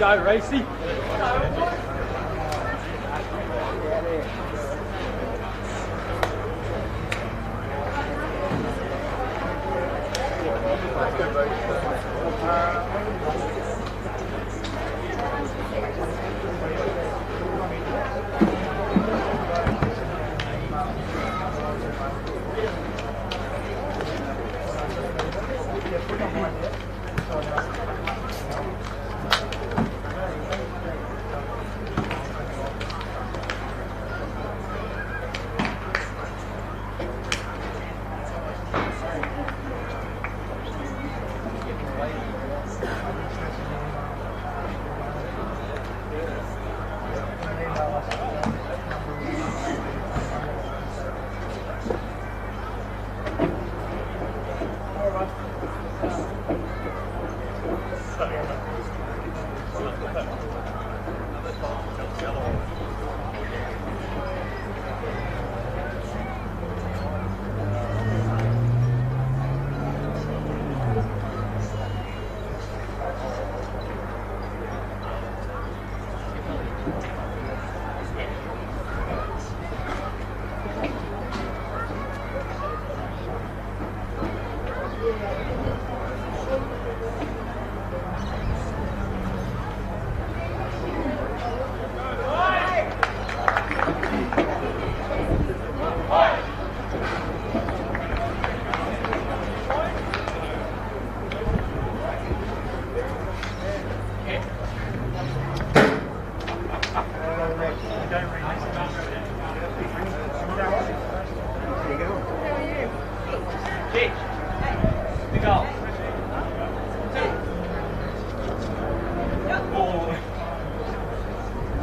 Go, Racy.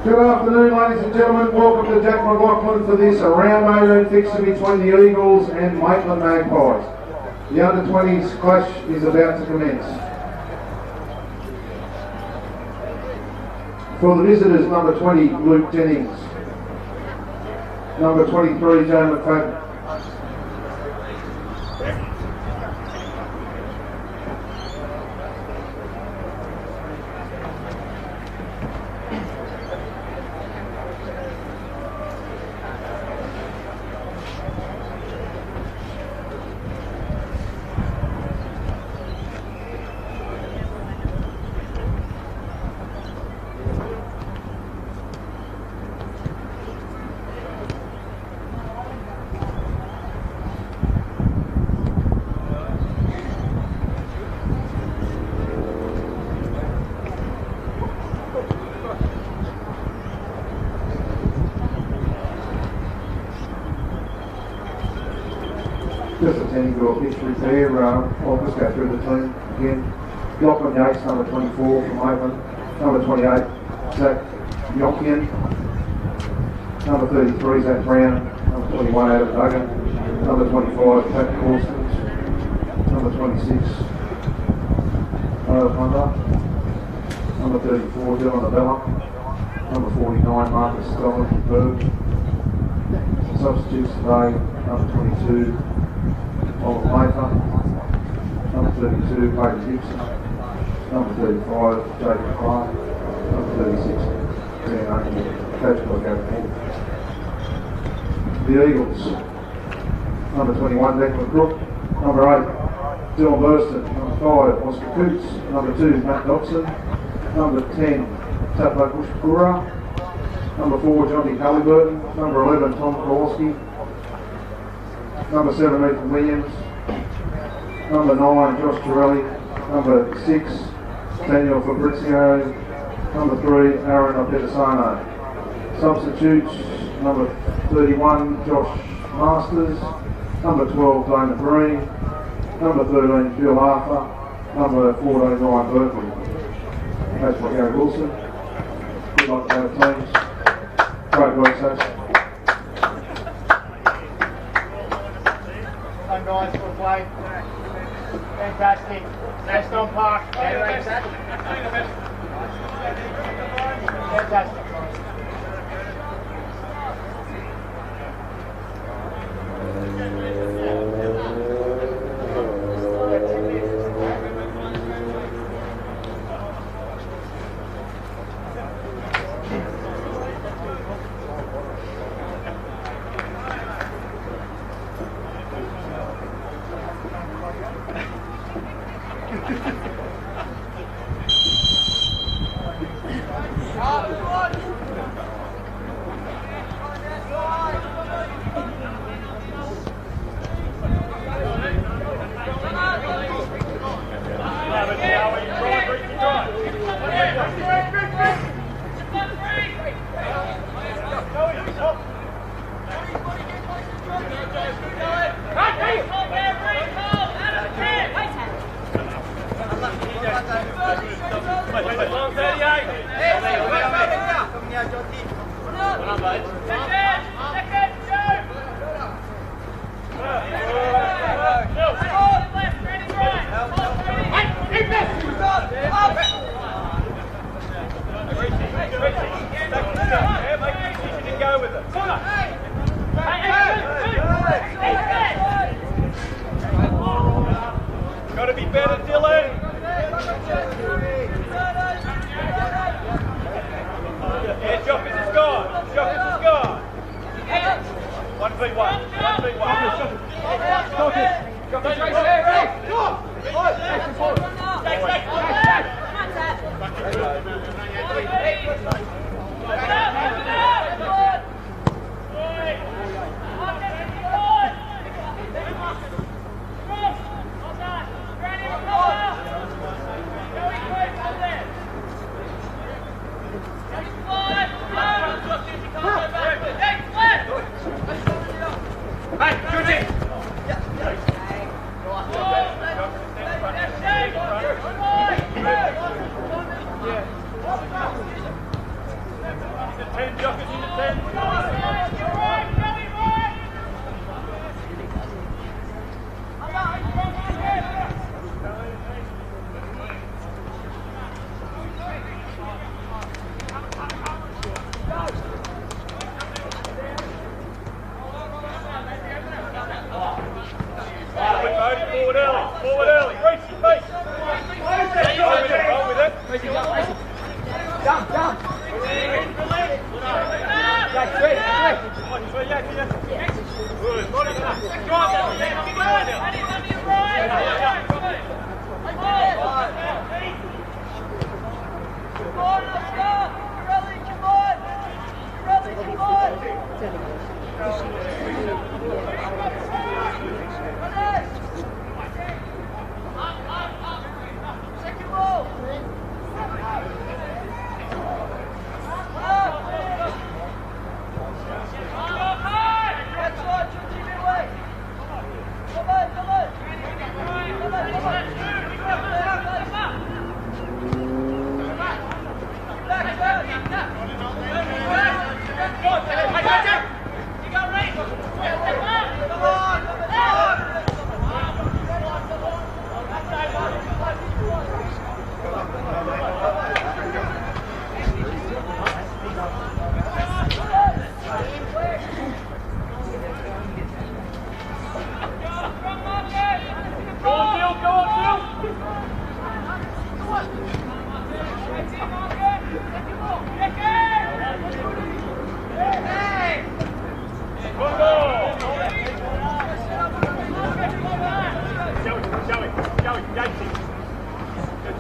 Good afternoon, ladies and gentlemen. Welcome to Jack McLaughlin for this round maiden fixture between the Eagles and Maitland Magpies. The under-20s clash is about to commence. For the visitors, number 20, Luke Jennings. Number 23, Joe McFadden. Just attending to a history there, I'll just go through the team again. Lachlan Yates, number 24 from Maitland. Number 28, Zach Yokian. Number 33, Zach Brown. Number 21, Adam Duggan. Number 25, Pat Corsons. Number 26, Honda. Number 34, Dylan Abella. Number 49, Marcus Stollenberg. Substitutes today, number 22, Oliver Maitland, number 32, Peyton Gibson, number 35, Jacob Clark, number 36, Dan Aiken, coached by Gary Moore. The Eagles, number 21, Declan Crook, number 8, Dylan Burston, number 5, Oscar Coots, number 2, Matt Dobson, number 10, Tapo Bushkura, number 4, Johnny Halliburton, number 11, Tom Kowalski, number 7, Ethan Williams, number 9, Josh Torelli, number 6, Daniel Fabrizio, number 3, Aaron Opetasano. Substitutes, number 31, Josh Masters, number 12, Dana Green, number 13, Bill Arthur, number 14, Ryan Berkeley. Coached by Gary Wilson. Good luck to our teams. Great work, Sash. Some guys will play. Fantastic. Best on park. Fantastic.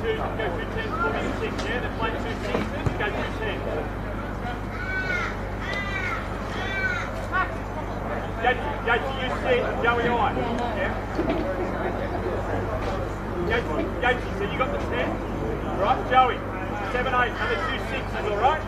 two, go 210s, 40 and 6, yeah? They play 2 sixes, go 210. Go to you sit, Joey I. Yeah? Go to, so you got the 10? Right, Joey. 7, 8, another 2 sixes, alright?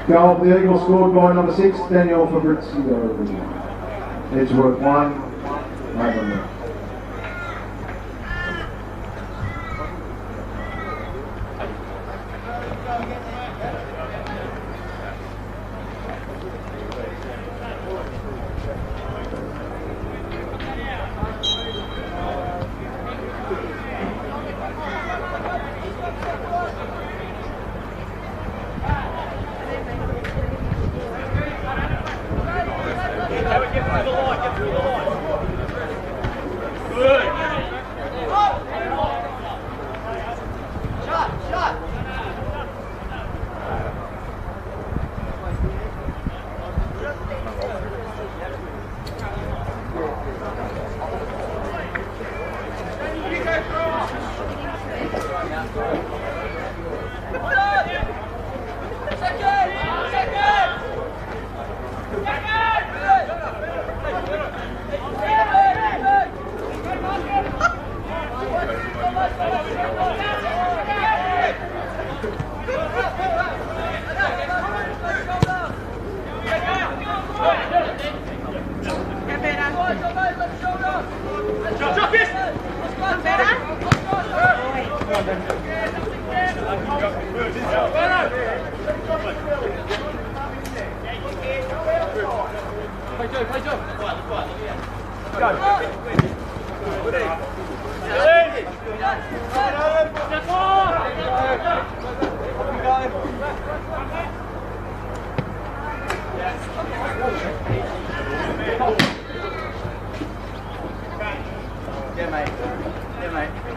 Goal for the Eagles scored by number 6, Daniel Fabrizio. Edgeworth 1, Maitland. Yeah, mate. Yeah, mate.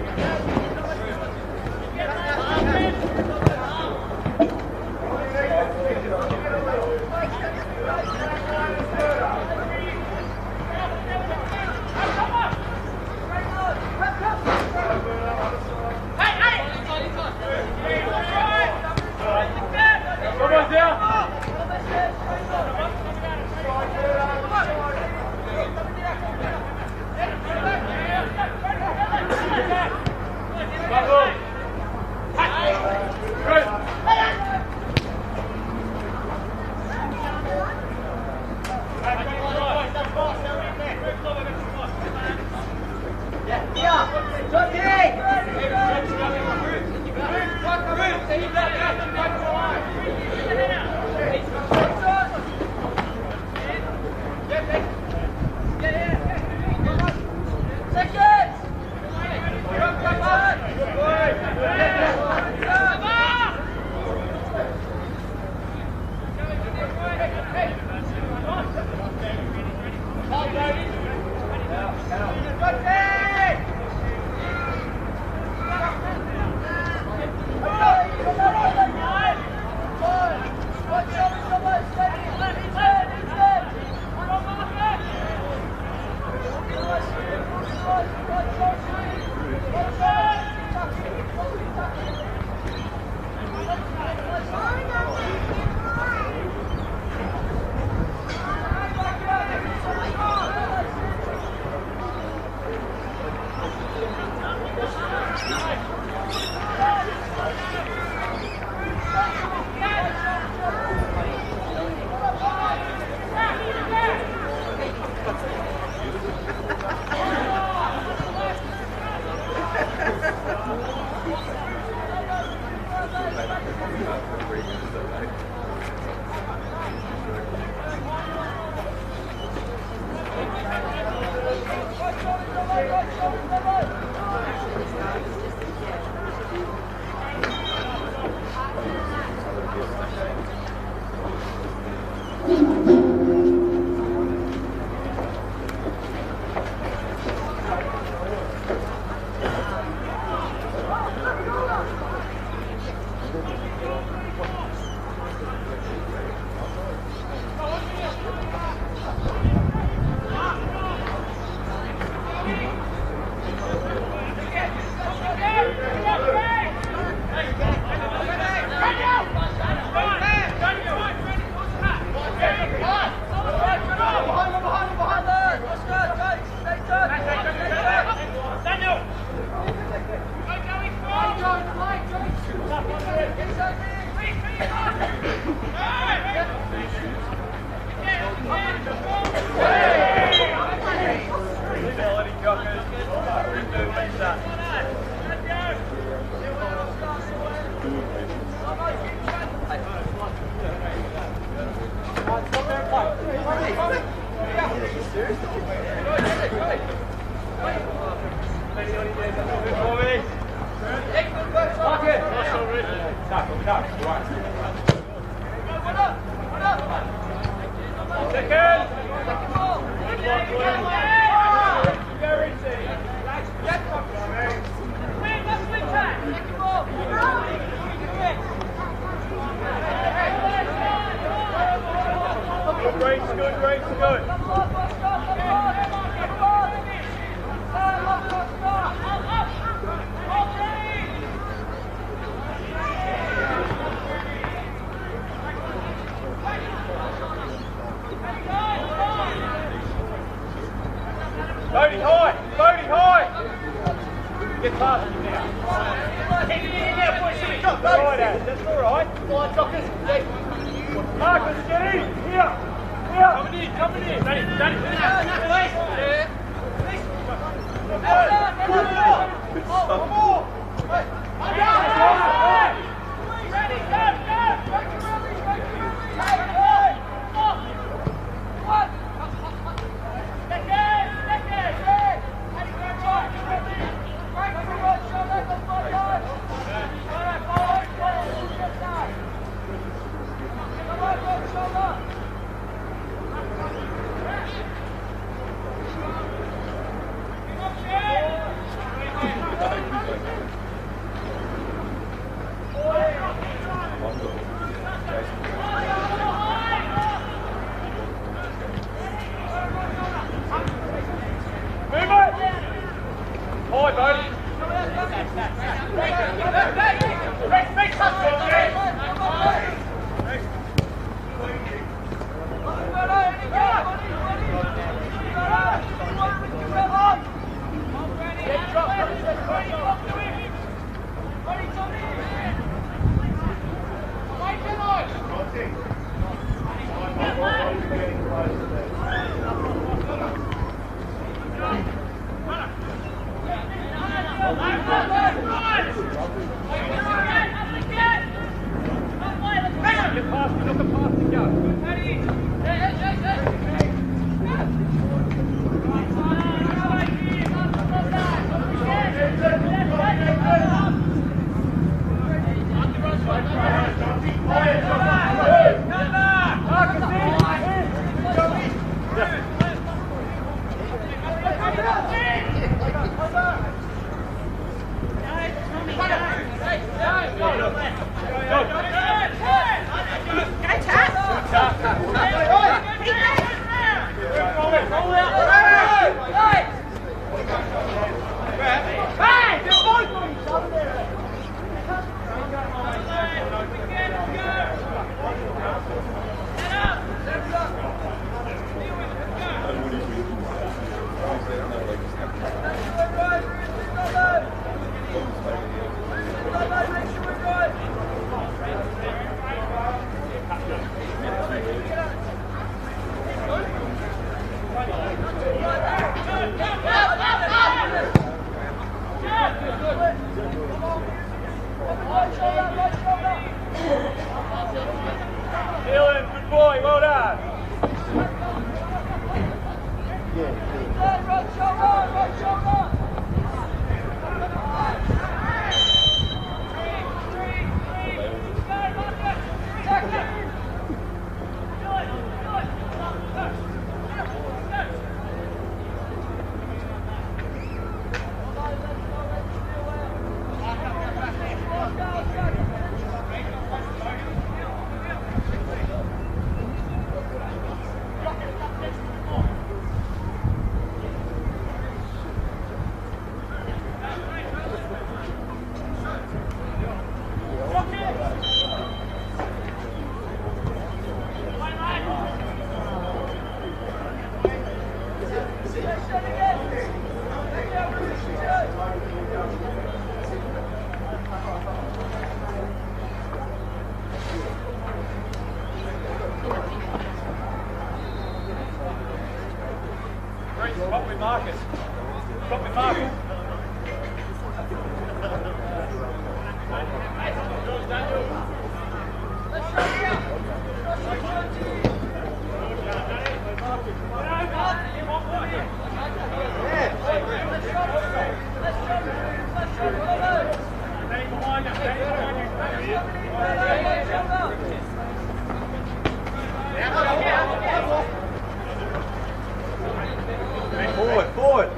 Forward.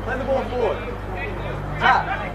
Play the ball forward. Tap.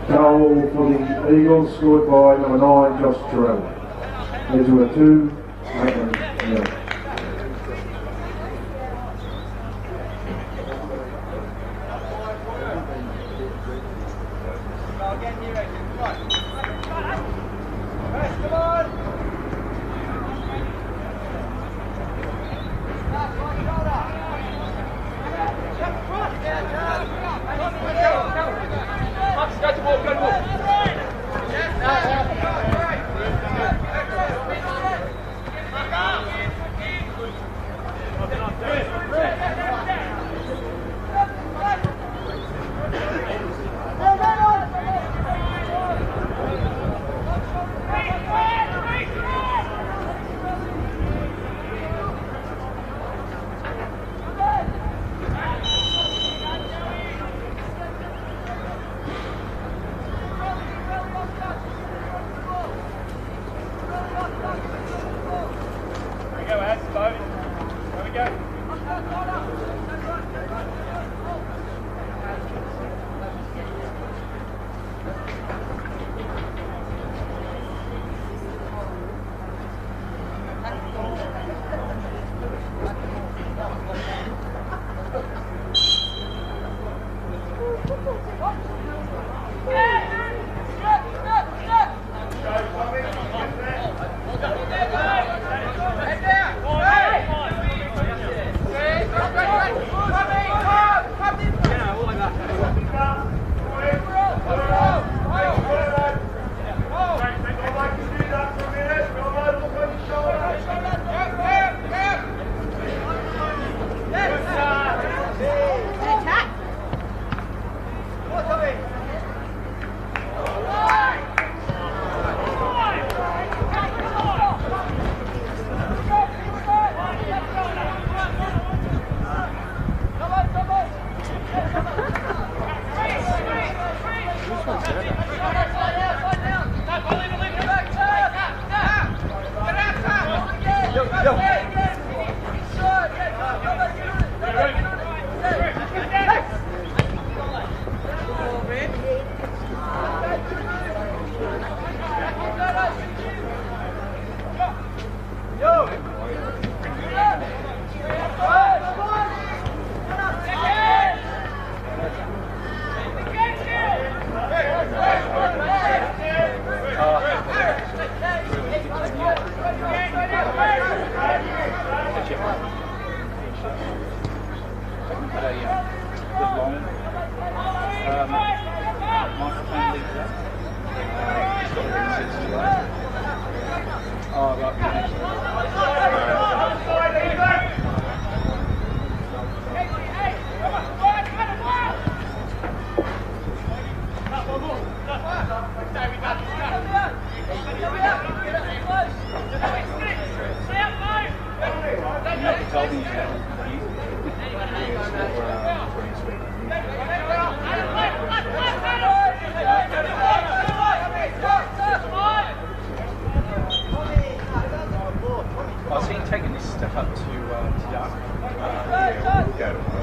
Goal for the Eagles, scored by number 9, Josh Terrell. Edgeworth 2, Maitland 0. step up to Doug. Yeah, we'll go.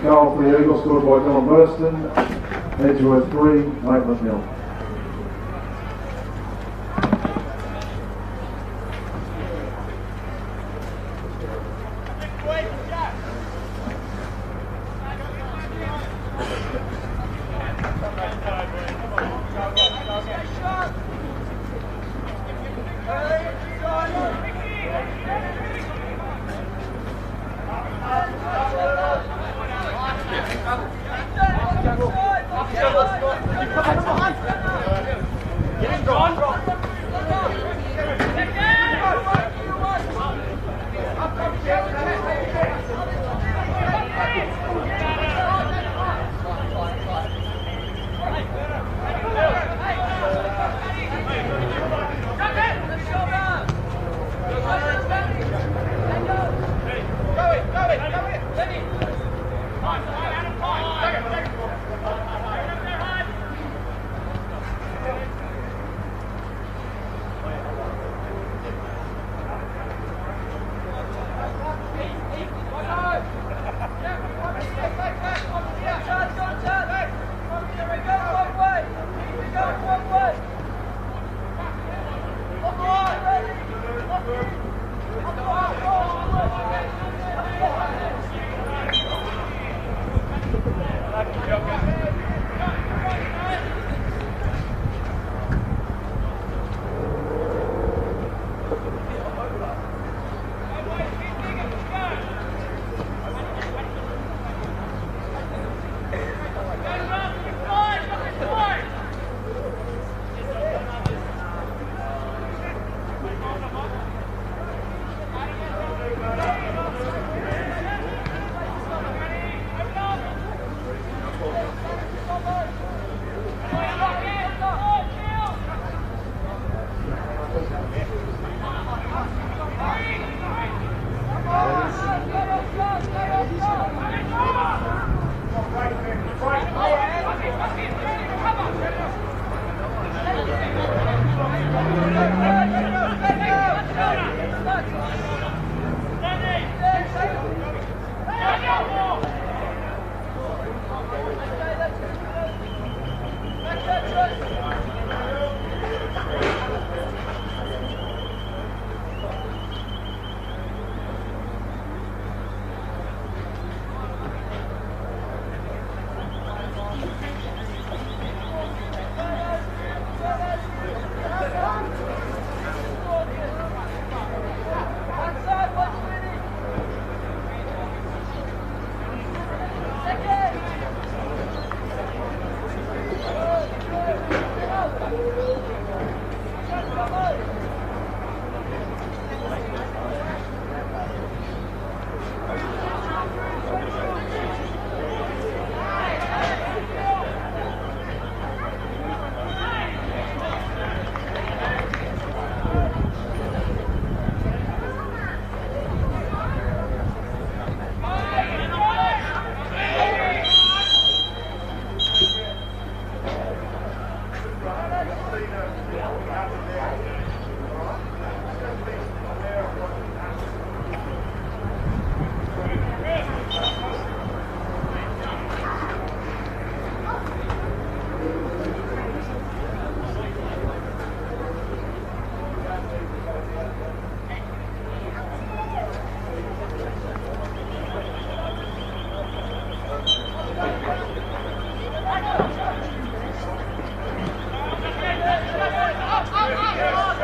Goal for the Eagles scored by Dylan Burston. Edgeworth 3, Maitland 0. Come on. Up, up, up!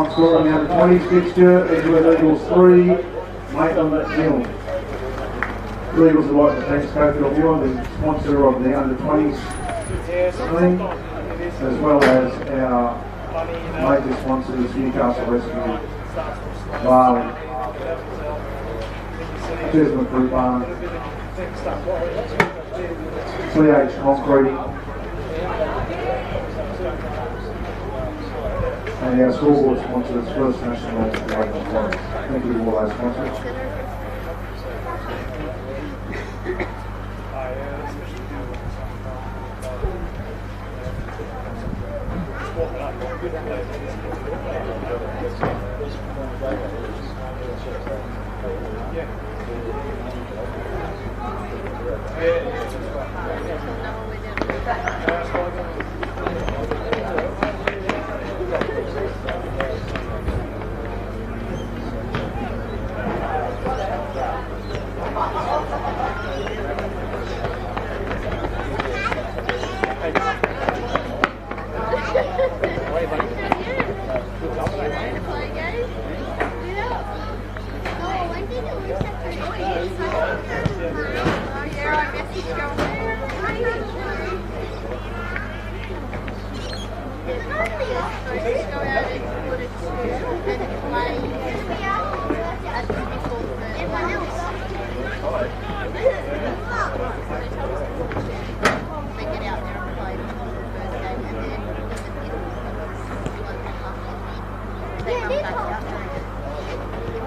time score on the under-20s fixture, Edgeworth Eagles 3, Maitland 0. The Eagles would like to thank Schofield Muir, the sponsor of the under-20s team, as well as our major sponsors, Newcastle Rescue, Barley, Desmond Fruit Barn, CH Concrete, and our scoreboard sponsors, First National and Local Forest. Thank you to all those sponsors.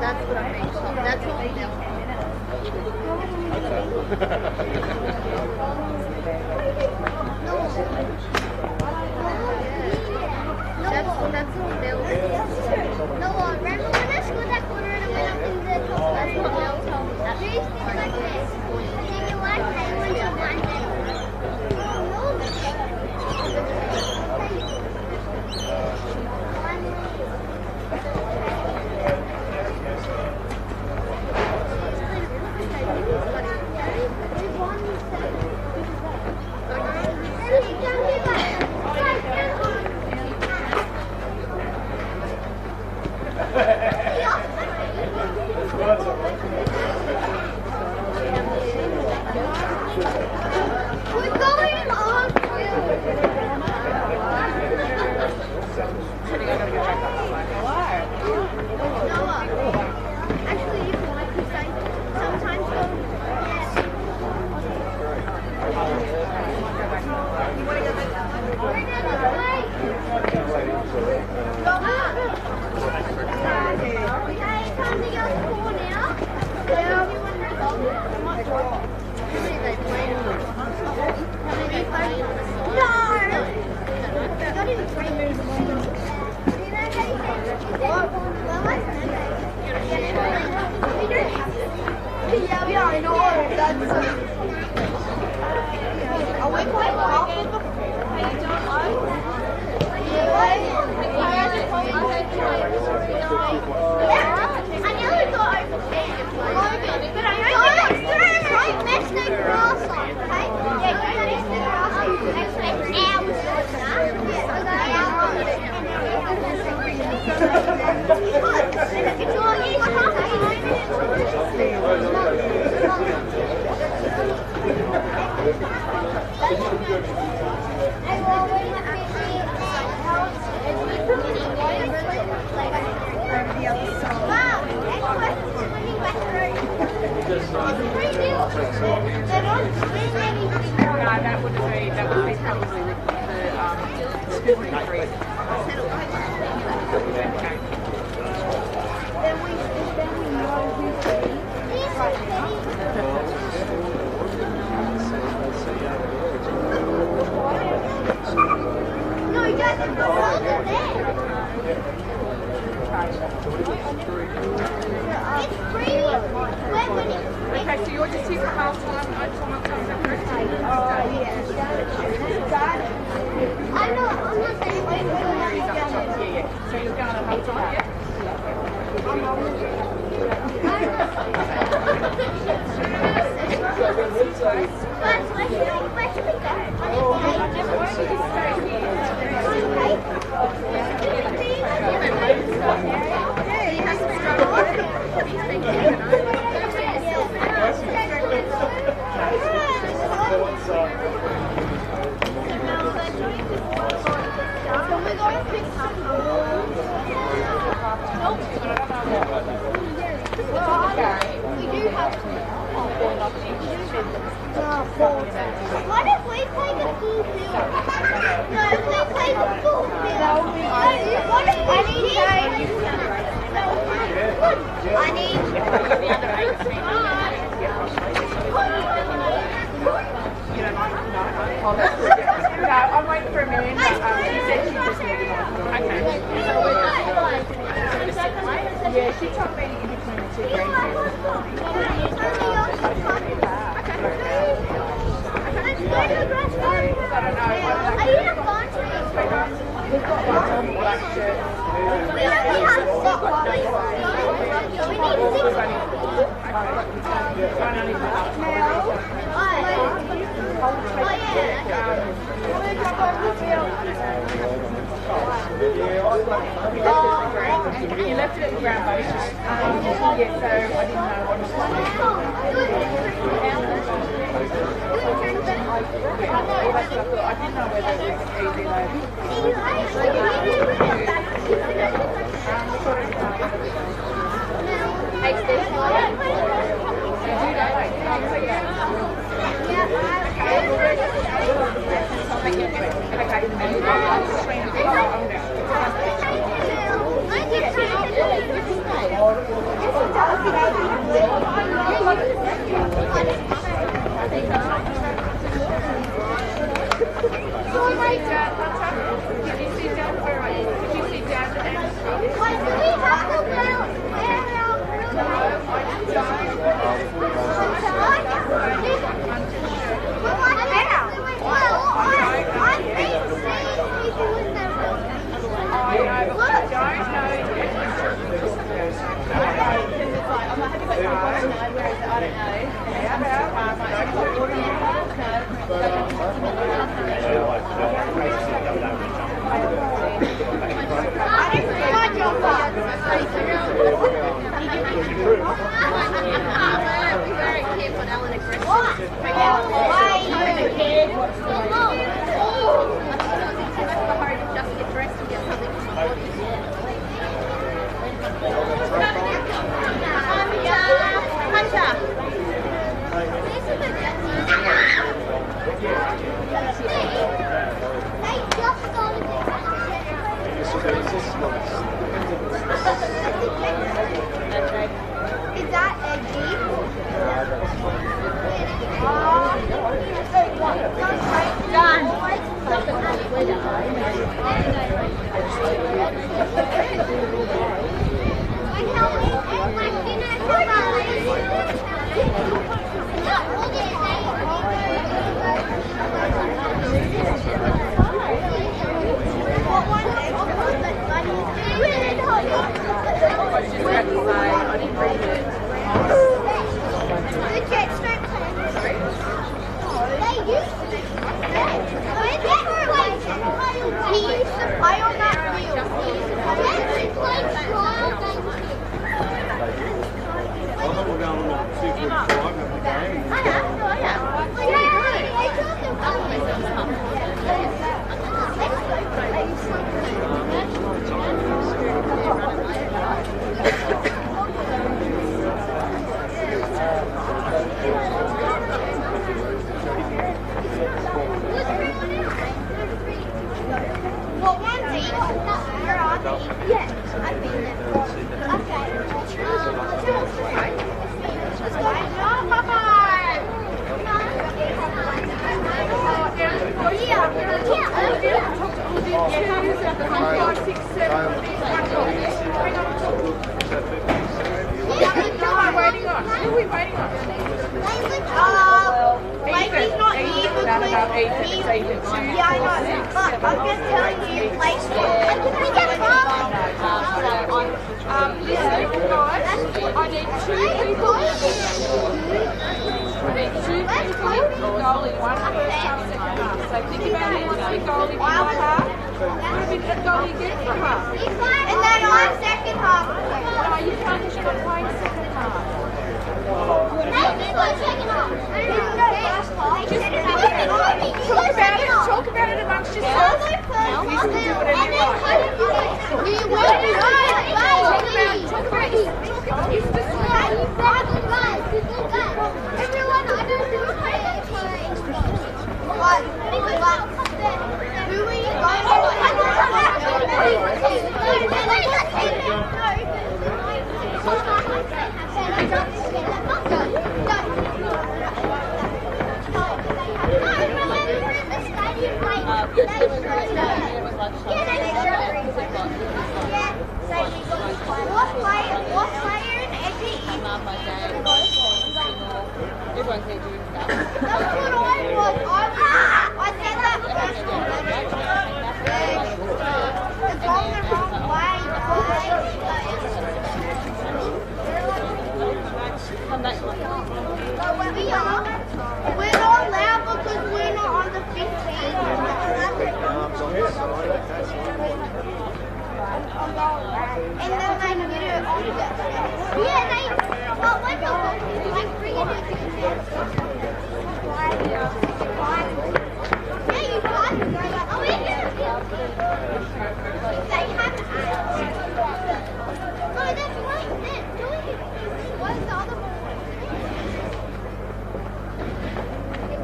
That's what I mean. That's all we know. That's all Bill. No, remember when I scored that corner and I went up in the top? That's what Bill told me. That's what like this. Did you like it when you won it? Okay, so you're just here for half time. I'm not saying So you're going to half time, yeah? Where should we go? I need The under 18. Oh, that's good. No, I'm waiting for Amanda. She said she just needed one. Okay. Yeah, she told me in between the two grandparents. I don't know. We've got one black shirt. We only have 6. We need 6. You left it at the ground base. Yeah, so I didn't know what was going on. I didn't know whether it was easy Is that edgy? Who are you going to? What player in NPL? Everyone's there doing stuff. That's what I was. I said that first one. It's going the wrong way. Come back. We're not allowed because we're not on the 15. And then they get it on the... Yeah, they... But when you're like bringing it to the... Yeah, you guys are going like, oh, yeah. They have to... No, they're playing this. What's the other one?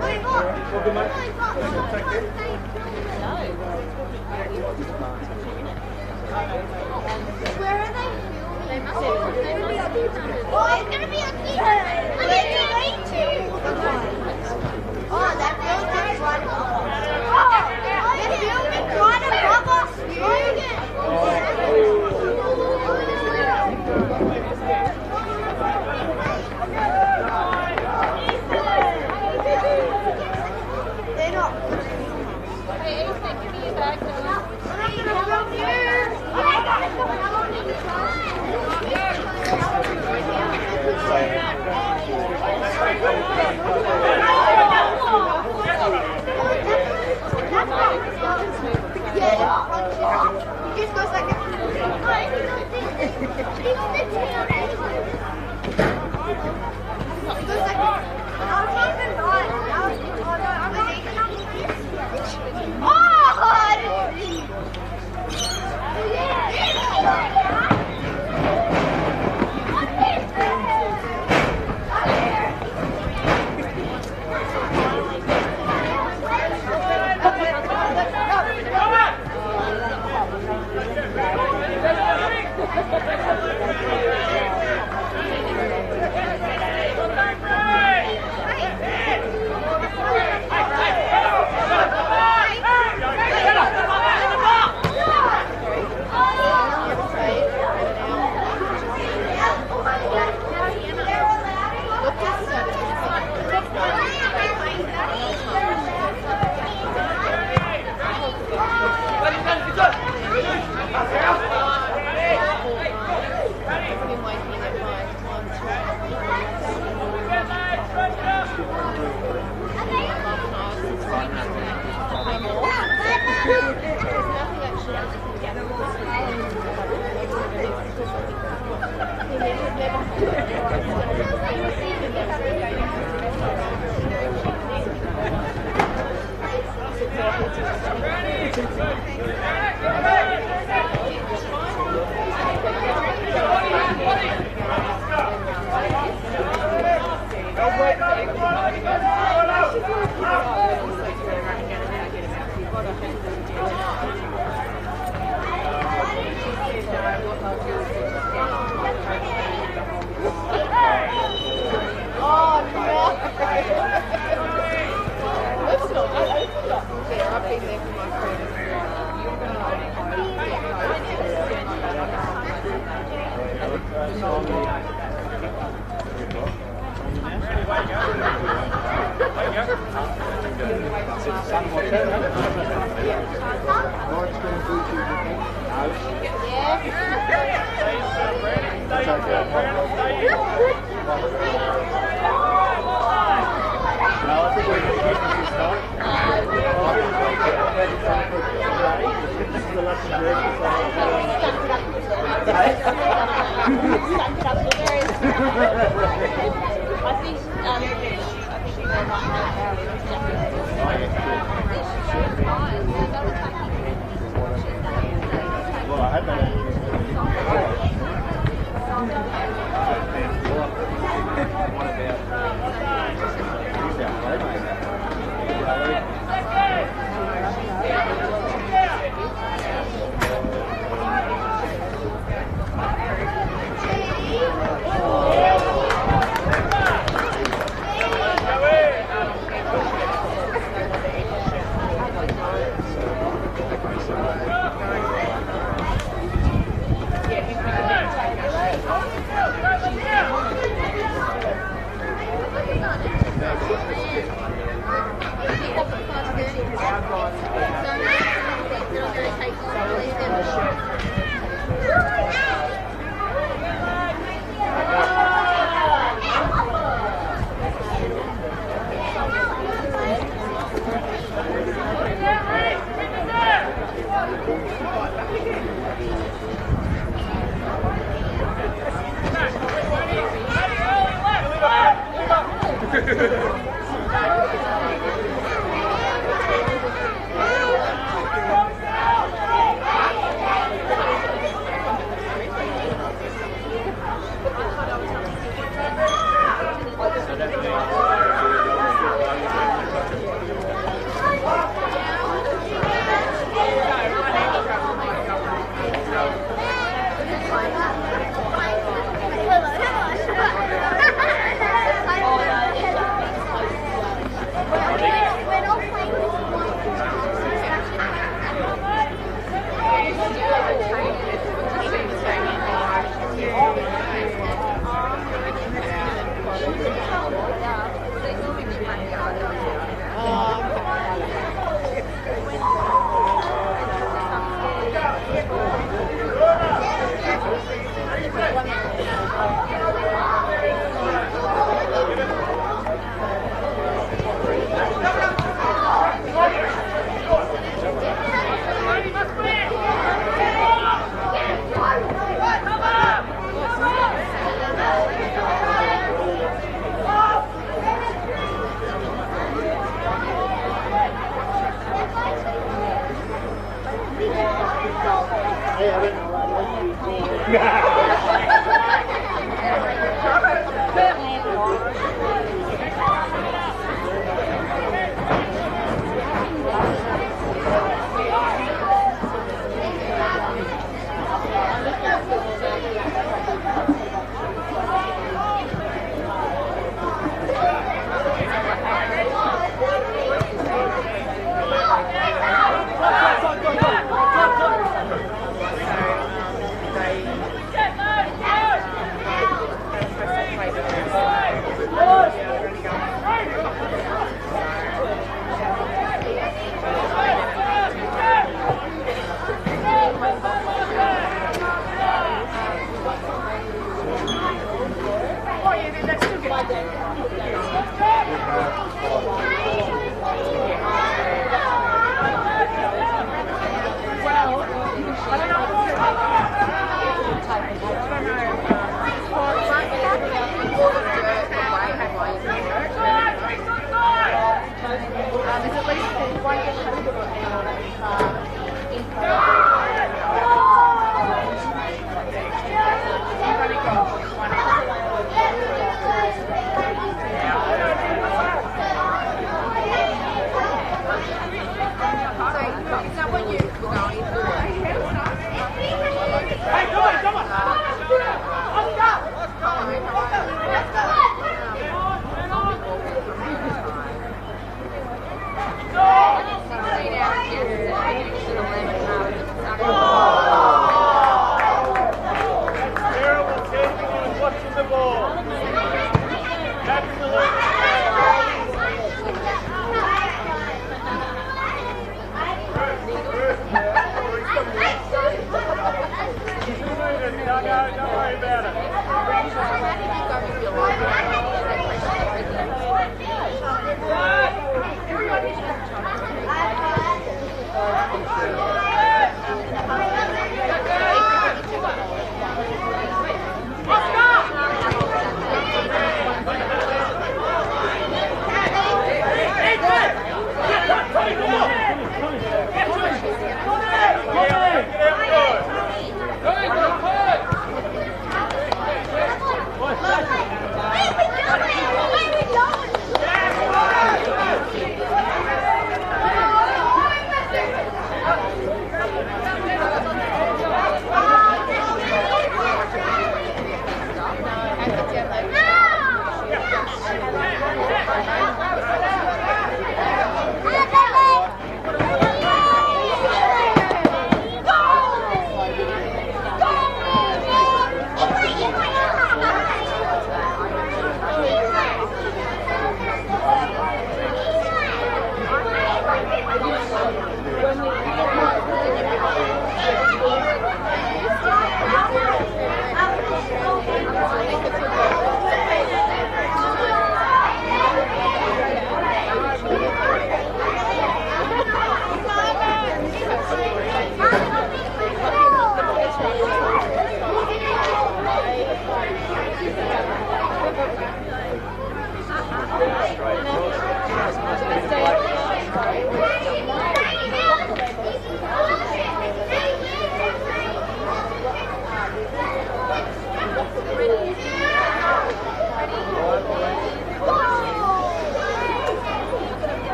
Wait, what? Where are they filming? They must have. Oh, it's going to be a theater. Look at you. Oh, that building's right above us. Oh, the building's right above us. They're not. Hey, Ethan, give me your bag. It just goes like that.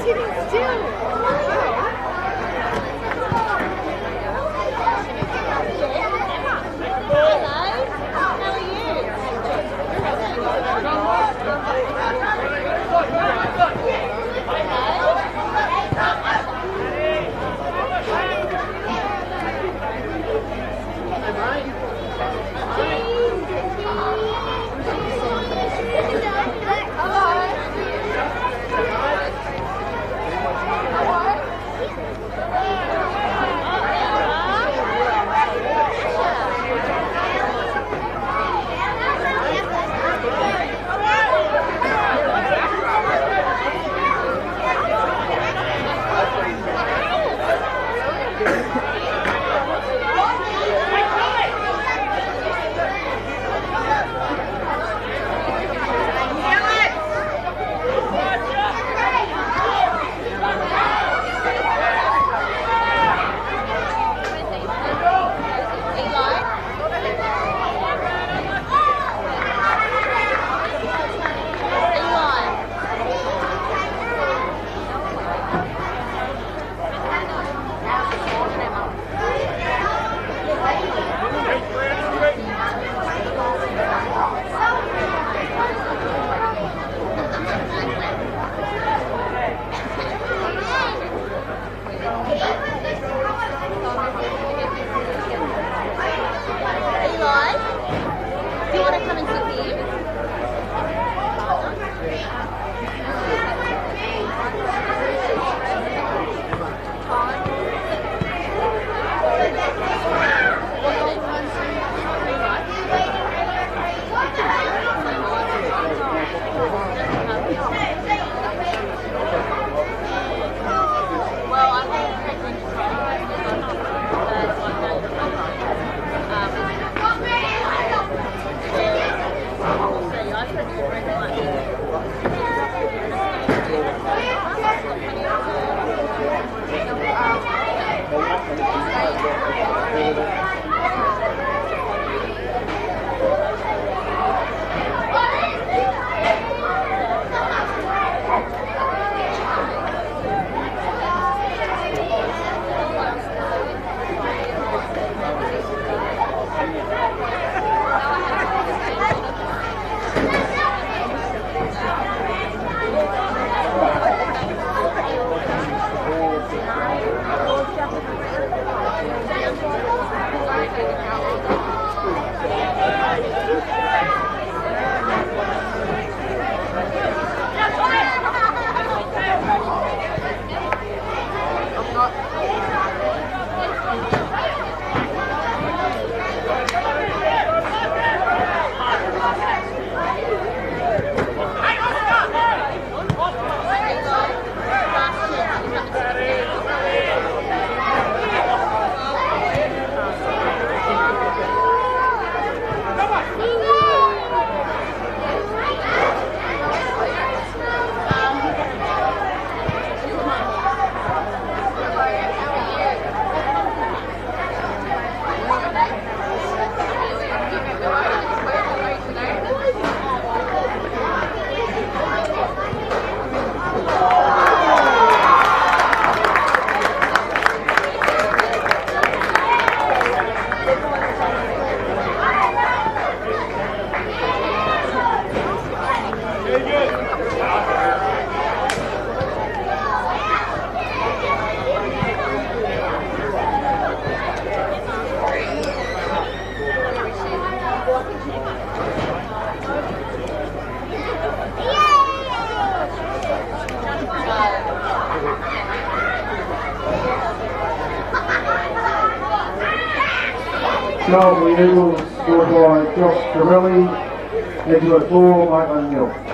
sitting still. Goal for the Eagles, scored by Josh Corelli, Edgeworth 4, Maitland 0.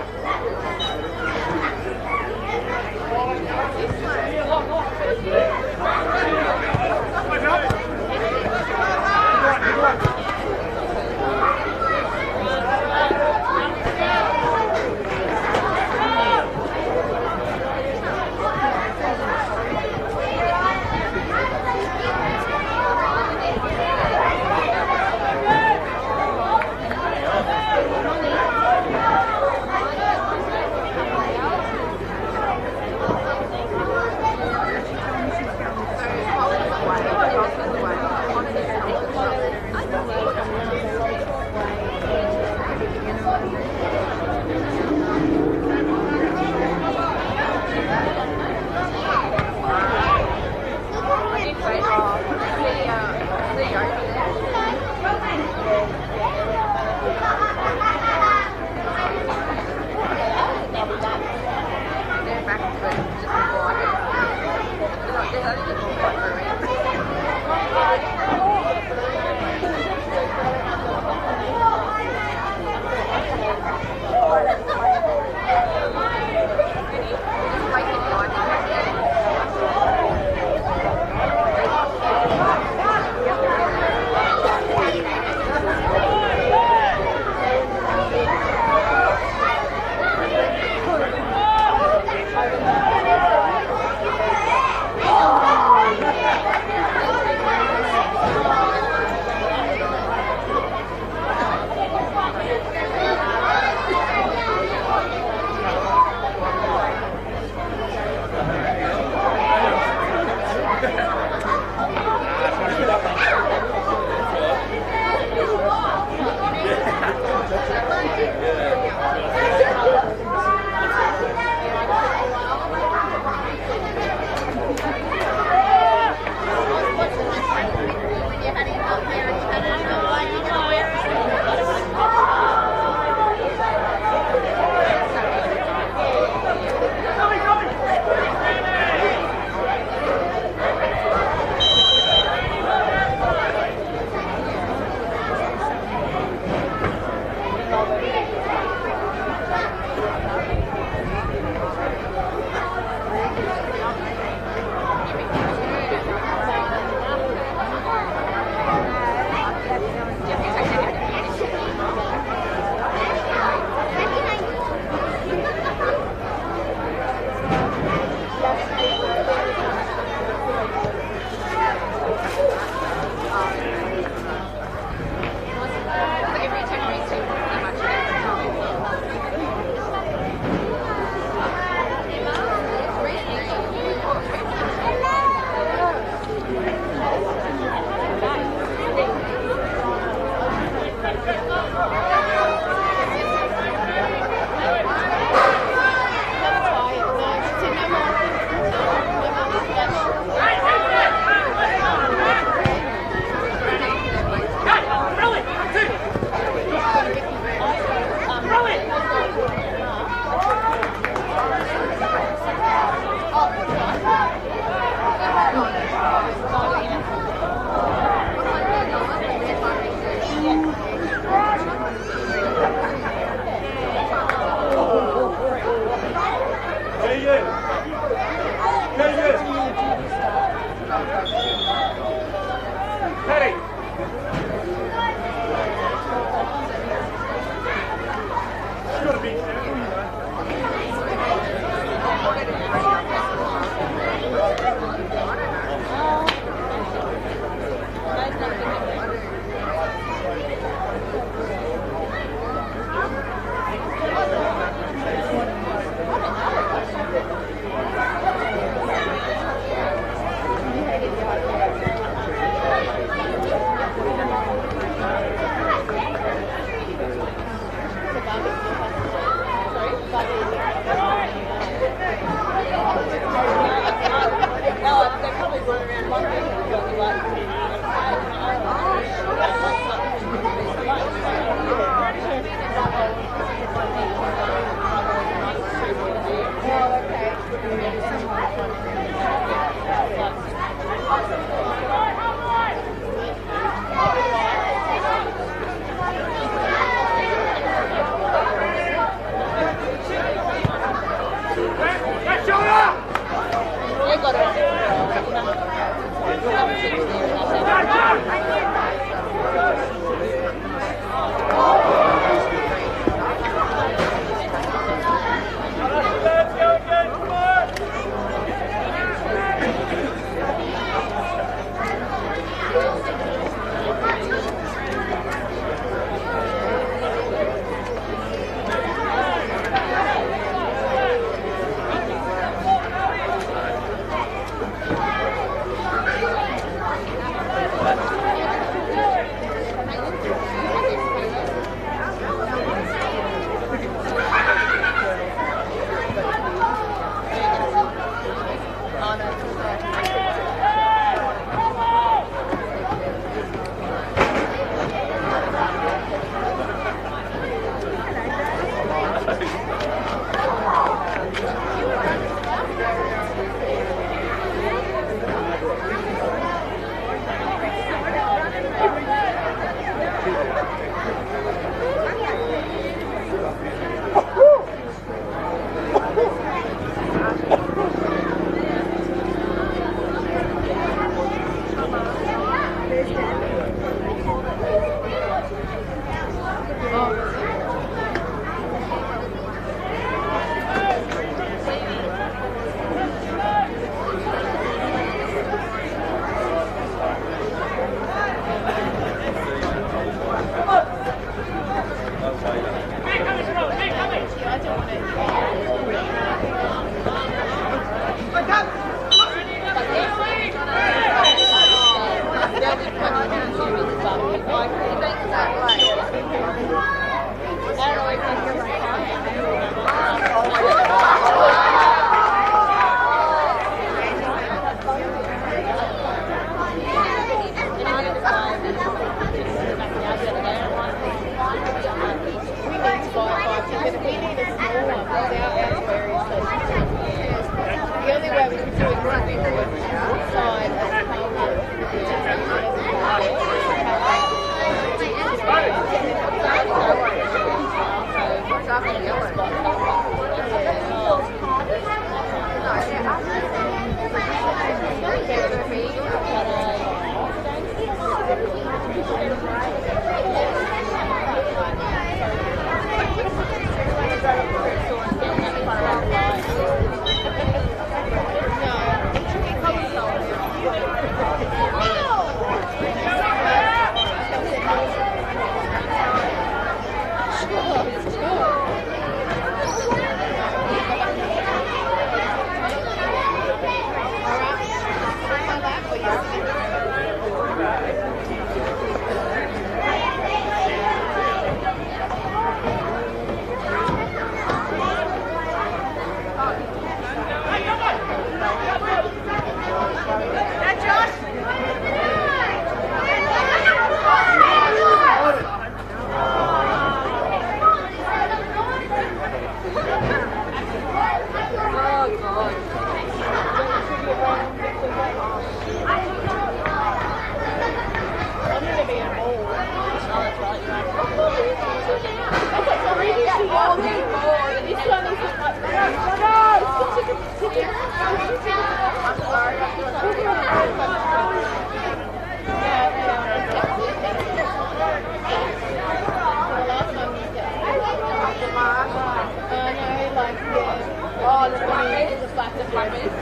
the puppets.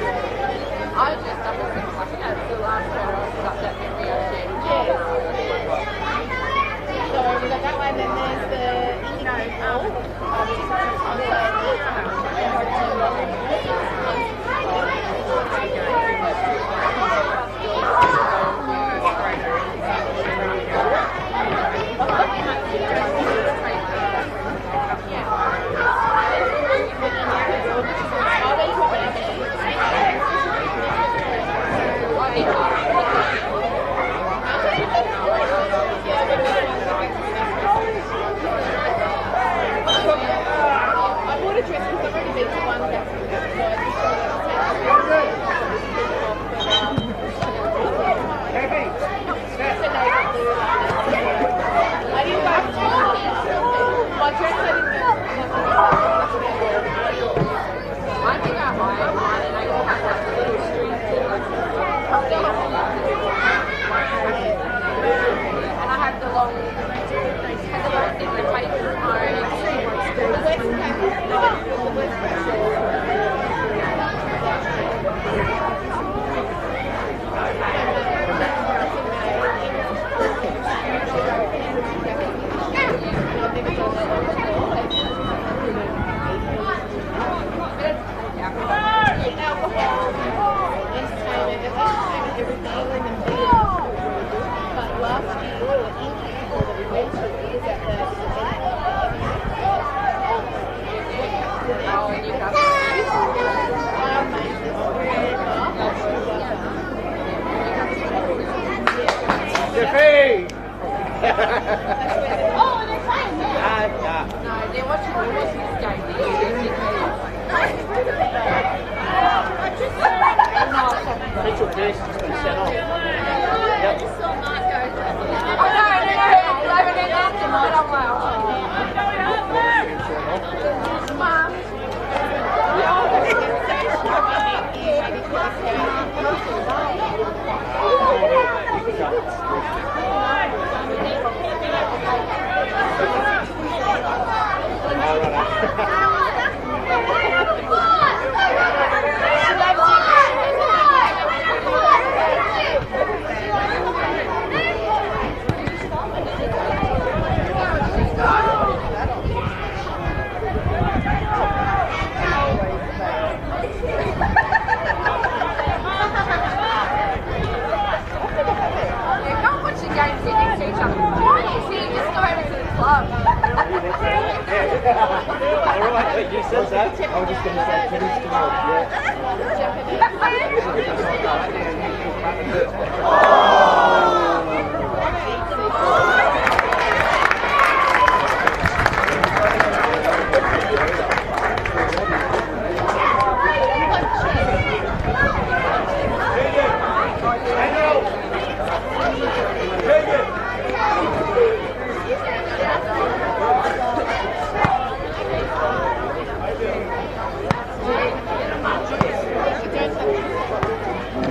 I was just up at 6 o'clock. That's the last photo I put up that video shared. Yeah. So we got that one, then there's the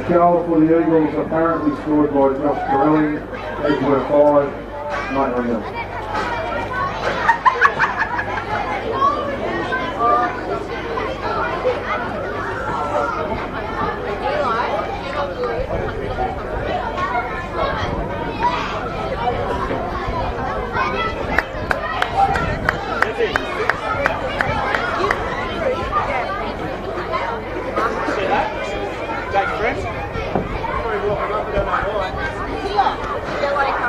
goal for the Eagles apparently scored by Josh Corelli, Edgeworth 5, Maitland 0. They're like,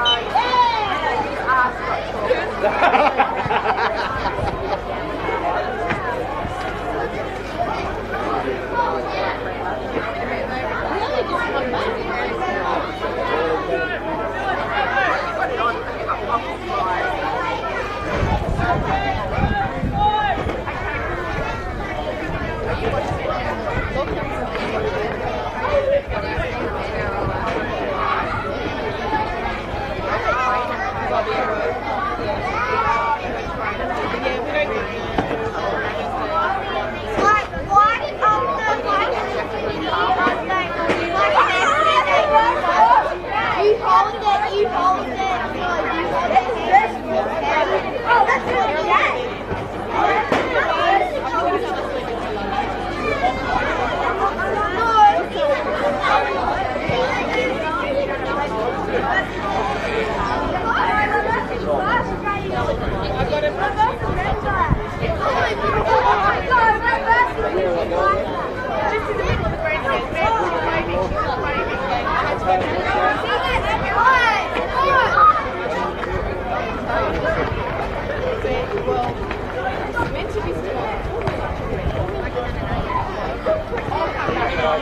How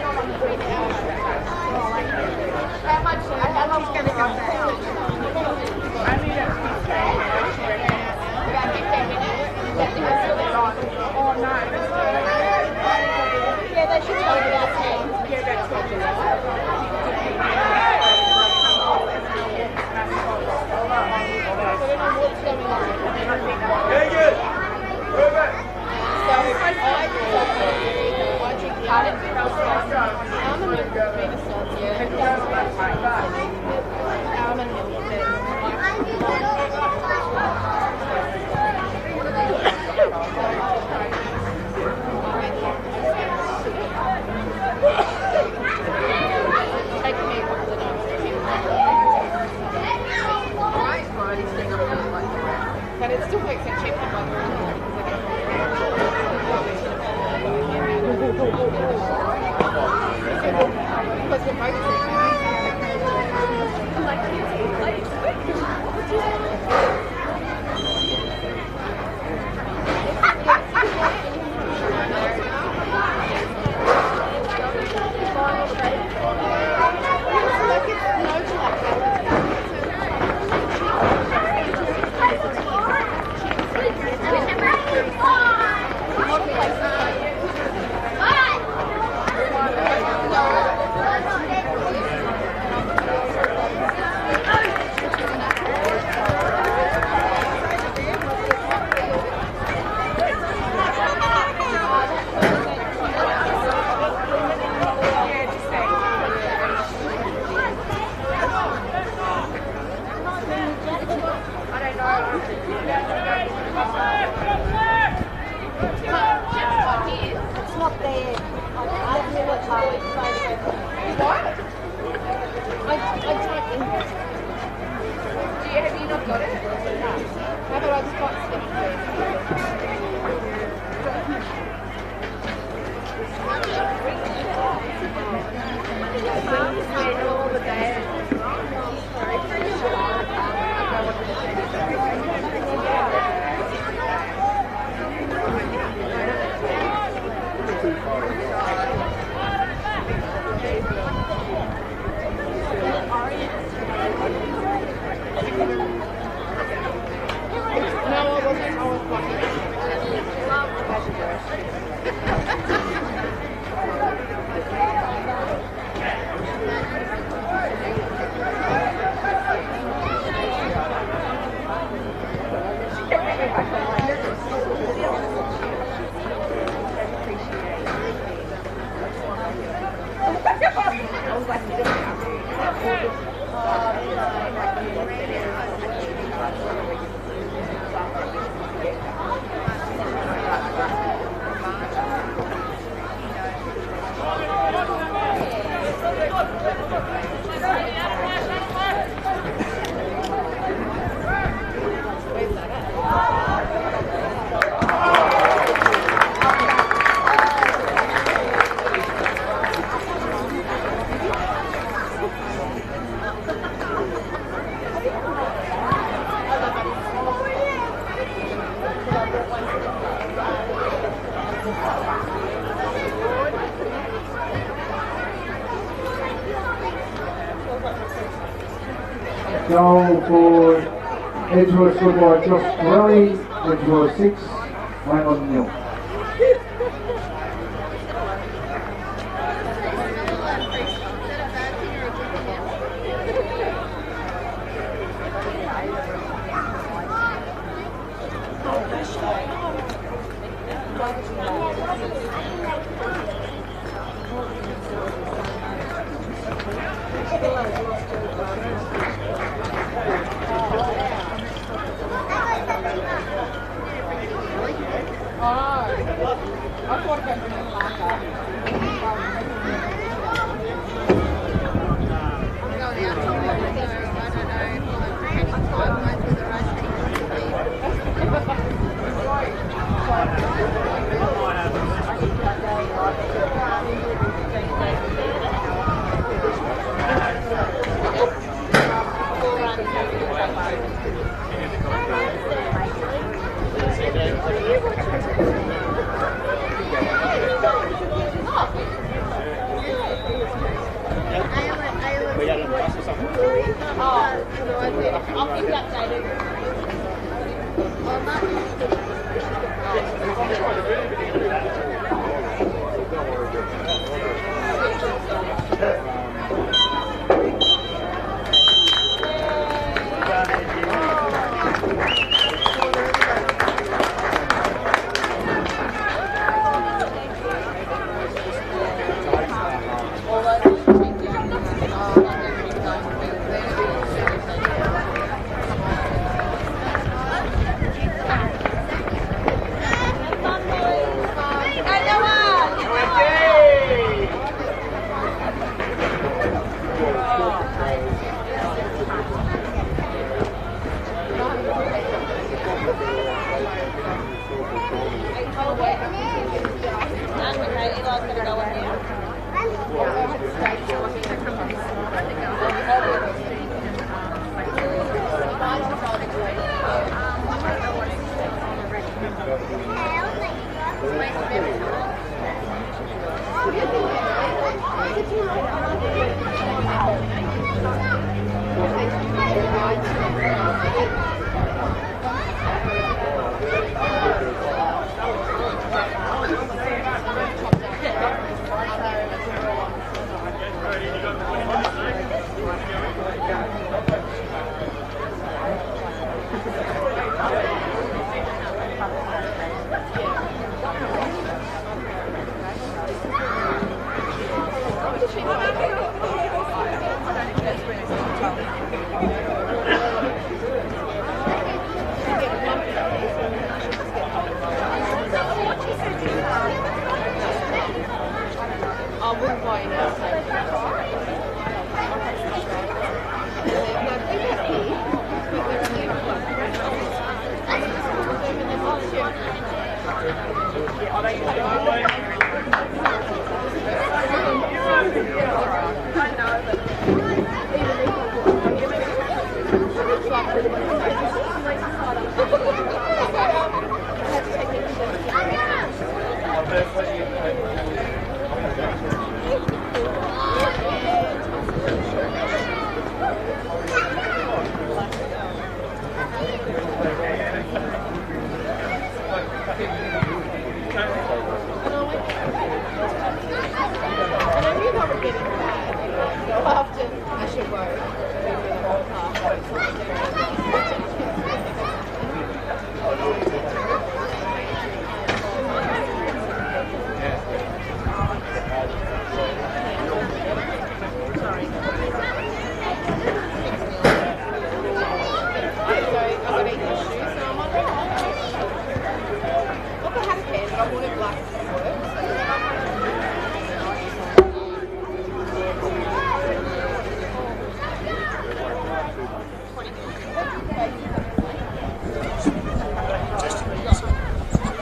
much is going to come back? Only that she's saying about 15 minutes. Oh no. Yeah, they should tell you about 10. Yeah, that's what it Very good. Perfect. But it still makes it cheap. Because we're both Goal for Edgeworth scored by Josh Corelli, Edgeworth 6, Maitland 0. Oh.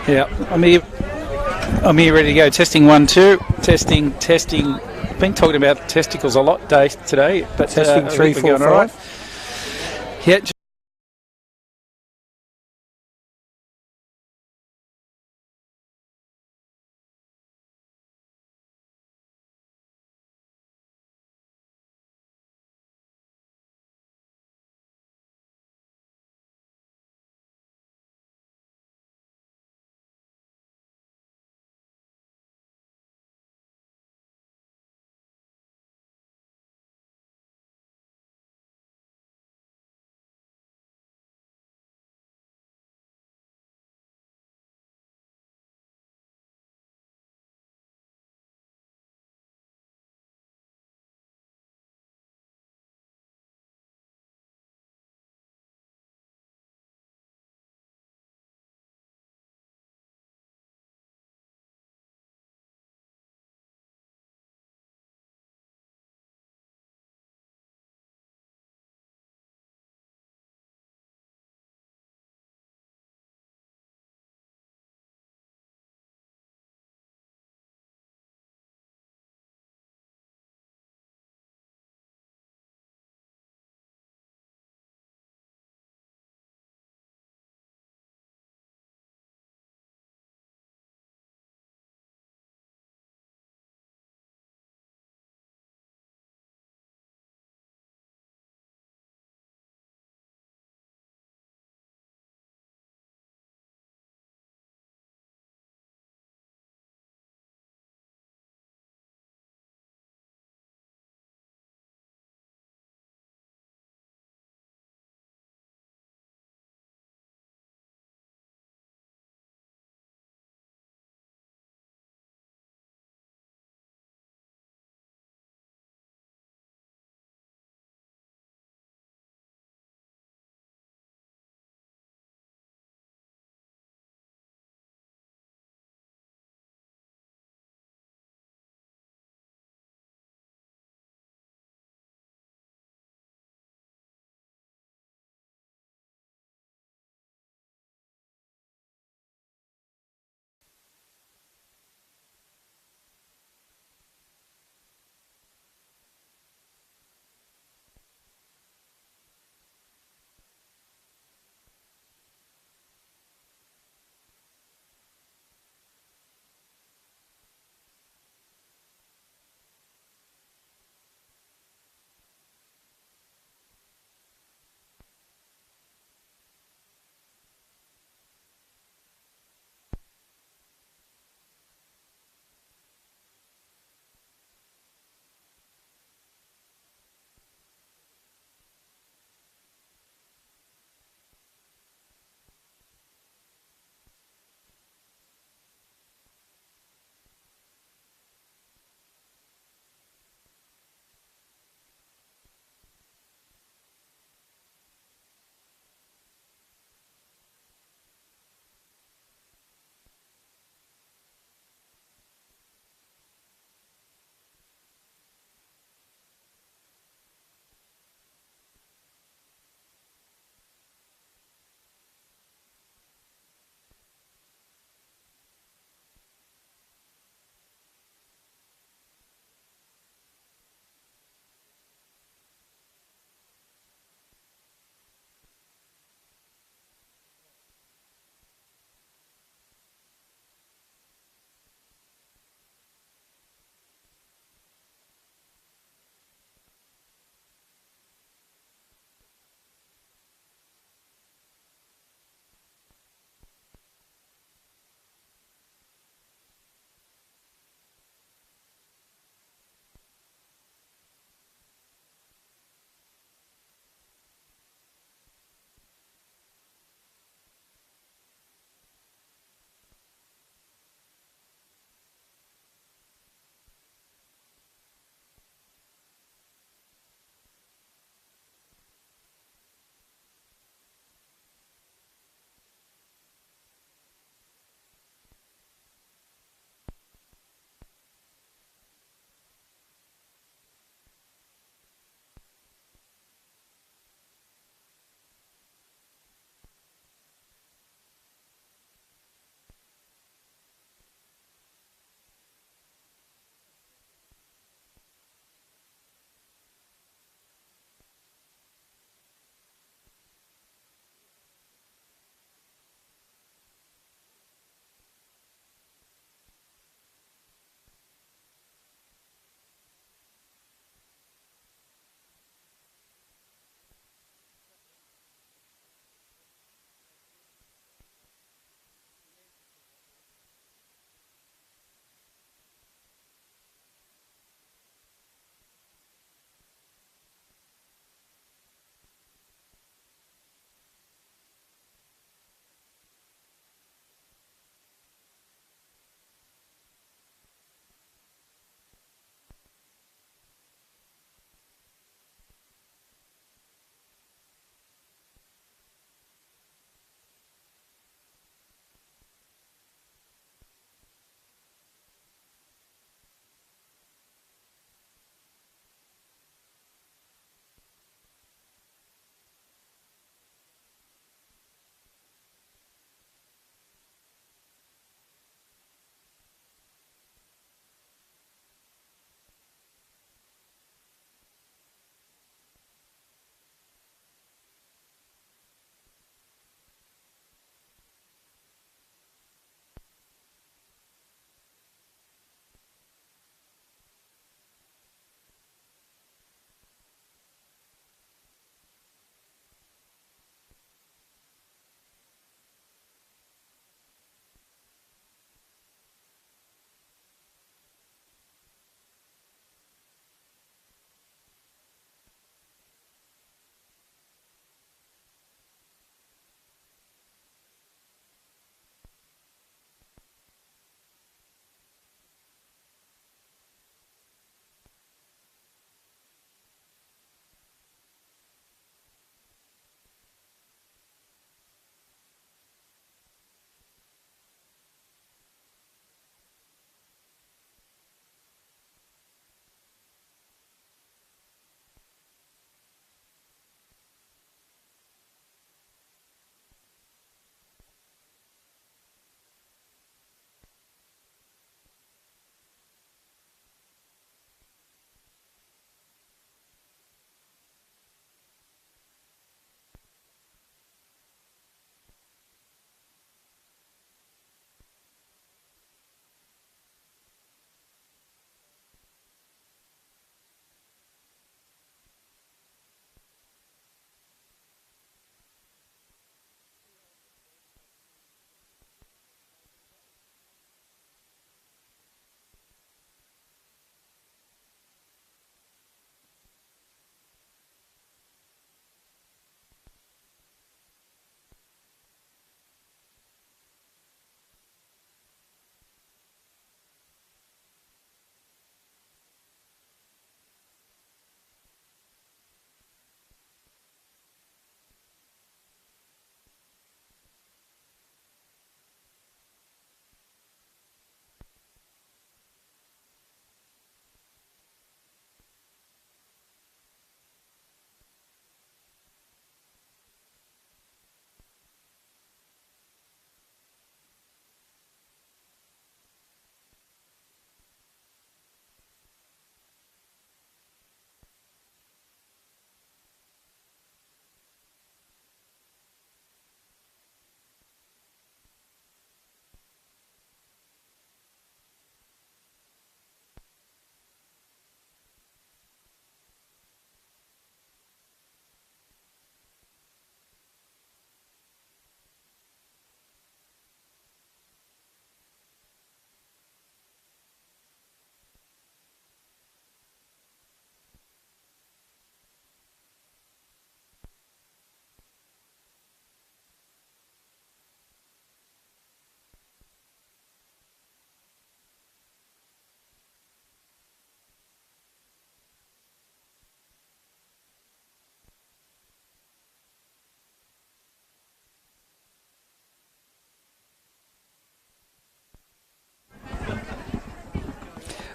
Yeah, I'm here. I'm here, ready to go. Testing 1, 2. Testing. Been talking about testicles a lot today, but Testing 3, 4, 5. All right. Yeah.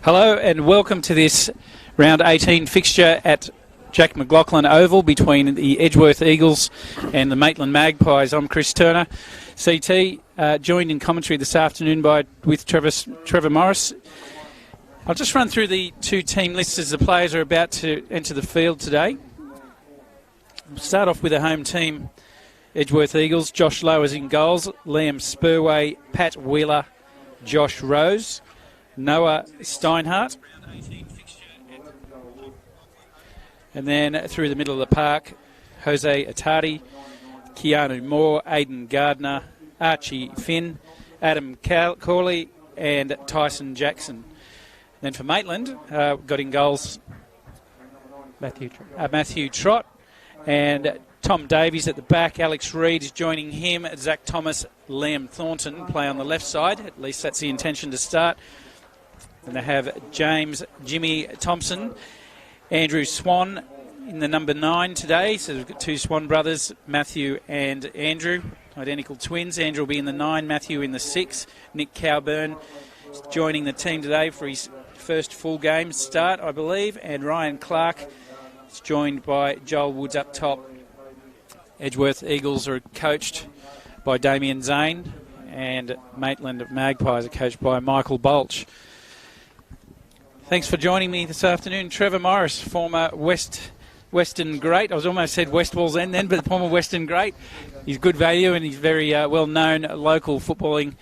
Hello and welcome to this round 18 fixture at Jack McLaughlin Oval between the Edgeworth Eagles and the Maitland Magpies. I'm Chris Turner, CT, joined in commentary this afternoon with Trevor Morris. I'll just run through the two team lists as the players are about to enter the field today. We'll start off with the home team, Edgeworth Eagles. Josh Lowe is in goals, Liam Spurway, Pat Wheeler, Josh Rose, Noah Steinhardt. And then through the middle of the park, Jose Attardi, Keanu Moore, Aidan Gardner, Archie Finn, Adam Corley and Tyson Jackson. Then for Maitland, got in goals Matthew Trott and Tom Davies at the back. Alex Reid is joining him. Zach Thomas, Liam Thornton play on the left side. At least that's the intention to start. And they have Jimmy Thompson, Andrew Swan in the number 9 today. So we've got two Swan brothers, Matthew and Andrew, identical twins. Andrew will be in the 9, Matthew in the 6. Nick Cowburn is joining the team today for his first full game start, I believe. And Ryan Clark is joined by Joel Woods up top. Edgeworth Eagles are coached by Damien Zane, and Maitland Magpies are coached by Michael Bolch. Thanks for joining me this afternoon. Trevor Morris, former Western great. I was almost said West Wall's End then, but former Western great. He's good value and he's very well-known local footballing,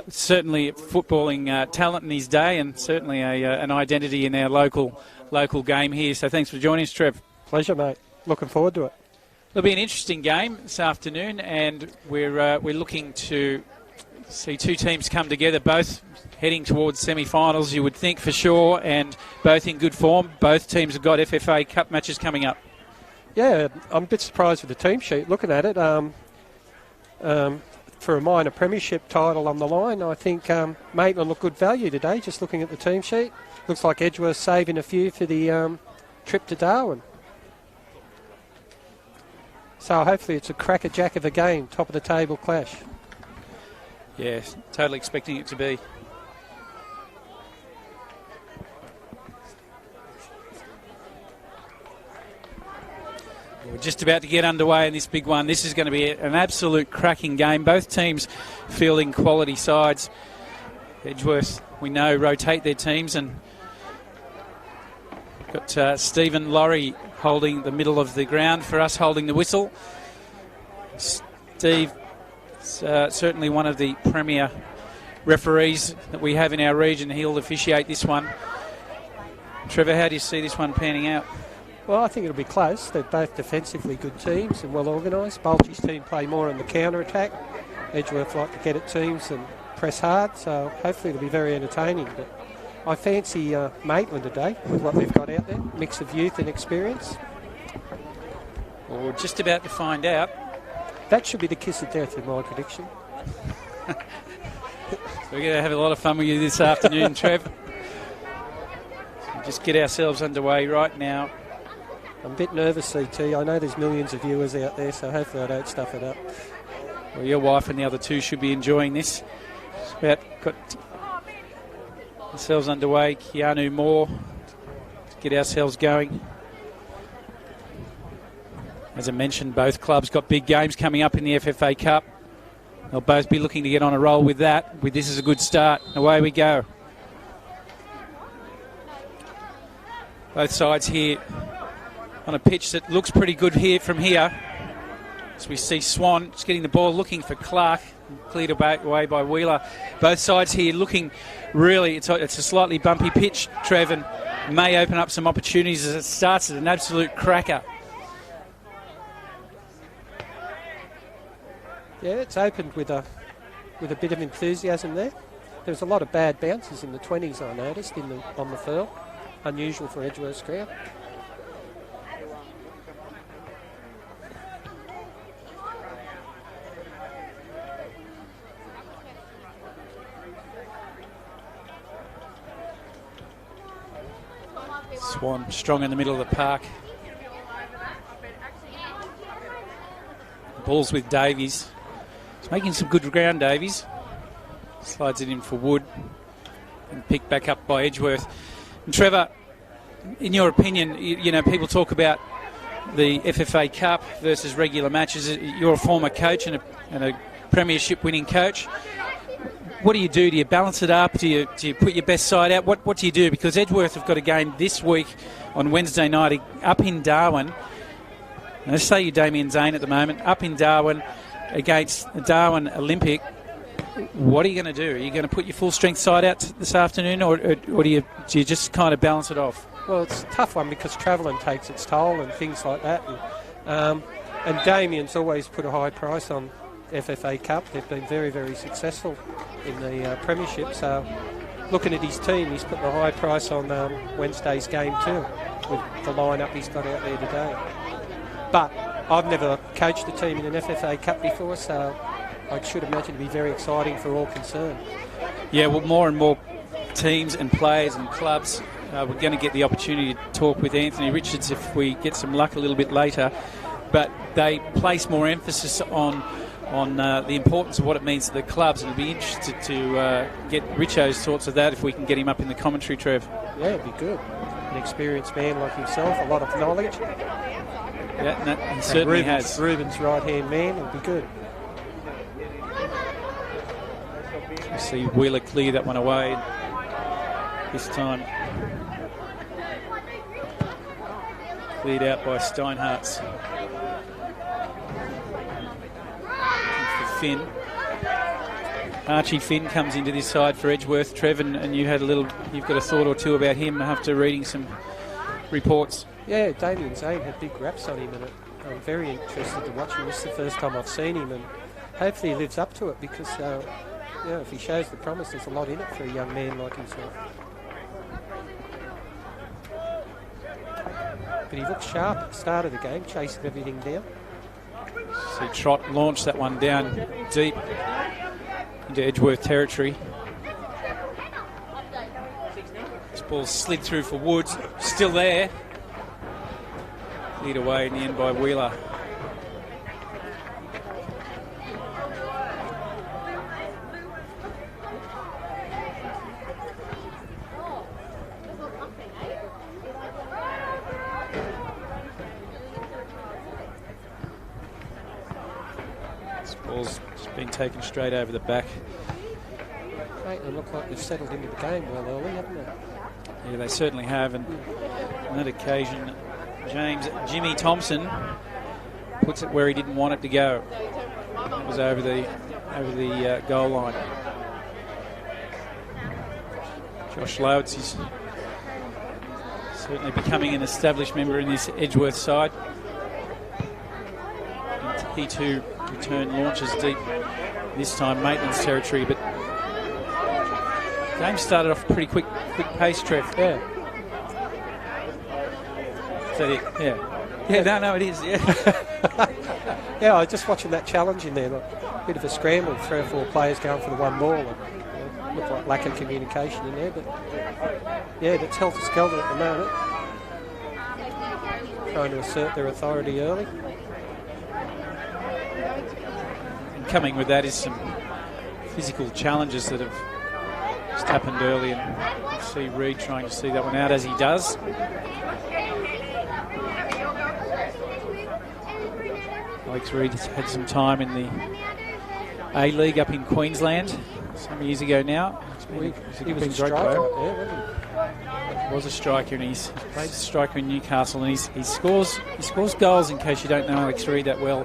certainly footballing talent in his day, and certainly an identity in our local game here. So thanks for joining us, Trev. Pleasure, mate. Looking forward to it. It'll be an interesting game this afternoon, and we're looking to see two teams come together, both heading towards semi-finals, you would think, for sure, and both in good form. Both teams have got FFA Cup matches coming up. Yeah, I'm a bit surprised with the team sheet. Looking at it, for a minor premiership title on the line, I think Maitland look good value today, just looking at the team sheet. Looks like Edgeworth saving a few for the trip to Darwin. So hopefully it's a cracker-jack of a game, top of the table clash. Yeah, totally expecting it to be. We're just about to get underway in this big one. This is going to be an absolute cracking game. Both teams fielding quality sides. Edgeworth, we know, rotate their teams, and got Stephen Laurie holding the middle of the ground for us, holding the whistle. Steve, certainly one of the premier referees that we have in our region. He'll officiate this one. Trevor, how do you see this one panning out? Well, I think it'll be close. They're both defensively good teams and well organised. Bolch's team play more on the counter-attack. Edgeworth like to get at teams and press hard, so hopefully it'll be very entertaining. But I fancy Maitland today with what they've got out there. Mix of youth and experience. Well, we're just about to find out. That should be the kiss of death in my prediction. We're going to have a lot of fun with you this afternoon, Trev. So just get ourselves underway right now. I'm a bit nervous, CT. I know there's millions of viewers out there, so hopefully I don't stuff it up. Well, your wife and the other two should be enjoying this. Just about got ourselves underway. Keanu Moore to get ourselves going. As I mentioned, both clubs got big games coming up in the FFA Cup. They'll both be looking to get on a roll with that. With this is a good start. Away we go. Both sides here on a pitch that looks pretty good here from here. As we see Swan just getting the ball, looking for Clark, cleared away by Wheeler. Both sides here looking really, it's a slightly bumpy pitch, Trev, and may open up some opportunities as it starts at an absolute cracker. Yeah, it's opened with a bit of enthusiasm there. There's a lot of bad bounces in the 20s, I noticed, on the furl. Unusual for Edgeworth's ground. Swan strong in the middle of the park. Ball's with Davies. He's making some good ground, Davies. Slides it in for Wood. and picked back up by Edgeworth. And Trevor, in your opinion, you know, people talk about the FFA Cup versus regular matches. You're a former coach and a premiership winning coach. What do you do? Do you balance it up? Do you put your best side out? What do you do? Because Edgeworth have got a game this week on Wednesday night up in Darwin. Now, let's say you're Damien Zane at the moment, up in Darwin against the Darwin Olympic. What are you going to do? Are you going to put your full strength side out this afternoon, or do you just kind of balance it off? Well, it's a tough one because travelling takes its toll and things like that. And Damien's always put a high price on FFA Cup. They've been very, very successful in the premiership. So looking at his team, he's put a high price on Wednesday's game too, with the lineup he's got out there today. But I've never coached a team in an FFA Cup before, so I should imagine it'd be very exciting for all concerned. Yeah, well, more and more teams and players and clubs. We're going to get the opportunity to talk with Anthony Richards if we get some luck a little bit later. But they place more emphasis on the importance of what it means to the clubs, and it'll be interested to get Richo's thoughts of that if we can get him up in the commentary, Trev. Yeah, it'd be good. An experienced man like himself, a lot of knowledge. Yeah, no, he certainly has. Ruben's right-hand man, it'll be good. You see Wheeler clear that one away this time. Cleared out by Steinhartz. For Finn. Archie Finn comes into this side for Edgeworth. Trev, and you've got a thought or two about him after reading some reports. Yeah, Damien Zane had big raps on him, and I'm very interested to watch him. This is the first time I've seen him, and hopefully he lives up to it because, if he shows the promise, there's a lot in it for a young man like himself. But he looked sharp at the start of the game, chasing everything down. See Trott launch that one down deep into Edgeworth territory. This ball slid through for Woods, still there. Lead away in the end by Wheeler. This ball's just been taken straight over the back. Maitland look like they've settled into the game well early, haven't they? Yeah, they certainly have, and on that occasion Jimmy Thompson puts it where he didn't want it to go. It was over the goal line. Josh Lowitz is certainly becoming an established member in this Edgeworth side. And he too return launches deep, this time Maitland's territory, but the game started off pretty quick pace, Trev. Yeah. Is that it? Yeah. Yeah, no, it is, yeah. Yeah, I was just watching that challenge in there. Like, a bit of a scramble, 3 or 4 players going for the one ball. And, looked like lack of communication in there, but yeah, it's helter-skelter at the moment. Trying to assert their authority early. And coming with that is some physical challenges that have just happened early, and you see Reid trying to see that one out as he does. Alex Reid has had some time in the A-League up in Queensland some years ago now. He was a striker up there, wasn't he? He was a striker, and he's played a striker in Newcastle, and he scores goals, in case you don't know Alex Reid that well,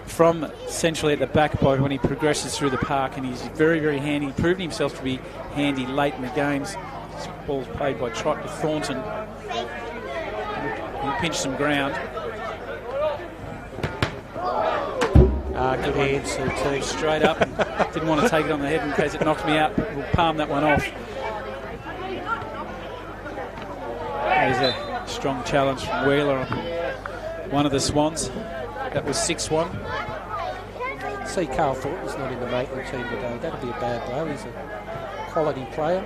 from centrally at the back by when he progresses through the park, and he's very, very handy, proven himself to be handy late in the games. This ball's played by Trott to Thornton. He pinched some ground. Good answer too. Straight up. Didn't want to take it on the head in case it knocked me out. We'll palm that one off. There's a strong challenge from Wheeler on one of the Swans. That was 6-1. See, Carl Thornton's not in the Maitland team today. That'd be a bad blow. He's a quality player.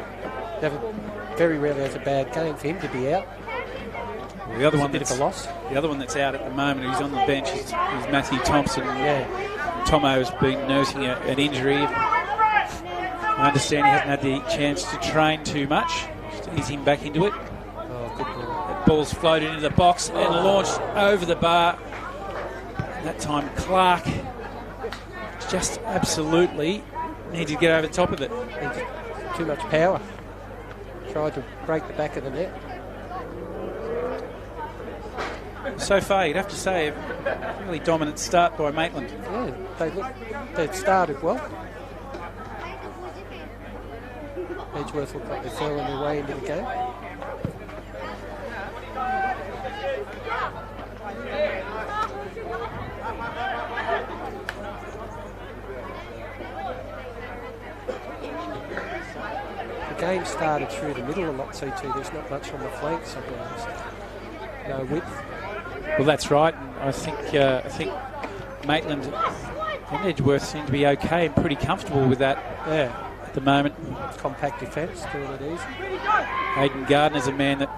Very rarely has a bad game for him to be out. Well, the other one a bit of a loss. The other one that's out at the moment, who's on the bench, is Matthew Thompson. Yeah. Tomo has been nursing an injury. I understand he hasn't had the chance to train too much. Just ease him back into it. Oh, good ball. That ball's floated into the box and launched over the bar. And that time Clark just absolutely needed to get over the top of it. Too much power. Tried to break the back of the net. So far, you'd have to say a really dominant start by Maitland. Yeah, they'd started well. Edgeworth looked like they fell on their way into the game. The game started through the middle a lot, CT. There's not much on the flanks, I guess. No width. Well, that's right. And I think Maitland and Edgeworth seem to be okay and pretty comfortable with that. Yeah. At the moment. Compact defence, doing it easy. Hayden Gardner's a man that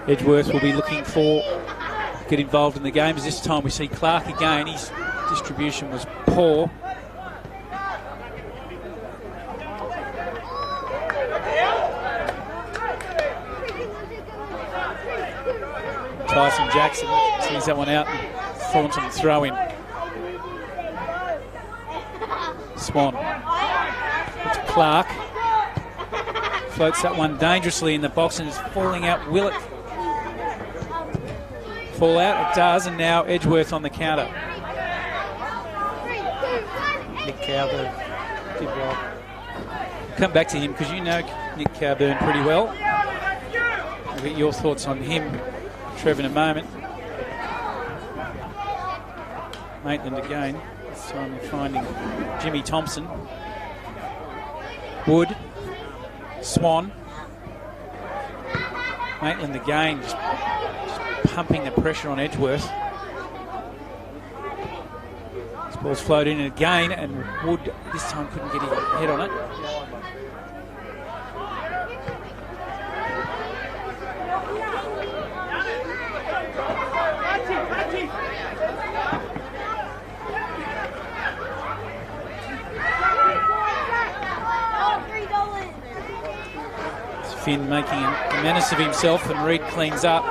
Edgeworth will be looking for to get involved in the game. As this time we see Clark again. His distribution was poor. Tyson Jackson sees that one out and Thornton throw in. Swan. It's Clark. Floats that one dangerously in the box and is falling out. Will it fall out? It does, and now Edgeworth on the counter. Nick Cowburn did well. Come back to him because you know Nick Cowburn pretty well. I'll get your thoughts on him, Trevor, in a moment. Maitland again. This time we're finding Jimmy Thompson. Wood. Swan. Maitland again, just pumping the pressure on Edgeworth. This ball's floated in again, and Wood this time couldn't get his head on it. Finn making a menace of himself, and Reid cleans up.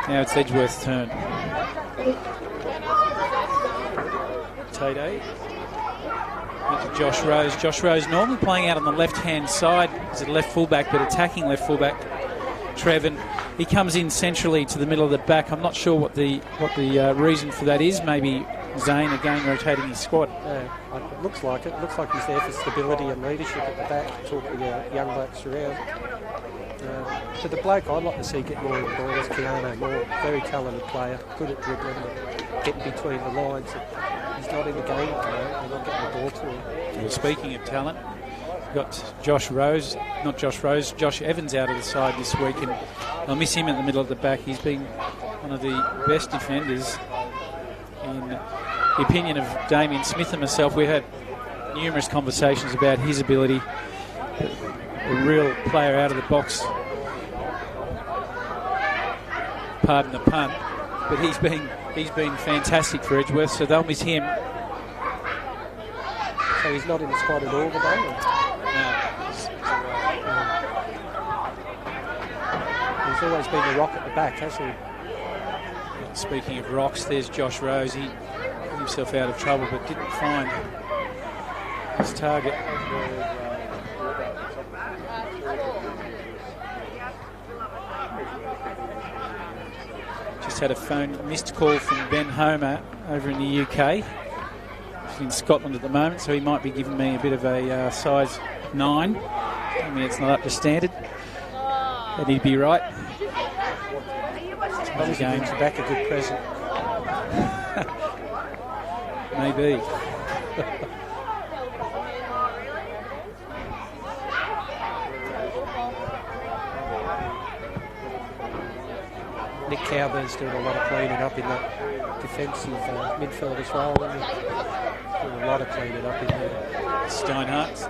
Now it's Edgeworth's turn. Tate into Josh Rose. Josh Rose normally playing out on the left-hand side as a left fullback, but attacking left fullback. Trevin, he comes in centrally to the middle of the back. I'm not sure what the reason for that is. Maybe Zane again rotating his squad. It looks like it. Looks like he's there for stability and leadership at the back, talking to young blokes around. But the bloke I'd like to see get more involved is Keanu Moore. Very talented player, good at dribbling, getting between the lines. He's not in the game at the moment. They're not getting the ball to him. Well, speaking of talent, we've got Josh Evans out of the side this week, and I'll miss him in the middle of the back. He's been one of the best defenders in the opinion of Damien Smith and myself. We've had numerous conversations about his ability, a real player out of the box, pardon the pun, but he's been fantastic for Edgeworth, so they'll miss him. So he's not in the squad at all today? No. He's always been the rock at the back, hasn't he? Speaking of rocks, there's Josh Rose. He got himself out of trouble but didn't find his target. Just had a missed call from Ben Homer over in the UK. He's in Scotland at the moment, so he might be giving me a bit of a size 9. I mean, it's not up to standard, but he'd be right. Obviously brings back a good present. Maybe. Nick Cowburn's doing a lot of cleaning up in that defensive midfield as well. Doing a lot of cleaning up in there. Steinhart's.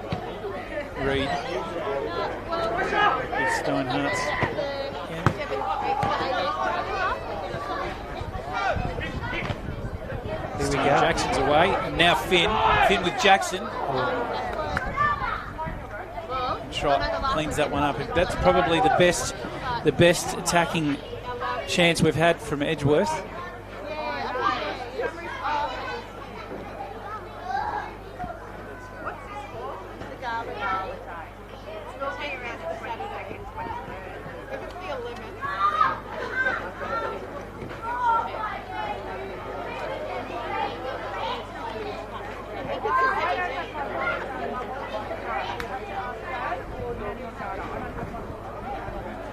Reid. Steinhart's. we go. Jackson's away. And now Finn. Finn with Jackson. Trot cleans that one up. That's probably the best attacking chance we've had from Edgeworth.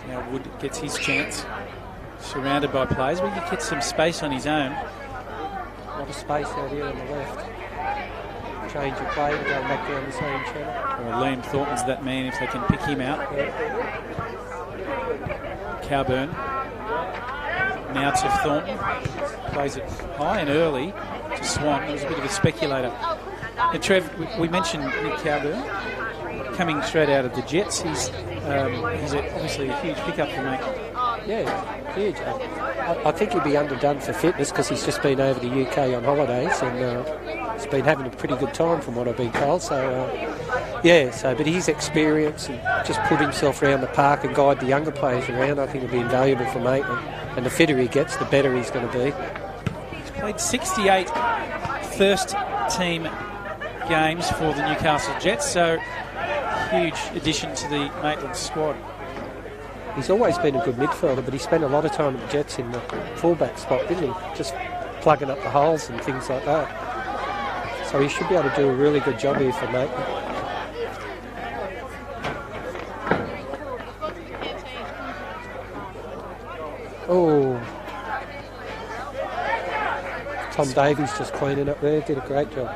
Now Wood gets his chance, surrounded by players. We could get some space on his own. A lot of space out here on the left. Change of play, going back down the same channel. Well, Liam Thornton's that man if they can pick him out. Cowburn. Now to Thornton. Plays it high and early to Swan. It was a bit of a speculator. And Trev, we mentioned Nick Cowburn coming straight out of the Jets. He's obviously a huge pickup for Maitland. Yeah, huge. I think he'd be underdone for fitness because he's just been over the UK on holidays and he's been having a pretty good time from what I've been told. But his experience and just put himself around the park and guide the younger players around, I think would be invaluable for Maitland. And the fitter he gets, the better he's going to be. He's played 68 first team games for the Newcastle Jets, so huge addition to the Maitland squad. He's always been a good midfielder, but he spent a lot of time at the Jets in the fullback spot, didn't he? Just plugging up the holes and things like that. So he should be able to do a really good job here for Maitland. Oh. Tom Davies just cleaning up there, did a great job.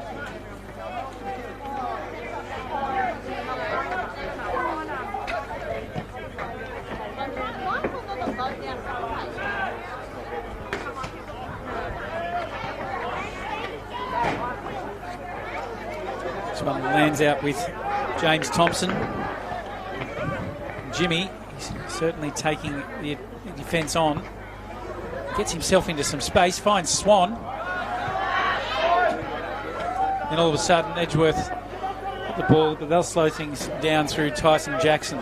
This one lands out with James Thompson. Jimmy, he's certainly taking the defence on. Gets himself into some space, finds Swan. And all of a sudden, Edgeworth at the ball, but they'll slow things down through Tyson Jackson.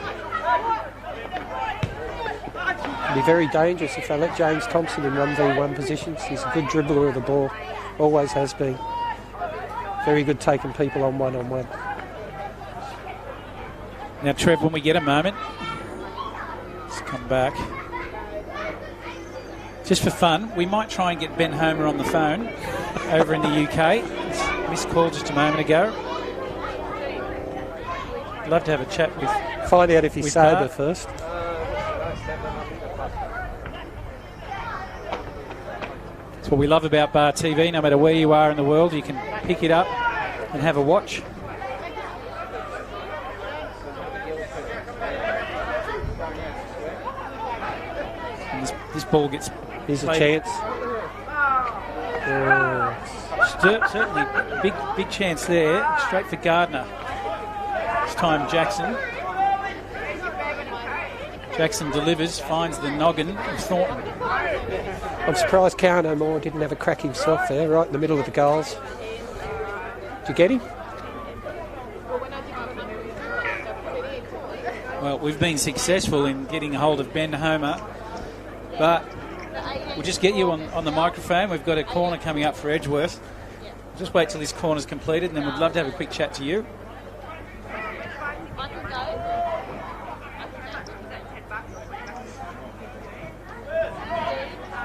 It'll be very dangerous if they let James Thompson in 1v1 positions. He's a good dribbler of the ball, always has been. Very good taking people on one-on-one. Now, Trev, when we get a moment, let's come back. Just for fun, we might try and get Ben Homer on the phone over in the UK. Missed call just a moment ago. I'd love to have a chat with... Find out if he's sober first. That's what we love about Bar TV. No matter where you are in the world, you can pick it up and have a watch. And this ball gets... Here's a chance. Certainly big chance there. Straight for Gardner. This time Jackson. Jackson delivers, finds the noggin of Thornton. I'm surprised Carno Moore didn't have a crack himself there, right in the middle of the goals. Did you get him? Well, we've been successful in getting a hold of Ben Homer, but we'll just get you on the microphone. We've got a corner coming up for Edgeworth. Just wait till this corner's completed, and then we'd love to have a quick chat to you.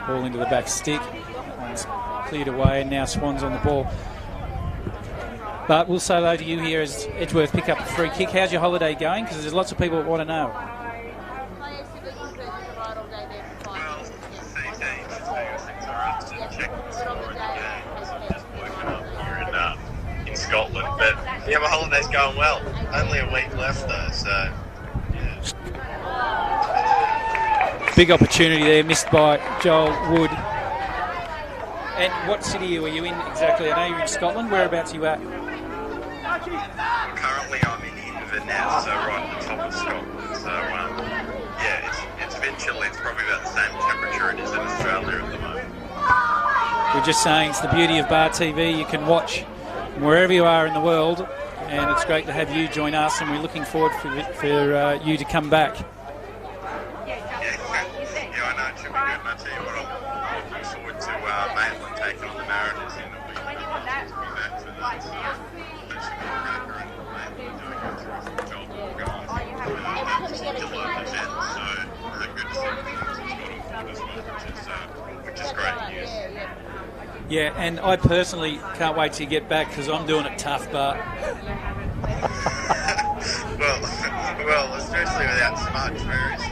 Ball into the back stick. One's cleared away, and now Swan's on the ball. But we'll say hello to you here as Edgeworth pick up a free kick. How's your holiday going? Because there's lots of people that want to know. In Scotland, but yeah, my holiday's going well. Only a week left though, so yeah. Big opportunity there, missed by Joel Wood. And what city were you in exactly? I know you're in Scotland. Whereabouts are you at? Currently I'm in Inverness, so right at the top of Scotland. So yeah, it's a bit chilly. It's probably about the same temperature it is in Australia at the moment. we're just saying it's the beauty of Bar TV. You can watch wherever you are in the world, and it's great to have you join us, and we're looking forward for you to come back. Yeah, I know it should be good, and I tell you what, I'm looking forward to Maitland taking on the Mariners in the week. It's going to be back for that. So that's a good cracker, and Maitland doing a terrific job of guys. That particular event, so good to see the teams has got on board as well, which is great news. Yeah, and I personally can't wait to get back because I'm doing it tough, Bart. well, especially without Smudge, where is he?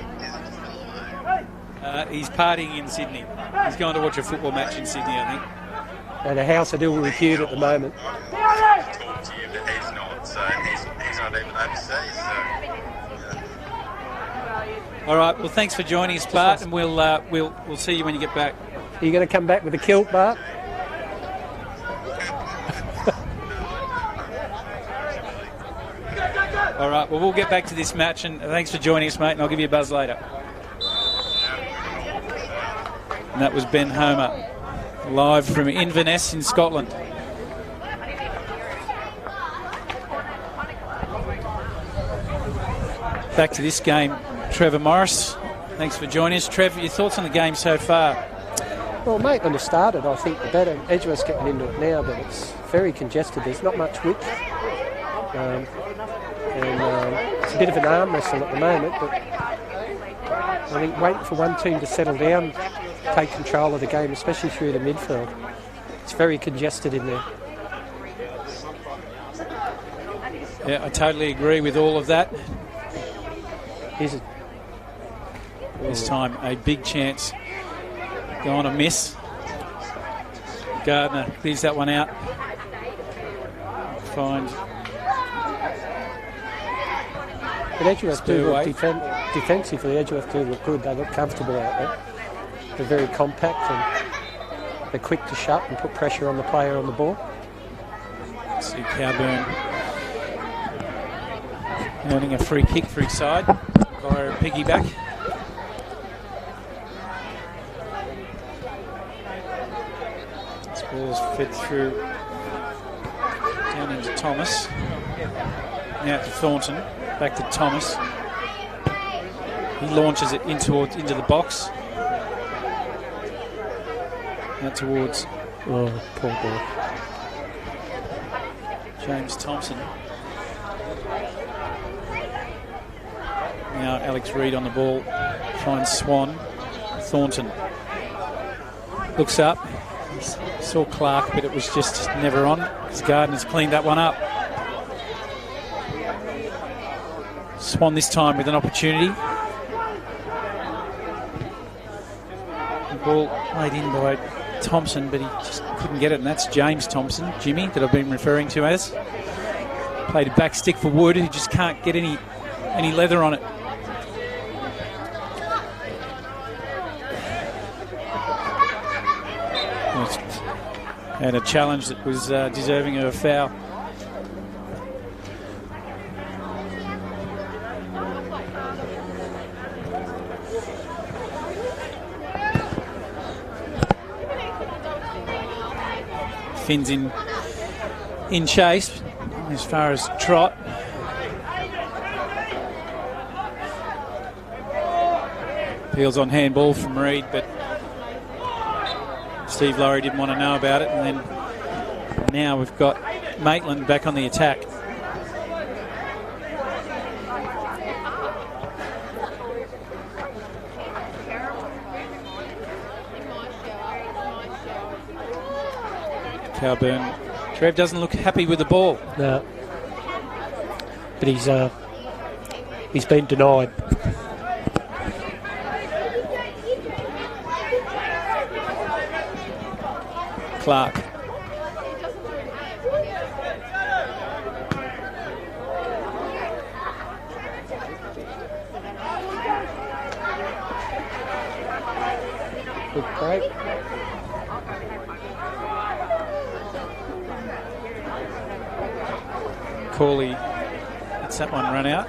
He's partying in Sydney. He's going to watch a football match in Sydney, I think. And a house at Edgeworth at the moment. I'm talking to you, but he's not. So he's not even overseas. So. All right. Well, thanks for joining us, Bart, and we'll see you when you get back. Are you going to come back with a kilt, Bart? All right. Well, we'll get back to this match, and thanks for joining us, mate. And I'll give you a buzz later. And that was Ben Homer, live from Inverness in Scotland. Back to this game, Trevor Morris. Thanks for joining us. Trevor, your thoughts on the game so far? Well, Maitland has started, I think, the better. Edgeworth's getting into it now, but it's very congested. There's not much width. It's a bit of an arm wrestle at the moment, but I think waiting for one team to settle down, take control of the game, especially through the midfield. It's very congested in there. Yeah, I totally agree with all of that. This time a big chance. Go on a miss. Gardner clears that one out. Find. But Edgeworth do look defensively. Edgeworth do look good. They look comfortable out there. They're very compact and they're quick to shut and put pressure on the player on the ball. See Cowburn earning a free kick for his side via a piggyback. This ball's fed through down into Thomas. Now to Thornton. Back to Thomas. He launches it into the box. Now towards poor boy. James Thompson. Now Alex Reid on the ball. Finds Swan. Thornton looks up. He saw Clark, but it was just never on because Gardner's cleaned that one up. Swan this time with an opportunity. The ball played in by Thompson, but he just couldn't get it, and that's James Thompson, Jimmy, that I've been referring to as. Played a back stick for Wood, who just can't get any leather on it. And a challenge that was deserving of a foul. Finn's in chase as far as trot. Peels on handball from Reid, but Steve Laurie didn't want to know about it. And then now we've got Maitland back on the attack. Cowburn. Trev doesn't look happy with the ball. No. But he's been denied. Clark. Good break. Corley lets that one run out.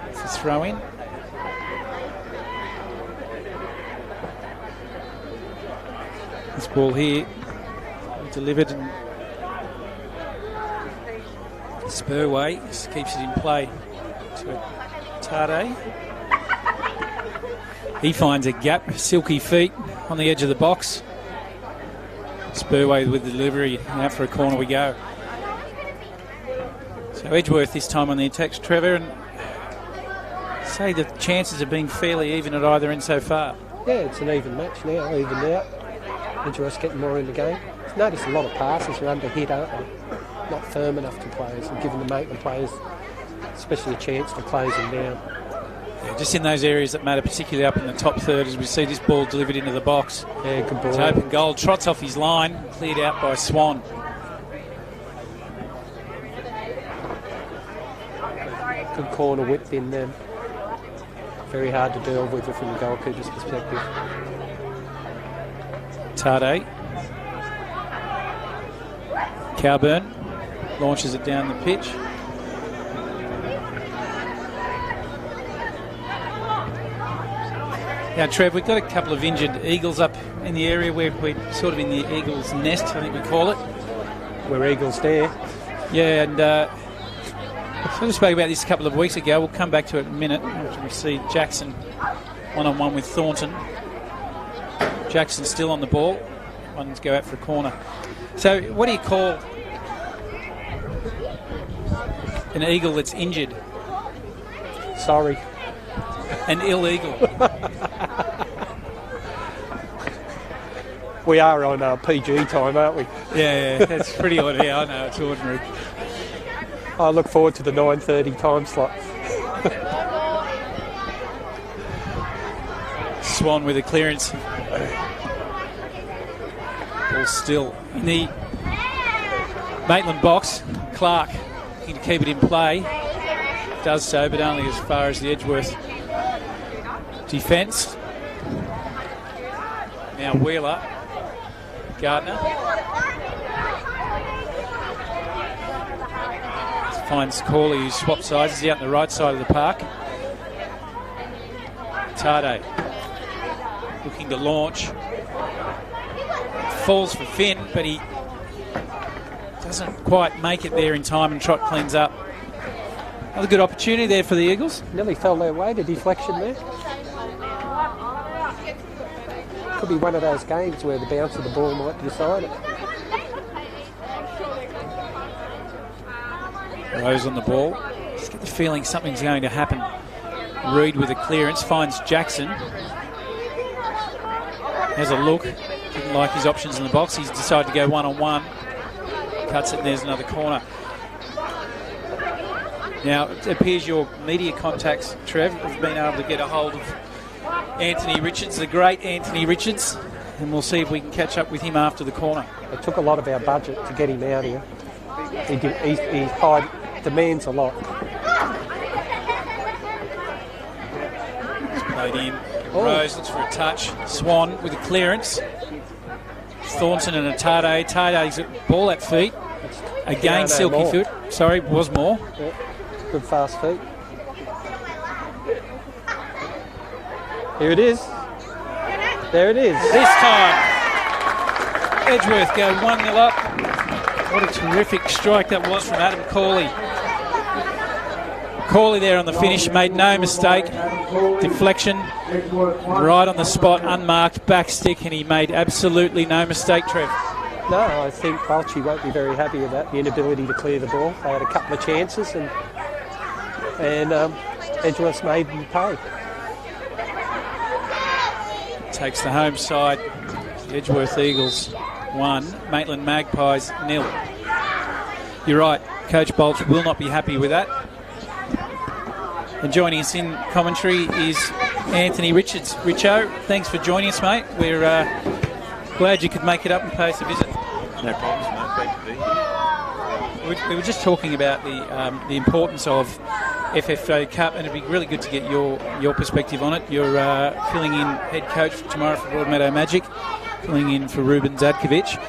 It's a throw in. This ball here delivered, and Spurway keeps it in play to Tade. He finds a gap, silky feet on the edge of the box. Spurway with the delivery, out for a corner we go. So Edgeworth this time on the attacks, Trevor, and say the chances have been fairly even at either end so far. Yeah, it's an even match now, evened out. Edgeworth's getting more in the game. I've noticed a lot of passes are under hit, aren't they? Not firm enough to players, and giving the Maitland players, especially a chance to close them down. Yeah, just in those areas that matter, particularly up in the top third, as we see this ball delivered into the box. Yeah, good ball. It's open goal, trots off his line, cleared out by Swan. Good corner whipped in them. Very hard to deal with it from the goalkeeper's perspective. Tade. Cowburn launches it down the pitch. Now, Trev, we've got a couple of injured Eagles up in the area where we're sort of in the Eagles' nest, I think we call it. We're Eagles there. Yeah, and sort of spoke about this a couple of weeks ago. We'll come back to it in a minute. We see Jackson one-on-one with Thornton. Jackson still on the ball. One's go out for a corner. So what do you call an Eagle that's injured? Sorry. An illegal. We are on PG time, aren't we? Yeah, that's pretty ordinary. Yeah, I know, it's ordinary. I look forward to the 9:30 time slot. Swan with a clearance. Ball still in the Maitland box. Clark looking to keep it in play. Does so, but only as far as the Edgeworth defence. Now Wheeler. Gardner. Finds Corley, who swaps sides. He's out on the right side of the park. Tade looking to launch. Falls for Finn, but he doesn't quite make it there in time, and Trott cleans up. Another good opportunity there for the Eagles. Nearly fell their way, the deflection there. Could be one of those games where the bounce of the ball might decide it. Rose on the ball. Just get the feeling something's going to happen. Reed with a clearance, finds Jackson. Has a look. Didn't like his options in the box. He's decided to go one-on-one. Cuts it, and there's another corner. Now, it appears your media contacts, Trev, have been able to get a hold of Anthony Richards, the great Anthony Richards, and we'll see if we can catch up with him after the corner. It took a lot of our budget to get him out here. He demands a lot. It's played in. Rose looks for a touch. Swan with a clearance. Thornton and a Tade. Tade's ball at feet. Again, silky foot. Sorry, was more. Yeah. Good fast feet. Here it is. There it is. This time, Edgeworth go 1-0 up. What a terrific strike that was from Adam Corley. Corley there on the finish, made no mistake. Deflection, right on the spot, unmarked, back stick, and he made absolutely no mistake, Trev. No, I think Balchi won't be very happy with that, the inability to clear the ball. They had a couple of chances, and Edgeworth's made them pay. Takes the home side. The Edgeworth Eagles 1, Maitland Magpies 0. You're right, Coach Balch will not be happy with that. And joining us in commentary is Anthony Richards. Richo, thanks for joining us, mate. We're glad you could make it up and pay us a visit. No problems, mate. Great to be here. We were just talking about the importance of FFA Cup, and it'd be really good to get your perspective on it. You're filling in head coach tomorrow for Broadmeadow Magic, filling in for Ruben Zadkovic.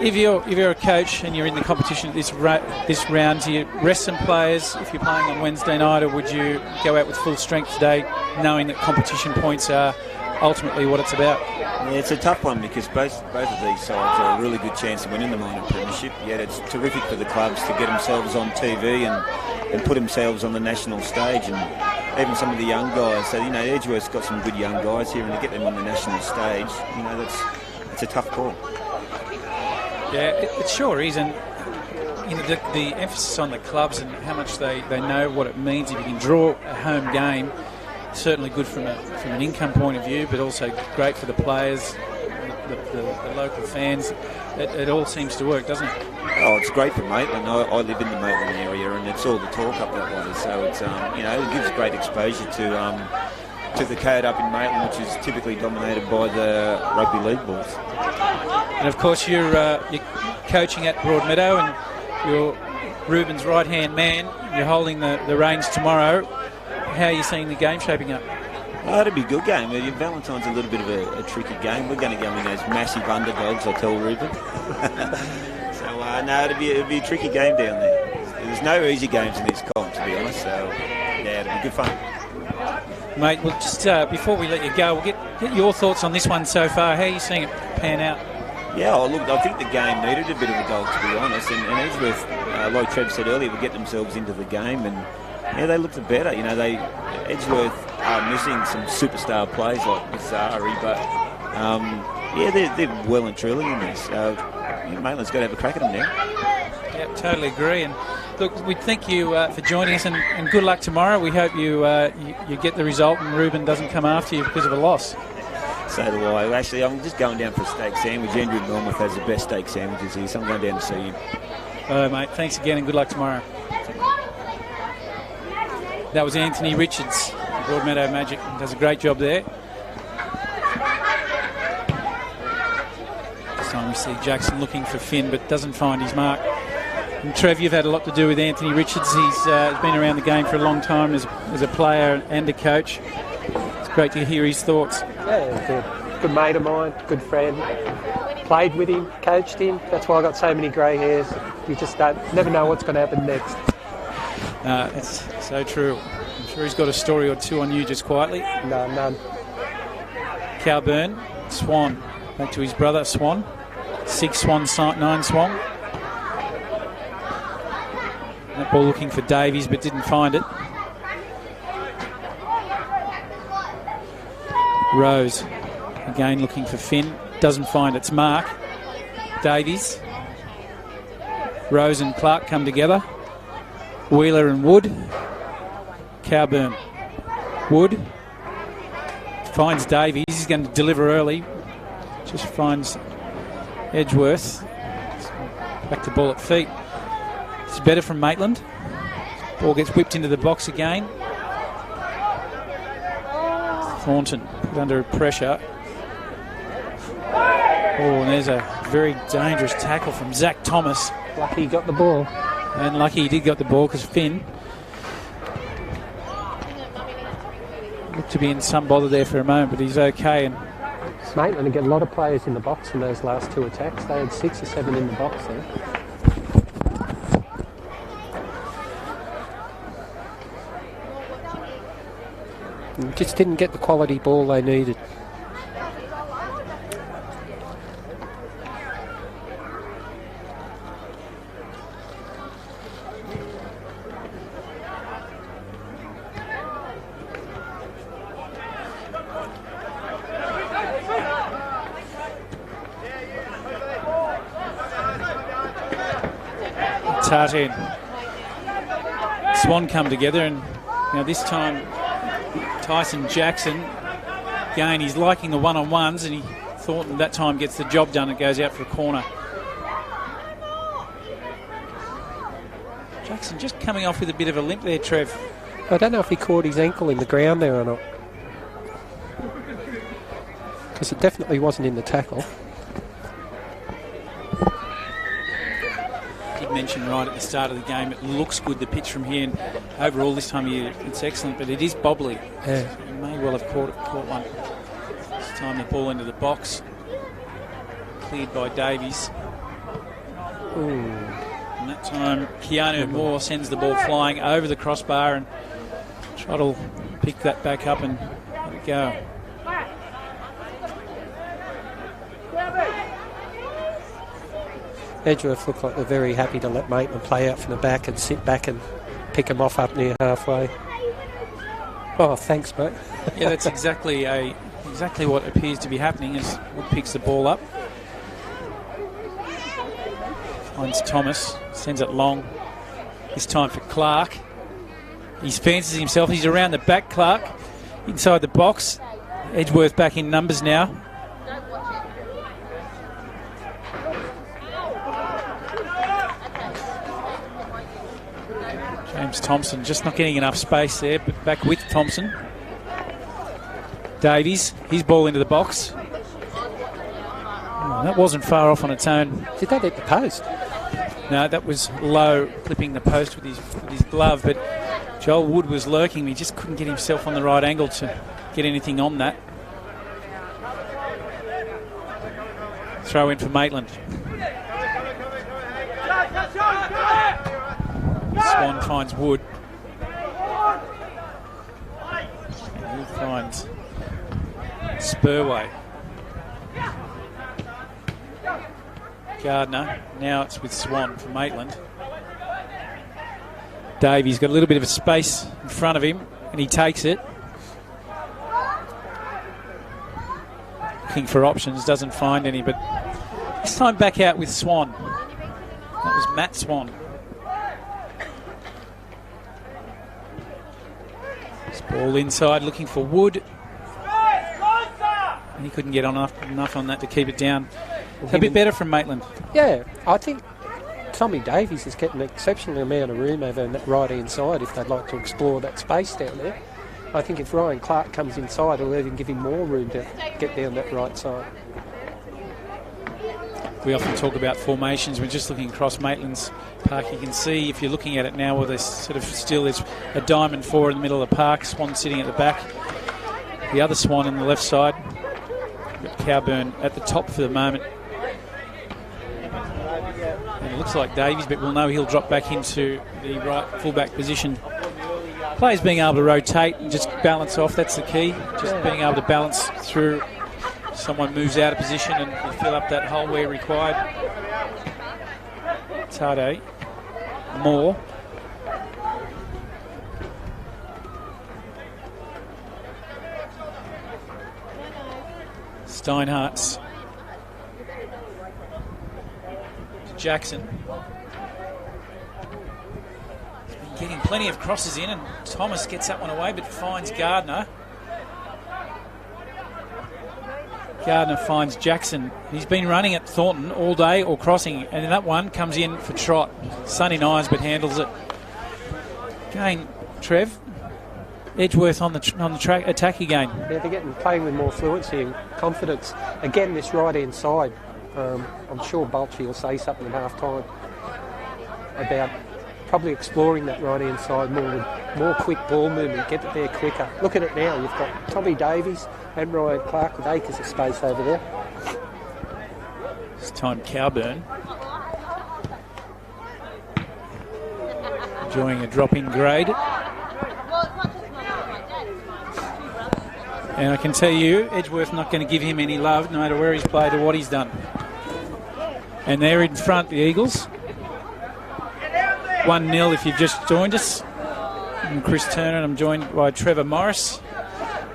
If you're a coach and you're in the competition at this round, do you rest some players if you're playing on Wednesday night, or would you go out with full strength today, knowing that competition points are ultimately what it's about. Yeah, it's a tough one because both of these sides are a really good chance of winning the minor premiership. Yet it's terrific for the clubs to get themselves on TV and put themselves on the national stage, and even some of the young guys. So, you know, Edgeworth's got some good young guys here, and to get them on the national stage, you know, it's a tough call. Yeah, it sure is, and you know, the emphasis on the clubs and how much they know what it means if you can draw a home game. Certainly good from an income point of view, but also great for the players, the local fans. It all seems to work, doesn't it? Oh, it's great for Maitland. I live in the Maitland area, and it's all the talk up that way. So it's you know, it gives great exposure to the code up in Maitland, which is typically dominated by the rugby league boys. And of course, you're coaching at Broadmeadow, and you're Ruben's right-hand man. You're holding the reins tomorrow. How are you seeing the game shaping up? Oh, it'll be a good game. Valentine's a little bit of a tricky game. We're going to go in those massive underdogs, I tell Ruben. So, no, it'll be a tricky game down there. There's no easy games in this comp, to be honest. So, yeah, it'll be good fun. Mate, well, just before we let you go, we'll get your thoughts on this one so far. How are you seeing it pan out? Yeah, look, I think the game needed a bit of a goal, to be honest. And Edgeworth, like Trev said earlier, will get themselves into the game, and yeah, they looked better. You know, Edgeworth are missing some superstar plays like Mazzari, but yeah, they're well and truly in this. So Maitland's got to have a crack at them now. Yeah, totally agree. And look, we thank you for joining us, and good luck tomorrow. We hope you get the result and Ruben doesn't come after you because of a loss. So do I. Actually, I'm just going down for a steak sandwich. Andrew Normuth has the best steak sandwiches here, so I'm going down to see him. All right, mate. Thanks again, and good luck tomorrow. That was Anthony Richards, Broadmeadow Magic. Does a great job there. This time we see Jackson looking for Finn, but doesn't find his mark. And Trev, you've had a lot to do with Anthony Richards. He's been around the game for a long time as a player and a coach. It's great to hear his thoughts. Yeah, good mate of mine, good friend. Played with him, coached him. That's why I got so many grey hairs. You just never know what's going to happen next. It's so true. I'm sure he's got a story or two on you just quietly. No, none. Calburn, Swan, back to his brother Swan. 6 Swan, 9 Swan. That ball looking for Davies but didn't find it. Rose, again looking for Finn, doesn't find its mark. Davies. Rose and Clark come together. Wheeler and Wood. Calburn. Wood finds Davies. He's going to deliver early. Just finds Edgeworth. Back to ball at feet. It's better from Maitland. Ball gets whipped into the box again. Thornton put under pressure. Oh, and there's a very dangerous tackle from Zach Thomas. Lucky he got the ball. And lucky he did got the ball because Finn looked to be in some bother there for a moment, but he's okay. And Maitland had got a lot of players in the box in those last 2 attacks. They had 6 or 7 in the box there. And just didn't get the quality ball they needed. Tartan. Swan come together, and now this time Tyson Jackson, again, he's liking the one-on-ones, and Thornton that time gets the job done and goes out for a corner. Jackson just coming off with a bit of a limp there, Trev. I don't know if he caught his ankle in the ground there or not, because it definitely wasn't in the tackle. Mentioned right at the start of the game, it looks good, the pitch from here, and overall this time of year it's excellent, but it is bobbly. Yeah. So you may well have caught one. This time the ball into the box, cleared by Davies. Ooh. And that time Keanu Moore sends the ball flying over the crossbar, and Trottle pick that back up and let it go. Edgeworth look like they're very happy to let Maitland play out from the back and sit back and pick them off up near halfway. Oh, thanks, mate. Yeah, that's exactly what appears to be happening as Wood picks the ball up. Finds Thomas, sends it long. This time for Clark. He fancies himself. He's around the back, Clark. Inside the box. Edgeworth back in numbers now. James Thompson just not getting enough space there, but back with Thompson. Davies, his ball into the box. Oh, that wasn't far off on its own. Did that hit the post? No, that was low, clipping the post with his glove, but Joel Wood was lurking. He just couldn't get himself on the right angle to get anything on that. Throw in for Maitland. Swan finds Wood. And Wood finds Spurway. Gardner. Now it's with Swan for Maitland. Davies got a little bit of a space in front of him and he takes it. Looking for options, doesn't find any, but this time back out with Swan. That was Matt Swan. This ball inside looking for Wood. And he couldn't get enough on that to keep it down. It's a bit better from Maitland. Yeah, I think Tommy Davies is getting an exceptional amount of room over on that right hand side if they'd like to explore that space down there. I think if Ryan Clark comes inside, it'll even give him more room to get down that right side. We often talk about formations. We're just looking across Maitland's park. You can see, if you're looking at it now, where there's sort of still there's a diamond four in the middle of the park, Swan sitting at the back, the other Swan on the left side, got Cowburn at the top for the moment. And it looks like Davies, but we'll know he'll drop back into the right fullback position. Players being able to rotate and just balance off, that's the key. Just being able to balance through. Someone moves out of position and fill up that hole where required. Tade. Moore. Steinhart's. Jackson. Getting plenty of crosses in, and Thomas gets that one away but finds Gardner. Gardner finds Jackson. He's been running at Thornton all day or crossing, and that one comes in for Trott. Sunny eyes but handles it. Again, Trev, Edgeworth on the track attack again. Yeah, they're playing with more fluency and confidence. Again, this right hand side. I'm sure Balchi will say something at half time about probably exploring that right hand side more with more quick ball movement, get it there quicker. Look at it now, you've got Tommy Davies and Ryan Clark with acres of space over there. This time Cowburn enjoying a drop in grade. And I can tell you, Edgeworth not going to give him any love no matter where he's played or what he's done. And they're in front, the Eagles. 1-0 if you've just joined us. I'm Chris Turner and I'm joined by Trevor Morris.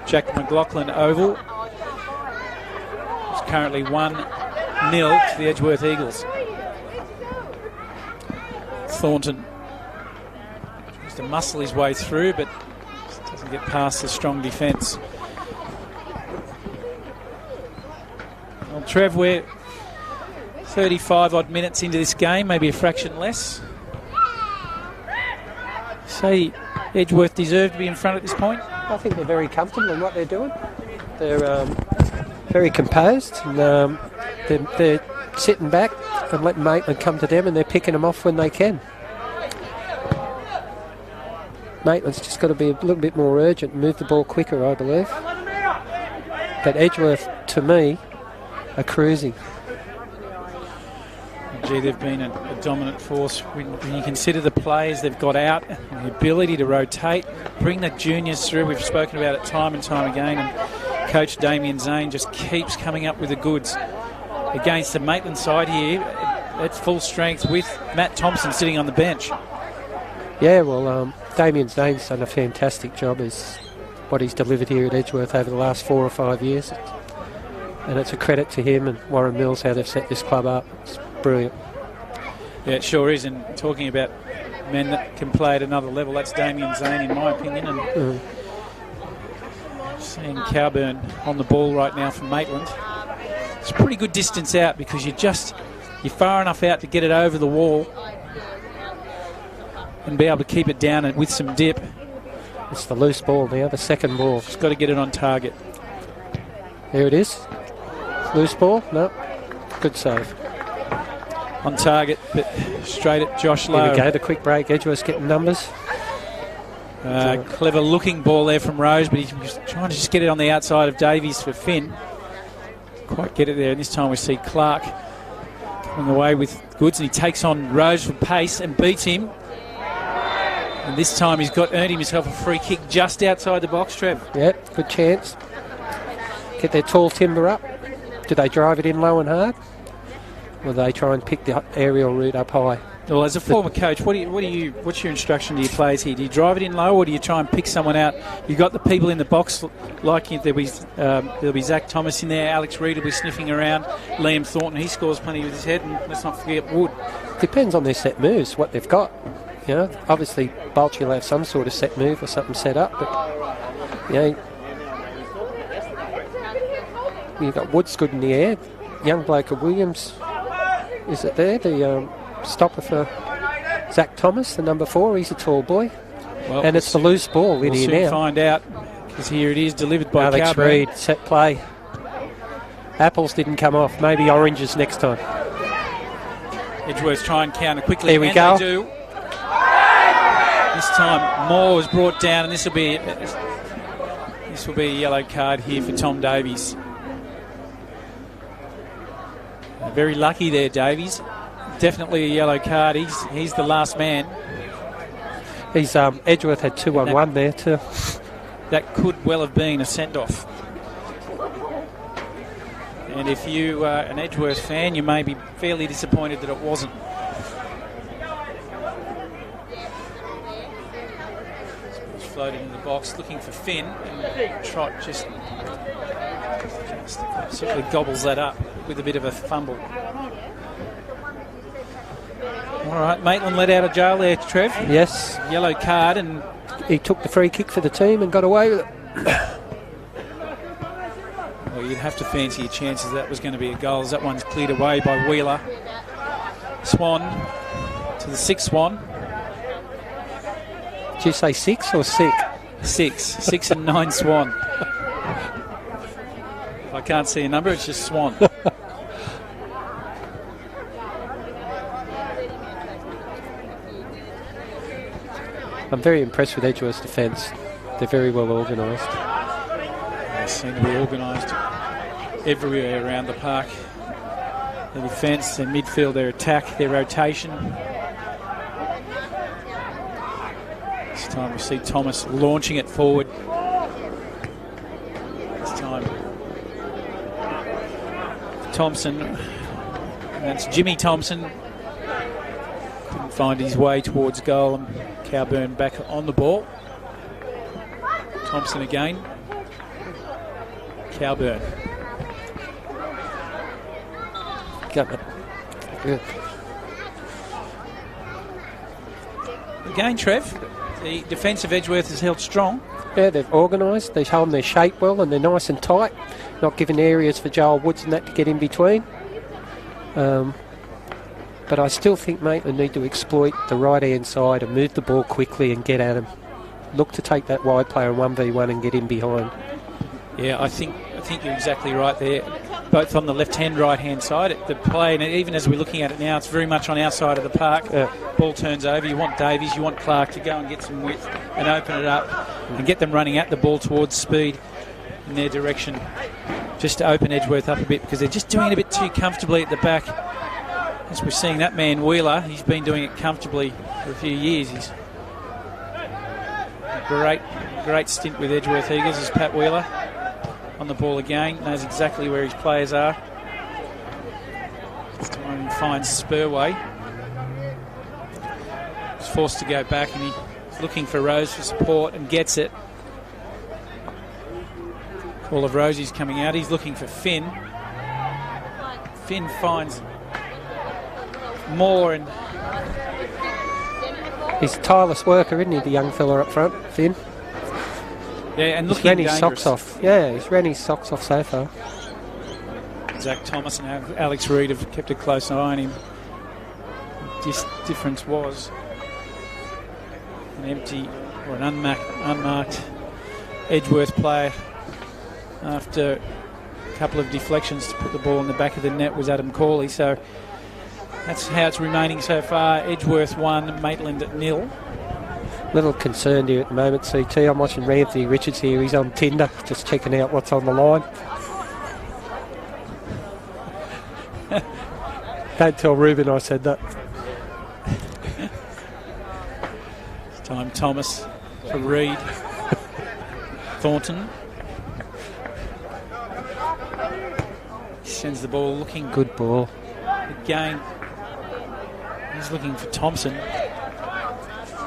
Jack McLaughlin Oval. It's currently 1-0 to the Edgeworth Eagles. Thornton tries to muscle his way through but doesn't get past the strong defence. Well, Trev, we're 35 odd minutes into this game, maybe a fraction less. Say Edgeworth deserve to be in front at this point? I think they're very comfortable in what they're doing. They're very composed and they're sitting back and letting Maitland come to them and they're picking them off when they can. Maitland's just got to be a little bit more urgent and move the ball quicker, I believe. But Edgeworth, to me, are cruising. Gee, they've been a dominant force when you consider the players they've got out and the ability to rotate, bring the juniors through. We've spoken about it time and time again, and Coach Damien Zane just keeps coming up with the goods. Against the Maitland side here, at full strength with Matt Thompson sitting on the bench. Yeah, well, Damien Zane's done a fantastic job as what he's delivered here at Edgeworth over the last 4 or 5 years. And it's a credit to him and Warren Mills how they've set this club up. It's brilliant. Yeah, it sure is. And talking about men that can play at another level, that's Damien Zane in my opinion. And seeing Cowburn on the ball right now from Maitland. It's a pretty good distance out because you're far enough out to get it over the wall and be able to keep it down with some dip. It's the loose ball now, the second ball. It's got to get it on target. There it is. Loose ball? No. Good save. On target, but straight at Josh Lowe. Here we go, the quick break. Edgeworth's getting numbers. Clever looking ball there from Rose, but he's trying to just get it on the outside of Davies for Finn. Quite get it there, and this time we see Clark coming away with goods, and he takes on Rose for pace and beats him. And this time he's earned himself a free kick just outside the box, Trev. Yep, good chance. Get their tall timber up. Do they drive it in low and hard? Or do they try and pick the aerial route up high? Well, as a former coach, what's your instruction to your players here? Do you drive it in low, or do you try and pick someone out? You've got the people in the box, like there'll be Zach Thomas in there, Alex Reid will be sniffing around, Liam Thornton, he scores plenty with his head, and let's not forget Wood. Depends on their set moves, what they've got. You know, obviously Bolch will have some sort of set move or something set up, but you know, you've got Woods good in the air. Young bloke of Williams, is it there? The stopper for Zach Thomas, the number 4. He's a tall boy. Well, and it's the loose ball in here now. We'll soon find out, because here it is, delivered by Alex Reid, set play. Apples didn't come off. Maybe oranges next time. Edgeworth try and counter quickly. There we go. They do. This time Moore was brought down, and this will be a yellow card here for Tom Davies. Very lucky there, Davies. Definitely a yellow card. He's the last man. He's Edgeworth had 2 on 1 there too. That could well have been a send-off. And if you are an Edgeworth fan, you may be fairly disappointed that it wasn't. It's floated in the box, looking for Finn, and Trott just simply gobbles that up with a bit of a fumble. All right, Maitland let out of jail there, Trev. Yes. Yellow card, and he took the free kick for the team and got away with it. Well, you'd have to fancy your chances that was going to be a goal, as that one's cleared away by Wheeler. Swan to the 6th Swan. Did you say 6 or sick? 6 and 9 Swan. If I can't see a number, it's just Swan. I'm very impressed with Edgeworth's defence. They're very well organised. They seem to be organised everywhere around the park. Their defence, their midfield, their attack, their rotation. This time we see Thomas launching it forward. This time Thompson, and that's Jimmy Thompson. Couldn't find his way towards goal, and Cowburn back on the ball. Thompson again. Cowburn. Got it. Good. Again, Trev, the defence of Edgeworth has held strong. Yeah, they've organised, they're holding their shape well, and they're nice and tight, not giving areas for Joel Woods and that to get in between. But I still think Maitland need to exploit the right-hand side and move the ball quickly and get at him. Look to take that wide player in 1v1 and get in behind. Yeah, I think you're exactly right there. Both on the left-hand, right-hand side. The play, and even as we're looking at it now, it's very much on our side of the park. Yeah. Ball turns over. You want Davies, you want Clark to go and get some width and open it up and get them running at the ball towards speed in their direction. Just to open Edgeworth up a bit, because they're just doing it a bit too comfortably at the back. As we're seeing that man Wheeler, he's been doing it comfortably for a few years. He's a great stint with Edgeworth Eagles is Pat Wheeler. On the ball again, knows exactly where his players are. This time finds Spurway. He's forced to go back and he's looking for Rose for support and gets it. All of Rosie's coming out. He's looking for Finn. Finn finds Moore, and he's a tireless worker, isn't he, the young fella up front, Finn? yeah, and He's looking ran his dangerous. socks off. Yeah, he's ran his socks off so far. Zach Thomas and Alex Reid have kept a close eye on him. This difference was an empty or an unmarked Edgeworth player after a couple of deflections to put the ball in the back of the net was Adam Cawley. So that's how it's remaining so far. Edgeworth 1, Maitland 0. Little concerned here at the moment, CT. I'm watching Anthony Richards here. He's on Tinder, just checking out what's on the line. Don't tell Ruben I said that. This time Thomas for Reid. Thornton. Sends the ball looking Good ball. again. He's looking for Thompson.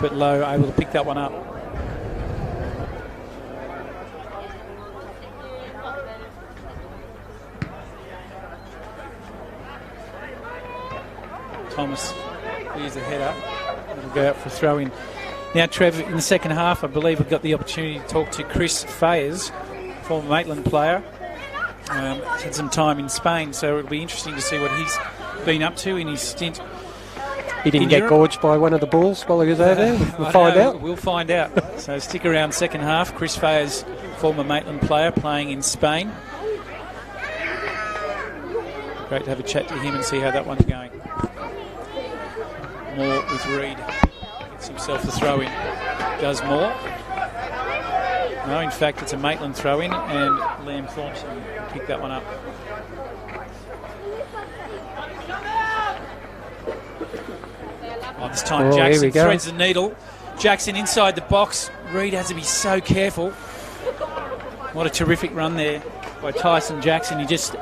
But Lowe able to pick that one up. Thomas clears the header. It'll go out for a throw in. Now, Trev, in the second half, I believe we've got the opportunity to talk to Chris Fayers, former Maitland player. He's had some time in Spain, so it'll be interesting to see what he's been up to in his stint. He didn't get gorged by one of the bulls while he was over there. We'll find out. We'll find out. So stick around second half. Chris Fayers, former Maitland player, playing in Spain. Great to have a chat to him and see how that one's going. Moore with Reid. Gets himself the throw in. Does Moore. No, in fact, it's a Maitland throw in, and Liam Thornton picked that one up. Oh, this time Jackson threads the needle. Jackson inside the box. Reid has to be so careful. What a terrific run there by Tyson Jackson. He just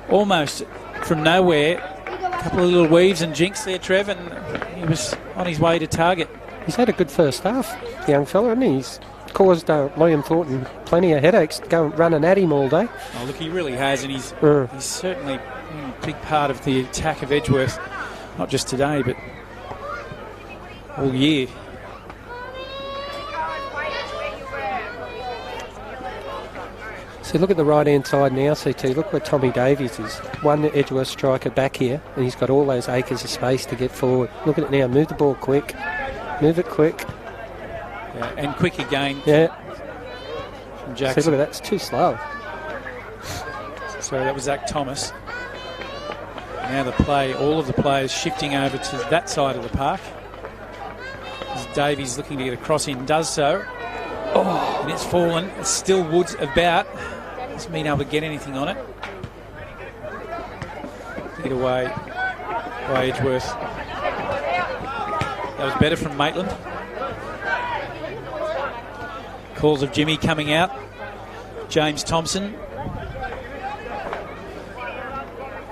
almost from nowhere, a couple of little weaves and jinks there, Trev, and he was on his way to target. He's had a good first half, the young fella, hasn't he? He's caused Liam Thornton plenty of headaches running at him all day. Oh, look, he really has, and he's certainly been a big part of the attack of Edgeworth, not just today, but all year. So look at the right-hand side now, CT. Look where Tommy Davies is. One Edgeworth striker back here, and he's got all those acres of space to get forward. Look at it now. Move the ball quick. Move it quick. Yeah, and quick again. Yeah. From Jackson. See, look at that. It's too slow. So that was Zach Thomas. Now the play, all of the players shifting over to that side of the park. As Davies looking to get a cross in, does so. Oh, and it's fallen. It's still Woods about. Hasn't been able to get anything on it. Get away by Edgeworth. That was better from Maitland. Calls of Jimmy coming out. James Thompson.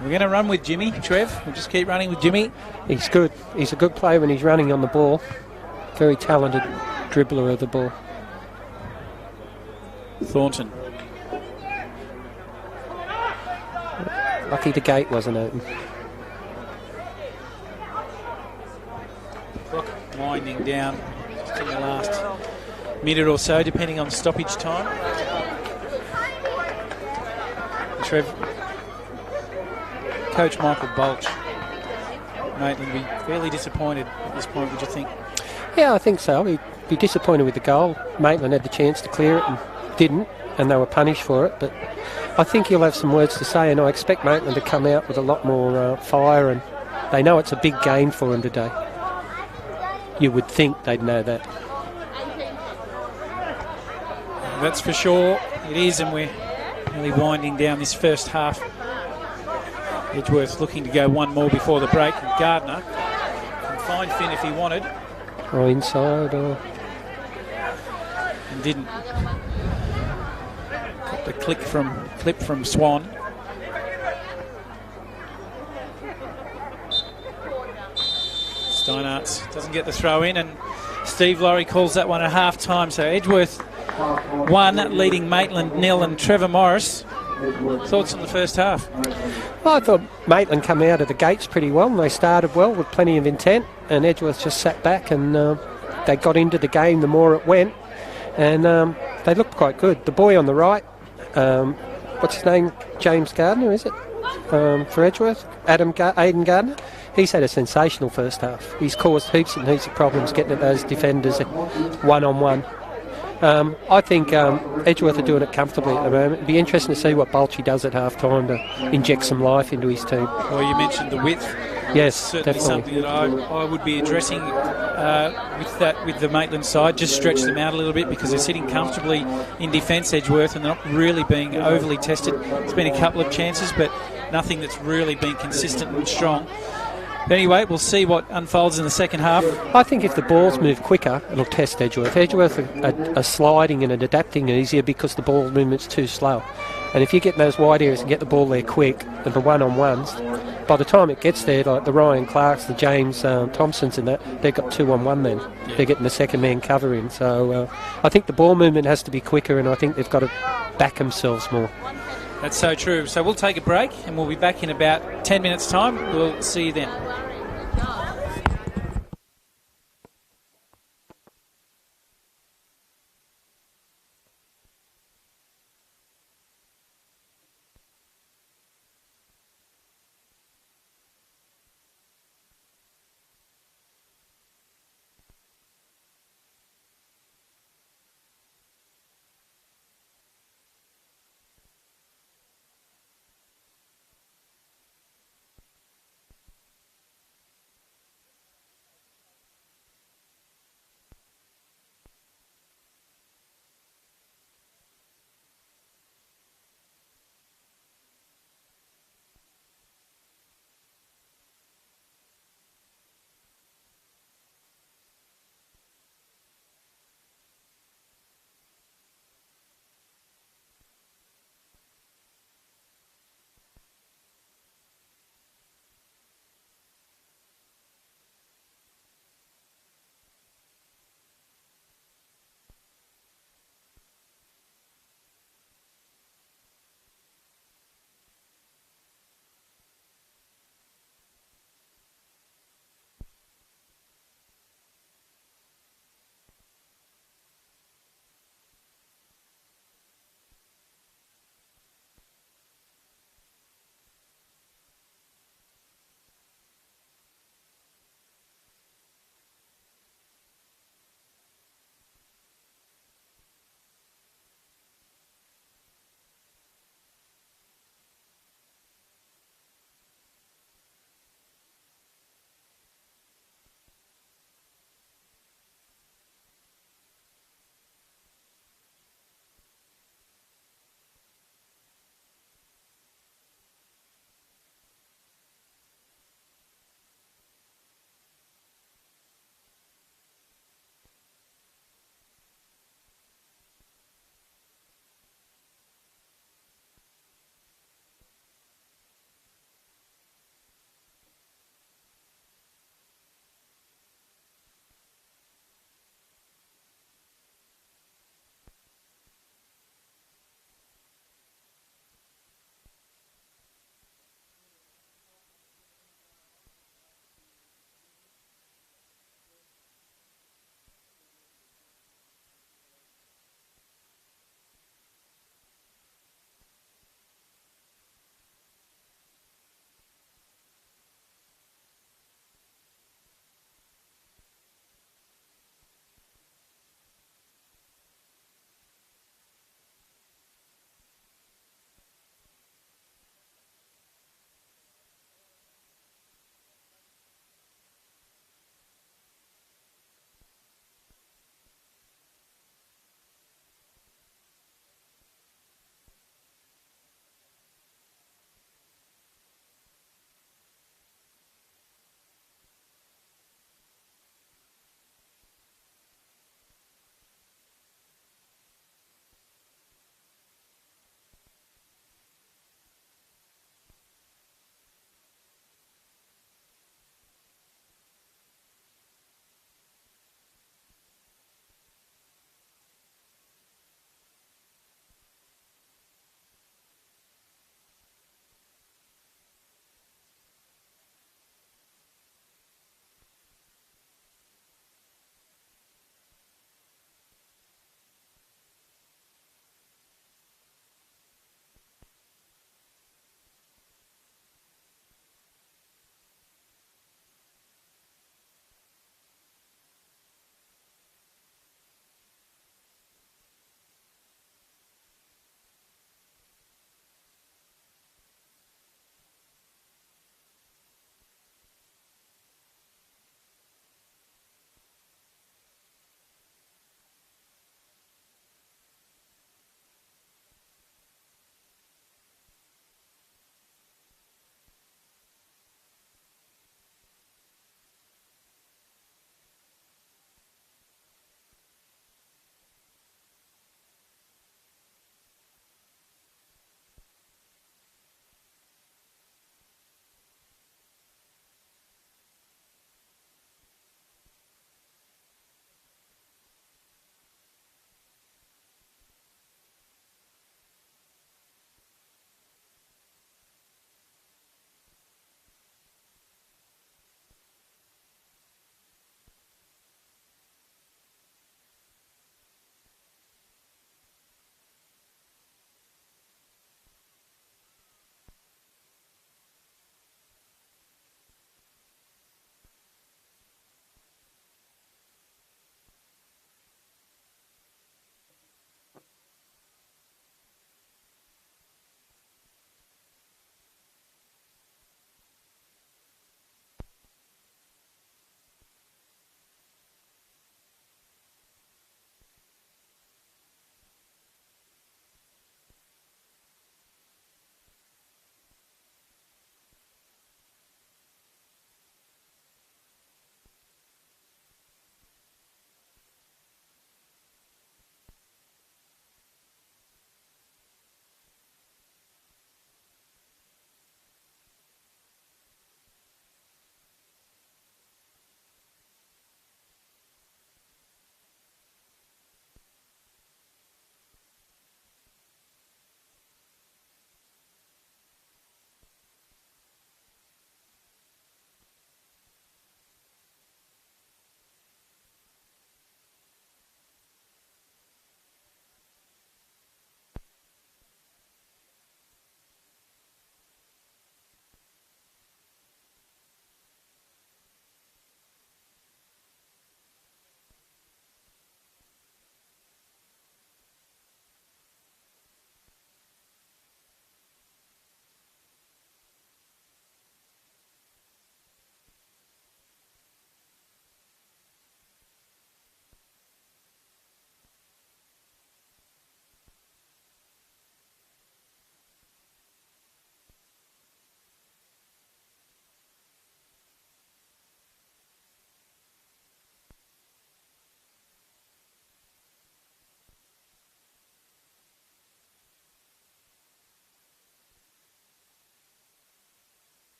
We're going to run with Jimmy, Trev. We'll just keep running with Jimmy. He's good. He's a good player when he's running on the ball. Very talented dribbler of the ball. Thornton. Lucky the gate wasn't open. Clock winding down just in the last minute or so, depending on stoppage time. Trev, Coach Michael Bulch, Maitland will be fairly disappointed at this point, would you think? Yeah, I think so. He'd be disappointed with the goal. Maitland had the chance to clear it and didn't, and they were punished for it. But I think he'll have some words to say, and I expect Maitland to come out with a lot more fire, and they know it's a big game for him today. You would think they'd know that. That's for sure. It is, and we're really winding down this first half. Edgeworth looking to go one more before the break. And Gardner can find Finn if he wanted. Or inside, or... And didn't. Got the clip from Swan. Steinart's doesn't get the throw in, and Steve Laurie calls that one at half time. So Edgeworth 1, leading Maitland 0, and Trevor Morris. Thoughts on the first half? Well, I thought Maitland come out of the gates pretty well, and they started well with plenty of intent, and Edgeworth just sat back and they got into the game the more it went, and they looked quite good. The boy on the right, what's his name? James Gardner, is it? For Edgeworth? Aidan Gardner. He's had a sensational first half. He's caused heaps and heaps of problems getting at those defenders one-on-one. I think Edgeworth are doing it comfortably at the moment. It'd be interesting to see what Bolchie does at half-time to inject some life into his team. Well, you mentioned the width. Yes, certainly definitely. something that I would be addressing with the Maitland side. Just stretch them out a little bit because they're sitting comfortably in defence, Edgeworth, and they're not really being overly tested. There's been a couple of chances, but nothing that's really been consistent and strong. But anyway, we'll see what unfolds in the second half. I think if the balls move quicker, it'll test Edgeworth. Edgeworth are sliding and adapting easier because the ball movement's too slow. And if you get in those wide areas and get the ball there quick, and the one-on-ones, by the time it gets there, like the Ryan Clarks, the James Thompsons and that, they've got 2-on-1 then. Yeah. They're getting the second man cover in. So I think the ball movement has to be quicker, and I think they've got to back themselves more. That's so true. So we'll take a break, and we'll be back in about 10 minutes' time. We'll see you then.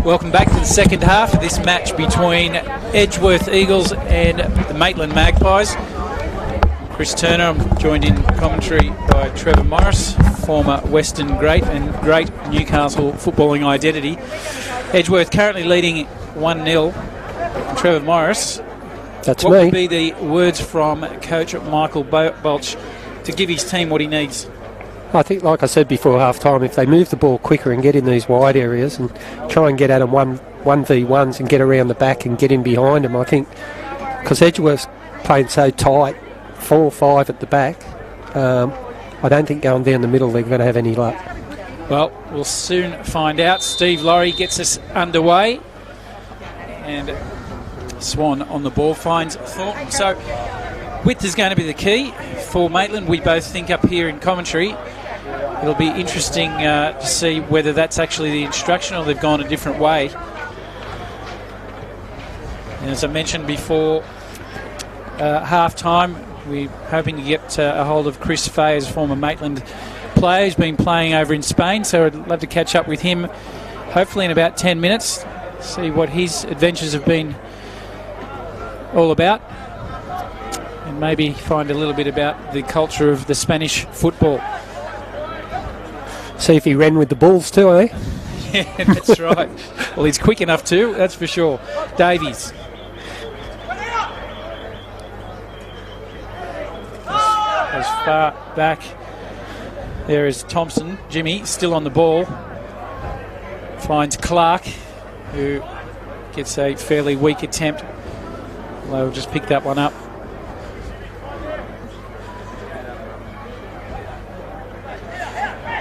Welcome back to the second half of this match between Edgeworth Eagles and the Maitland Magpies. Chris Turner, I'm joined in commentary by Trevor Morris, former Western great and great Newcastle footballing identity. Edgeworth currently leading 1-0. And Trevor Morris, That's what me. would be the words from Coach Michael Bolch to give his team what he needs? I think, like I said before half-time, if they move the ball quicker and get in these wide areas and try and get at them 1v1s and get around the back and get in behind them, I think, because Edgeworth's playing so tight, 4 or 5 at the back, I don't think going down the middle they're going to have any luck. Well, we'll soon find out. Steve Laurie gets us underway. And Swan on the ball finds Thornton. So width is going to be the key for Maitland. We both think up here in commentary. It'll be interesting to see whether that's actually the instruction or they've gone a different way. And as I mentioned before, half-time, we're hoping to get a hold of Chris Fay, as former Maitland player. He's been playing over in Spain, so I'd love to catch up with him hopefully in about 10 minutes, see what his adventures have been all about, and maybe find a little bit about the culture of the Spanish football. See if he ran with the balls too, eh? Yeah, that's right. Well, he's quick enough to, that's for sure. Davies. As far back, there is Thompson. Jimmy still on the ball. Finds Clark, who gets a fairly weak attempt. They'll just pick that one up.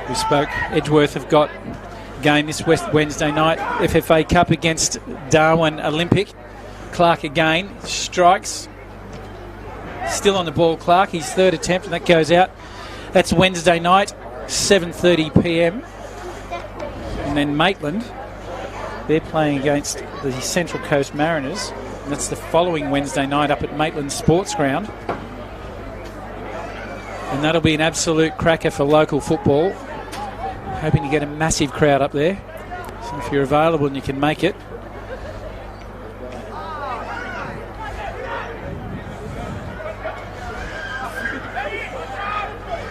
We spoke, Edgeworth have got a game this Wednesday night, FFA Cup against Darwin Olympic. Clark again, strikes. Still on the ball, Clark, his third attempt, and that goes out. That's Wednesday night, 7:30 p.m. And then Maitland, they're playing against the Central Coast Mariners. And that's the following Wednesday night up at Maitland Sports Ground. And that'll be an absolute cracker for local football. Hoping to get a massive crowd up there. So if you're available and you can make it.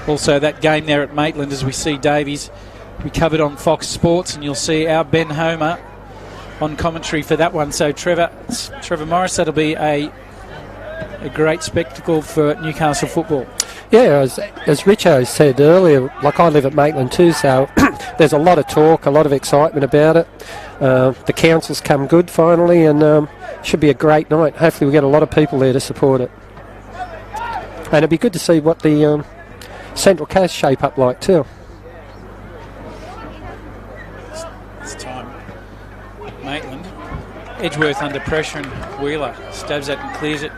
Also that game there at Maitland, as we see Davies, we covered on Fox Sports, and you'll see our Ben Homer on commentary for that one. So Trevor Morris, that'll be a great spectacle for Newcastle football. Yeah, as Richo said earlier, like I live at Maitland too, so there's a lot of talk, a lot of excitement about it. The council's come good finally, and should be a great night. Hopefully we get a lot of people there to support it. And it'd be good to see what the Central Coast shape up like too. This time, Maitland. Edgeworth under pressure, and Wheeler stabs it and clears it.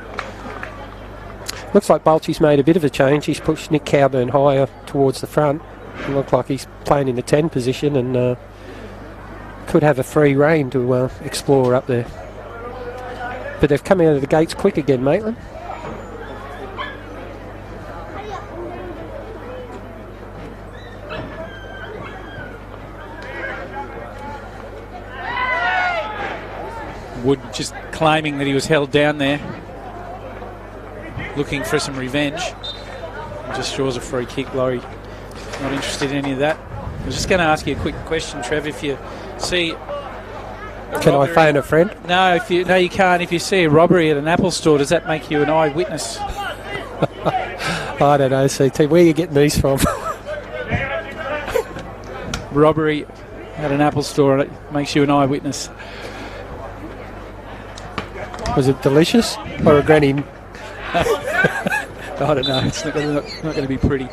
Looks like Bolchie's made a bit of a change. He's pushed Nick Cowburn higher towards the front. It looks like he's playing in the 10 position and could have a free rein to explore up there. But they've come out of the gates quick again, Maitland. Wood just claiming that he was held down there, looking for some revenge. Just draws a free kick. Laurie not interested in any of that. I was just going to ask you a quick question, Trev. If you see, can I phone a friend? No, you can't. If you see a robbery at an Apple store, does that make you an eyewitness? I don't know, CT. Where are you getting these from? Robbery at an Apple store, and it makes you an eyewitness. Was it delicious or a granny? I don't know. It's not going to be pretty.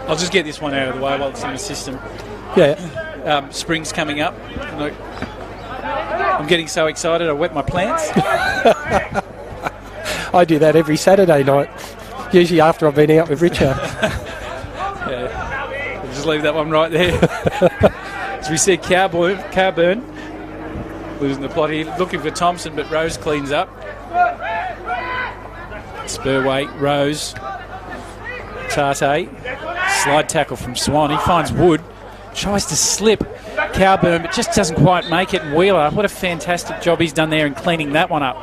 I'll just get this one out of the way while it's in the system. Yeah. Spring's coming up. I'm getting so excited I wet my plants. I do that every Saturday night, usually after I've been out with Richard. Yeah. I'll just leave that one right there. As we see Cowburn losing the plot here, looking for Thompson, but Rose cleans up. Spurway, Rose, Tate, slide tackle from Swan. He finds Wood, tries to slip Cowburn, but just doesn't quite make it. And Wheeler, what a fantastic job he's done there in cleaning that one up.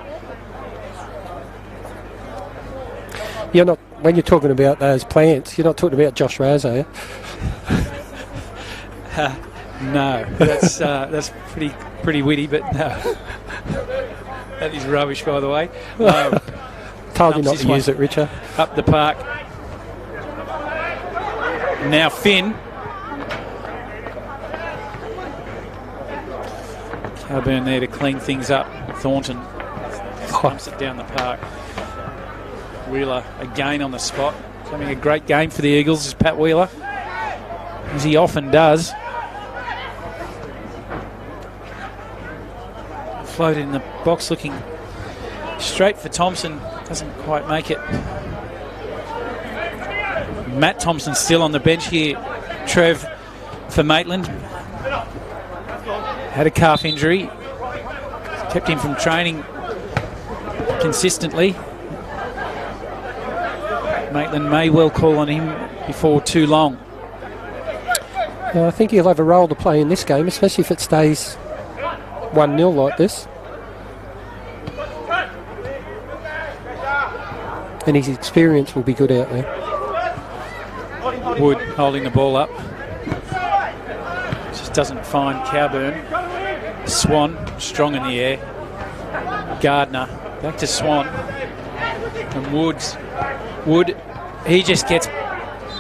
You're not, when you're talking about those plants, you're not talking about Josh Rose, are you? No, that's pretty witty, but no. That is rubbish, by the way. Told you not to use it, Richard. Up the park. Now Finn. Cowburn there to clean things up. Thornton dumps it down the park. Wheeler again on the spot. Having a great game for the Eagles is Pat Wheeler, as he often does. Floated in the box looking straight for Thompson. Doesn't quite make it. Matt Thompson still on the bench here. Trev for Maitland. Had a calf injury. Kept him from training consistently. Maitland may well call on him before too long. I think he'll have a role to play in this game, especially if it stays 1-0 like this. And his experience will be good out there. Wood holding the ball up. Just doesn't find Cowburn. Swan strong in the air. Gardner back to Swan. And Wood, he just gets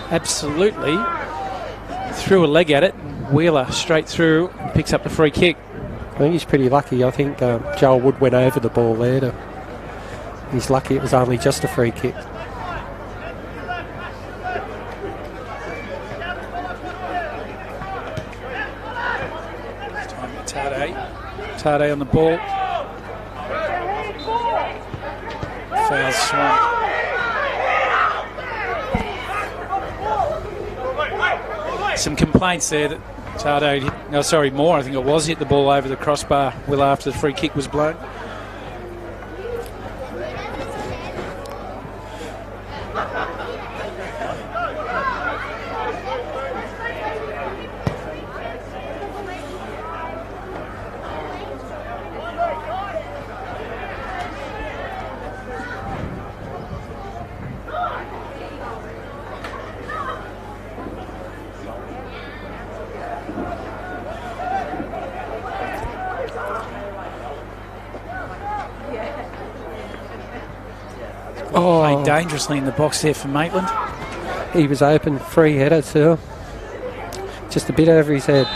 absolutely threw a leg at it. Wheeler straight through and picks up the free kick. I think he's pretty lucky. I think Joel Wood went over the ball there. He's lucky it was only just a free kick. Tade on the ball. Fouls Swan. Some complaints there that Tade, Moore, I think it was, hit the ball over the crossbar well after the free kick was blown. Played dangerously in the box there for Maitland. He was open, free header too. Just a bit over his head.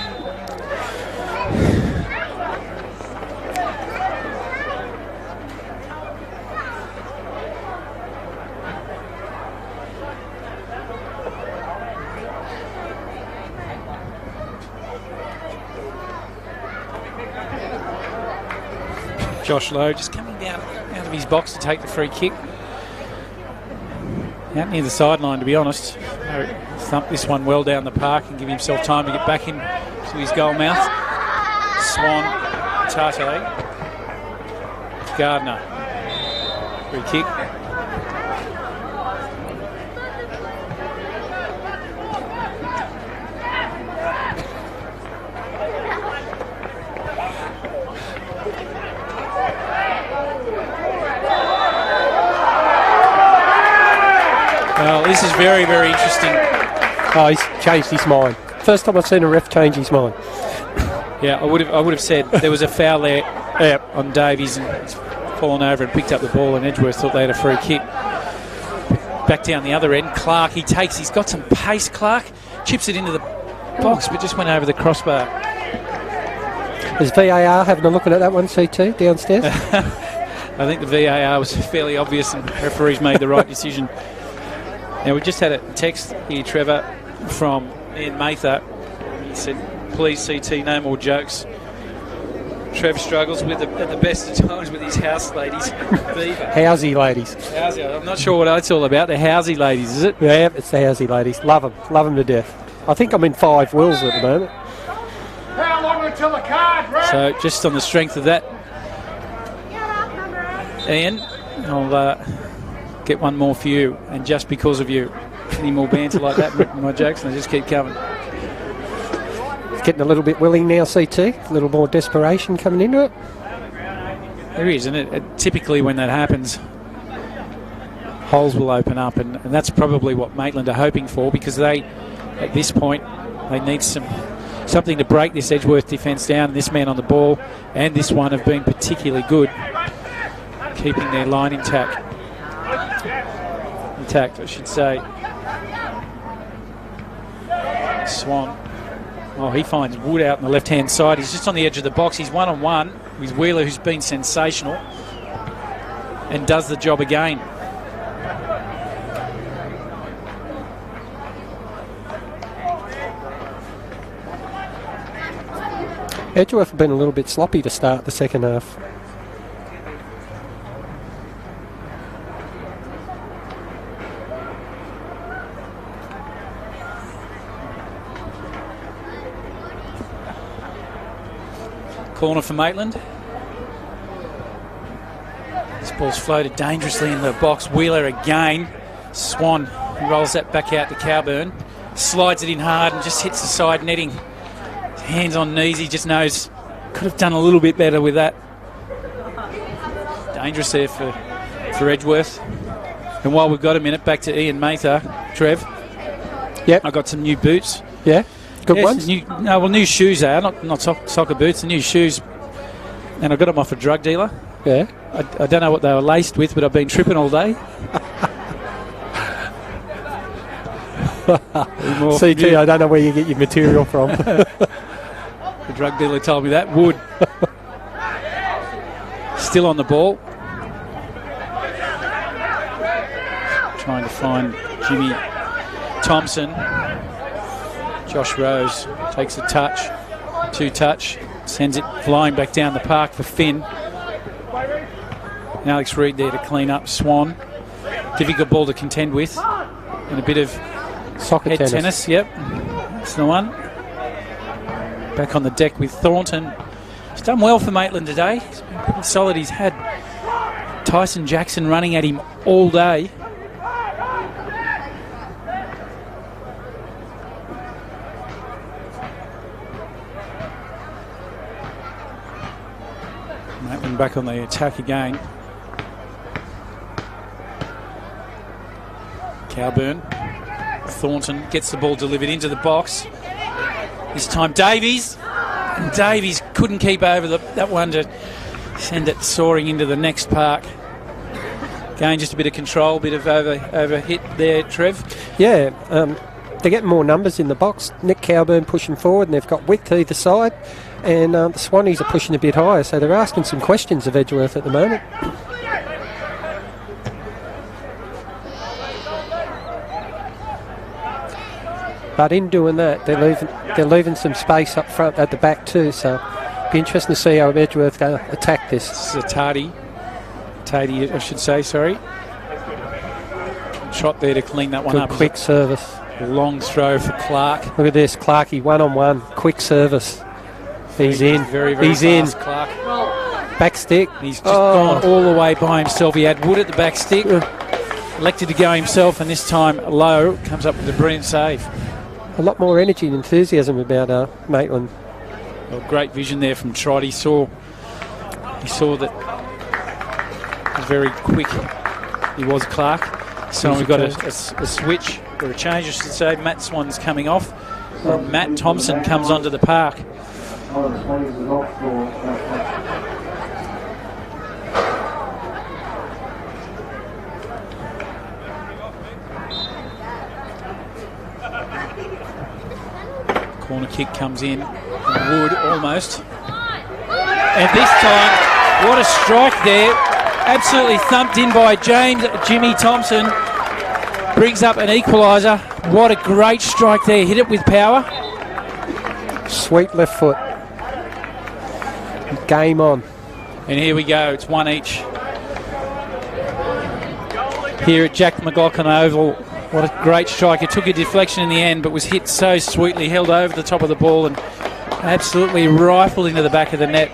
Josh Lowe just coming down out of his box to take the free kick. Out near the sideline, to be honest. Thump this one well down the park and give himself time to get back in to his goal mouth. Swan, Tate, Gardner. Free kick. Well, this is very, very interesting. Oh, he's changed his mind. First time I've seen a ref change his mind. Yeah, I would have said there was a foul there on Davies and he's fallen over and picked up the ball, and Edgeworth thought they had a free kick. Back down the other end, Clark, he's got some pace, Clark. Chips it into the box, but just went over the crossbar. Is VAR having a look at that one, CT, downstairs? I think the VAR was fairly obvious and referees made the right decision. Now, we just had a text here, Trevor, from Ian Mather. He said, please, CT, no more jokes. Trev struggles at the best of times with his house ladies. Housey ladies. Housey, I'm not sure what that's all about. The Housey ladies, is it? Yeah, it's the Housey ladies. Love them to death. I think I'm in 5 wills at the moment. How long until the card, right? So, just on the strength of that, Ian, I'll get one more for you, and just because of you. Any more banter like that, my jokes, and they just keep coming. getting a little bit willing now, CT. A little more desperation coming into it. There is, and typically when that happens, holes will open up, and that's probably what Maitland are hoping for, because they, at this point, they need something to break this Edgeworth defence down. This man on the ball and this one have been particularly good, keeping their line intact, I should say. Swan. Oh, he finds Wood out on the left-hand side. He's just on the edge of the box. He's one-on-one with Wheeler, who's been sensational, and does the job again. Edgeworth have been a little bit sloppy to start the second half. Corner for Maitland. This ball's floated dangerously in the box. Wheeler again. Swan rolls that back out to Cowburn. Slides it in hard and just hits the side netting. Hands on knees, he just knows could have done a little bit better with that. Dangerous there for Edgeworth. And while we've got a minute, back to Ian Mather. Trev. Yep. I got some new boots. Yeah. Good ones? New shoes are, not soccer boots, the new shoes. And I got them off a drug dealer. Yeah. I don't know what they were laced with, but I've been tripping all day. CT, I don't know where you get your material from. The drug dealer told me that. Wood. Still on the ball. Trying to find Jimmy Thompson. Josh Rose takes a touch. 2-touch. Sends it flying back down the park for Finn. And Alex Reid there to clean up. Swan. Difficult ball to contend with. And a bit of soccer tennis. Yep. That's the one. Back on the deck with Thornton. He's done well for Maitland today. He's been pretty solid. He's had Tyson Jackson running at him all day. Maitland back on the attack again. Cowburn. Thornton gets the ball delivered into the box. This time Davies. And Davies couldn't keep over that one to send it soaring into the next park. Again, just a bit of control, bit of over hit there, Trev. Yeah, they're getting more numbers in the box. Nick Cowburn pushing forward, and they've got width either side. And the Swannies are pushing a bit higher, so they're asking some questions of Edgeworth at the moment. But in doing that, they're leaving some space up front at the back too. So it'll be interesting to see how Edgeworth going to attack this. This is a Tardy, I should say. Sorry. Shot there to clean that one Good up. Quick service. Long throw for Clark. Look at this, Clarkie 1-on-1, quick service. He's in. Very He's fast, in. Clark. Back stick. He's just gone all the way by himself. He had Wood at the back stick. Elected to go himself, and this time low. Comes up with a brilliant save. A lot more energy and enthusiasm about Maitland. Well, great vision there from Trott. He saw that very quick he was, Clark. So we've got a switch, or a change I should say. Matt Swan's coming off. Matt Thompson comes onto the park. Corner kick comes in. Wood almost. And this time, what a strike there. Absolutely thumped in by Jimmy Thompson. Brings up an equaliser. What a great strike there. Hit it with power. Sweet left foot. Game on. And here we go. It's one each. Here at Jack McLaughlin Oval. What a great strike. It took a deflection in the end, but was hit so sweetly, held over the top of the ball and absolutely rifled into the back of the net.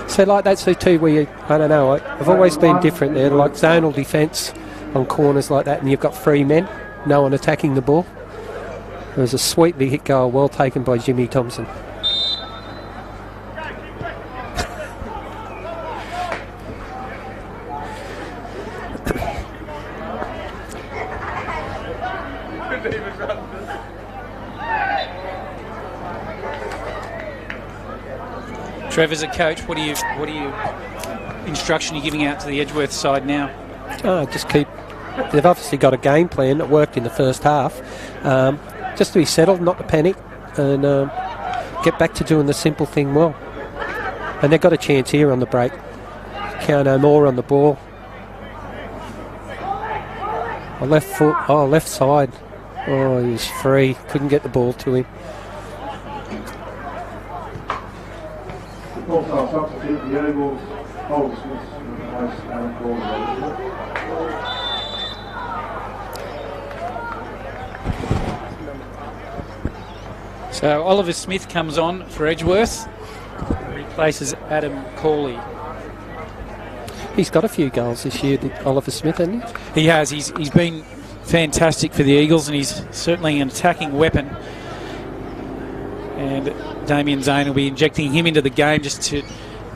So like that CT where you, I don't know, I've always been different there, like zonal defence on corners like that, and you've got 3 men, no one attacking the ball. It was a sweetly hit goal, well taken by Jimmy Thompson. Trev, as a coach, what are you instruction you're giving out to the Edgeworth side now? Just keep. They've obviously got a game plan that worked in the first half. Just to be settled, not to panic, and get back to doing the simple thing well. And they've got a chance here on the break. Keanu Moore on the ball. A left foot. Oh, left side. Oh, he was free. Couldn't get the ball to him. Also substitute the Eagles. Holds most So Oliver Smith comes on for Edgeworth, replaces Adam Cawley. He's got a few goals this year, Oliver Smith, hasn't he? He has. He's been fantastic for the Eagles, and he's certainly an attacking weapon. And Damien Zane will be injecting him into the game just to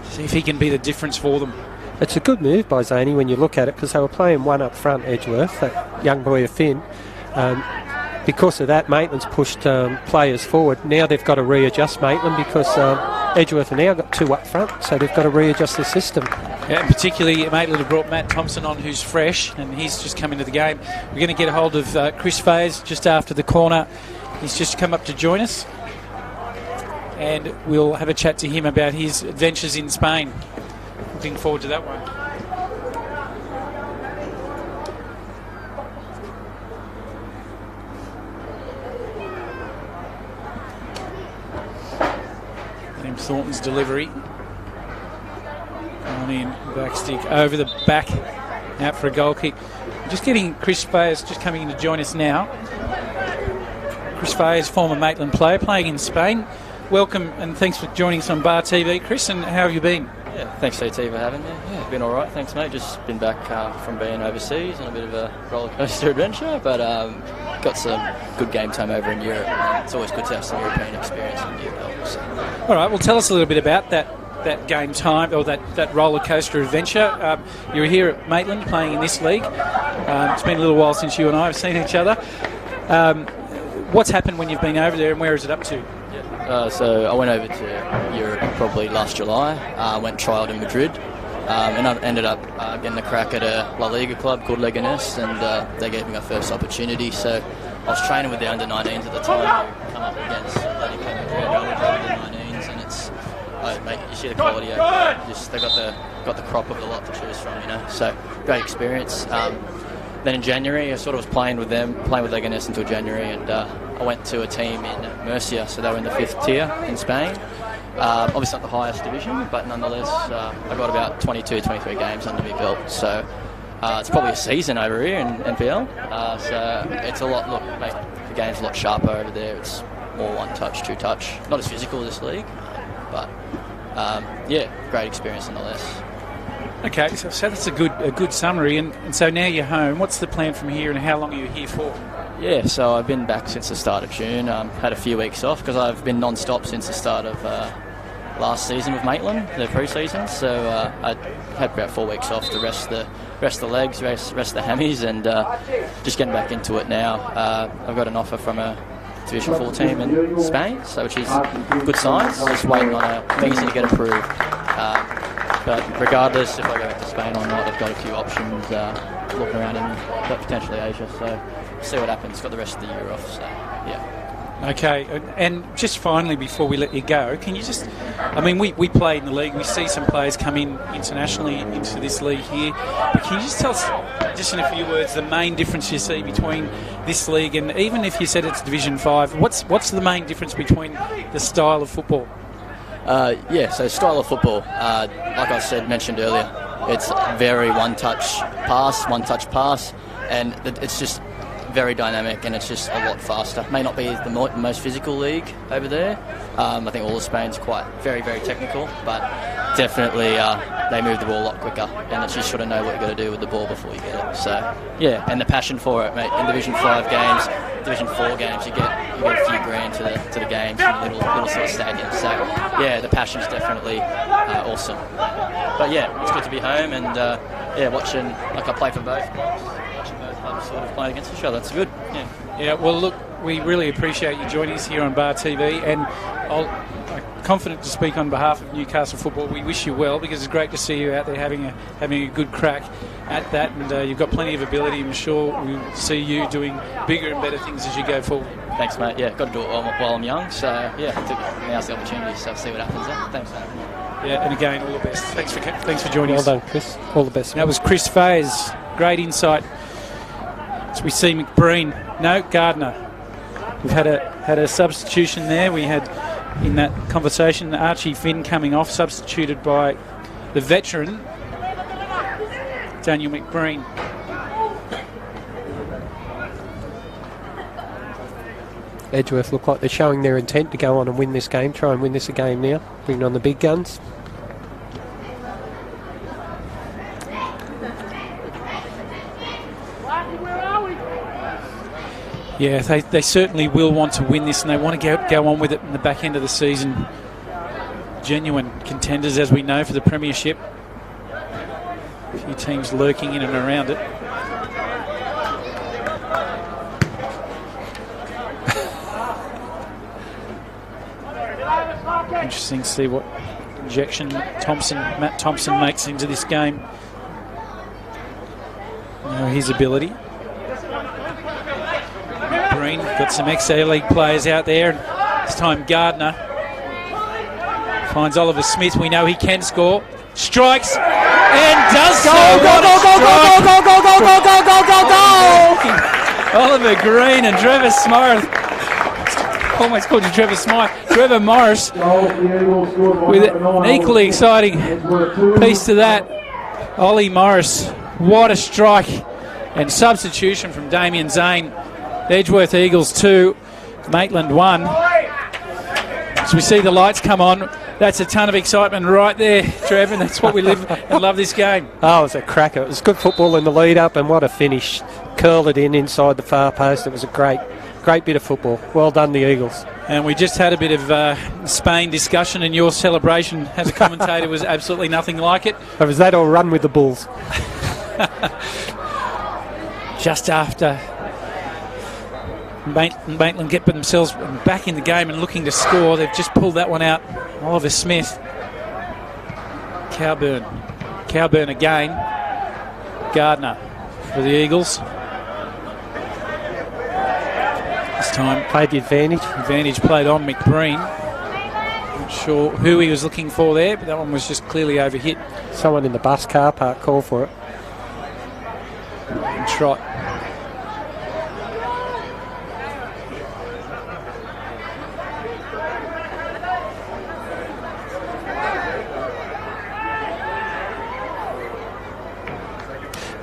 see if he can be the difference for them. It's a good move by Zaney when you look at it, because they were playing one up front, Edgeworth, that young boy of Finn. Because of that, Maitland's pushed players forward. Now they've got to readjust Maitland, because Edgeworth have now got two up front, so they've got to readjust the system. Yeah, and particularly Maitland have brought Matt Thompson on, who's fresh, and he's just come into the game. We're going to get a hold of Chris Faes just after the corner. He's just come up to join us, and we'll have a chat to him about his adventures in Spain. Looking forward to that one. Liam Thornton's delivery. On in, back stick, over the back, out for a goal kick. Just getting Chris Faes just coming in to join us now. Chris Faes, former Maitland player, playing in Spain. Welcome and thanks for joining us on Bar TV, Chris, and how have you been? Yeah, thanks CT for having me. Yeah, been all right, thanks mate. Just been back from being overseas on a bit of a roller coaster adventure, but got some good game time over in Europe. It's always good to have some European experience in Europe. So. All right, well tell us a little bit about that game time, or that roller coaster adventure. You were here at Maitland playing in this league. It's been a little while since you and I have seen each other. What's happened when you've been over there, and where is it up to? So I went over to Europe probably last July. Went trialled in Madrid, and I ended up getting a crack at a La Liga club called Leganés, and they gave me my first opportunity. So I was training with the under-19s at the time. We come up against Atletico Madrid, under-19s, and it's mate, you see the quality. Just they got the crop of the lot to choose from, you know. So great experience. Then in January, I sort of was playing with Leganés until January, and I went to a team in Murcia, so they were in the 5th tier in Spain. Obviously not the highest division, but nonetheless, I got about 22, 23 games under my belt. So it's probably a season over here in NPL. So it's a lot. Look, mate, the game's a lot sharper over there. It's more one touch, two touch. Not as physical as this league, but yeah, great experience nonetheless. Okay, so that's a good summary, and so now you're home. What's the plan from here, and how long are you here for? Yeah, so I've been back since the start of June. Had a few weeks off because I've been non-stop since the start of last season with Maitland, the pre-season. So I had about 4 weeks off to rest the legs, rest the hammies, and just getting back into it now. I've got an offer from a Division 4 team in Spain, so which is good signs. Just waiting on a visa to get approved. But regardless, if I go back to Spain or not, I've got a few options looking around in potentially Asia. So see what happens. Got the rest of the year off. So yeah. Okay, and just finally before we let you go, can you just, I mean, we play in the league, we see some players come in internationally into this league here, but can you just tell us, just in a few words, the main difference you see between this league and, even if you said it's Division 5, what's the main difference between the style of football? Yeah, so style of football, like I mentioned earlier, it's very one-touch pass, and it's just very dynamic, and it's just a lot faster. May not be the most physical league over there. I think all of Spain's quite very, very technical, but definitely they move the ball a lot quicker, and it's just sort of know what you've got to do with the ball before you get it. So yeah, and the passion for it, mate. In Division 5 games, Division 4 games, you get yeah, the passion's definitely awesome. But yeah, it's good to be home and yeah, watching, like I play for both clubs, watching both clubs sort of play against each other. It's good. Yeah. Yeah, well, look, we really appreciate you joining us here on Bar TV, and I'm confident to speak on behalf of Newcastle football. We wish you well, because it's great to see you out there having a good crack at that, and you've got plenty of ability. I'm sure we'll see you doing bigger and better things as you go forward. Thanks, mate. Yeah, got to do it while I'm young, so yeah, I think now's the opportunity, so see what happens there. Thanks, mate. Yeah, and again, all the best. Thanks for joining us. Well done, Chris. All the best. That was Chris Fayes. Great insight. As we see Gardner. We've had a substitution there. We had in that conversation Archie Finn coming off, substituted by the veteran Daniel McBreen. Edgeworth look like they're showing their intent to go on and win this game, try and win this game now, bringing on the big guns. Yeah, they certainly will want to win this, and they want to go on with it in the back end of the season. Genuine contenders, as we know, for the premiership. A few teams lurking in and around it. Interesting to see what injection Matt Thompson makes into this game. You know, his ability. Green, got some ex-A-League players out there. And this time Gardner finds Oliver Smith. We know he can score. Strikes and does so. Go! Oliver Green and Trevor Smith. Almost called you Trevor Smith. Trevor Morris with an equally exciting piece to that. Ollie Morris, what a strike. And substitution from Damien Zane. Edgeworth Eagles 2, Maitland 1. As we see the lights come on, that's a ton of excitement right there, Trev, and that's what we live and love this game. Oh, it was a cracker. It was good football in the lead-up, and what a finish. Curled it in inside the far post. It was a great bit of football. Well done, the Eagles. And we just had a bit of Spain discussion, and your celebration as a commentator was absolutely nothing like it. Or was that or run with the Bulls? Just after Maitland get themselves back in the game and looking to score, they've just pulled that one out. Oliver Smith. Cowburn again. Gardner for the Eagles. This time played the advantage. Advantage played on McBreen. Not sure who he was looking for there, but that one was just clearly overhit. Someone in the bus car park called for it. And Trot.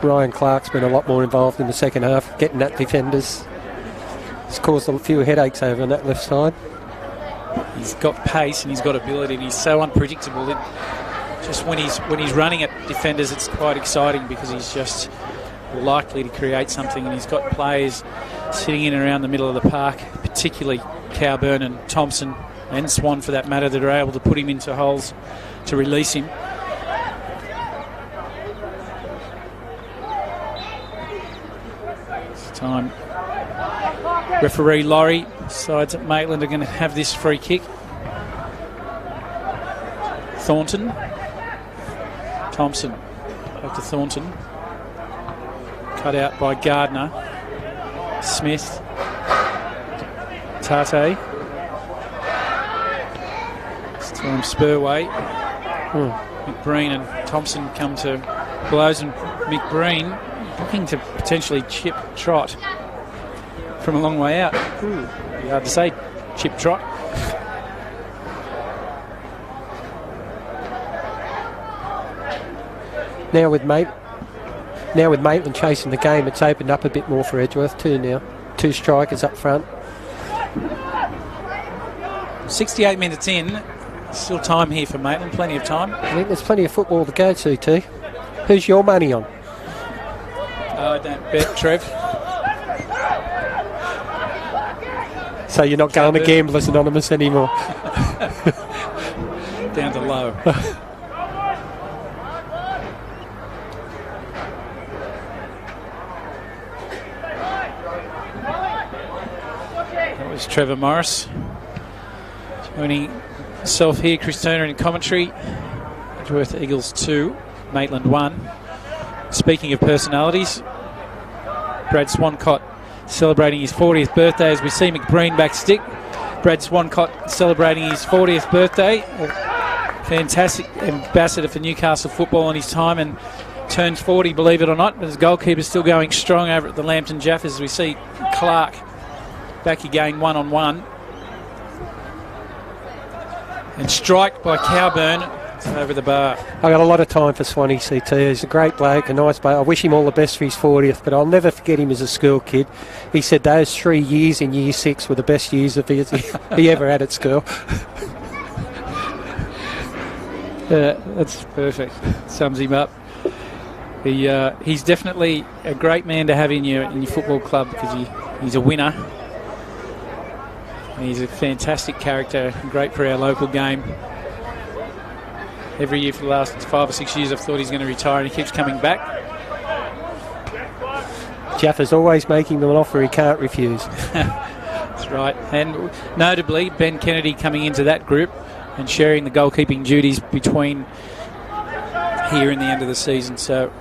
Ryan Clark's been a lot more involved in the second half, getting at defenders. It's caused a few headaches over on that left side. He's got pace and he's got ability, and he's so unpredictable that just when he's running at defenders, it's quite exciting because he's just likely to create something, and he's got players sitting in and around the middle of the park, particularly Cowburn and Thompson and Swan for that matter, that are able to put him into holes to release him. Time. Referee Laurie decides that Maitland are going to have this free kick. Thornton. Thompson. Back to Thornton. Cut out by Gardner. Smith. Tate. This time Spurway. McBreen and Thompson come to blows, and McBreen looking to potentially chip Trot from a long way out. Be hard to say, chip Trot. Now with Maitland chasing the game, it's opened up a bit more for Edgeworth too now. Two strikers up front. 68 minutes in. Still time here for Maitland, plenty of time. I think there's plenty of football to go to, T. Who's your money on? I don't bet, Trev. So you're not going to Gamblers Anonymous anymore? low. That was Trevor Morris. Joining himself here, Chris Turner in commentary. Edgeworth Eagles 2, Maitland 1. Speaking of personalities, Brad Swancott celebrating his 40th birthday as we see McBreen back stick. Brad Swancott celebrating his 40th birthday. A fantastic ambassador for Newcastle football in his time, and turns 40, believe it or not. But his goalkeeper's still going strong over at the Lambton Jaff as we see Clark back again one-on-one. And strike by Cowburn over the bar. I got a lot of time for Swanee CT. He's a great bloke, a nice bloke. I wish him all the best for his 40th, but I'll never forget him as a school kid. He said those 3 years in year 6 were the best years of his he ever had at school. That's perfect. Sums him up. He's definitely a great man to have in your football club because he's a winner. And he's a fantastic character, great for our local game. Every year for the last 5 or 6 years I've thought he's going to retire, and he keeps coming back. Jeff is always making them an offer he can't refuse. That's right. And notably, Ben Kennedy coming into that group and sharing the goalkeeping duties between here and the end of the season. So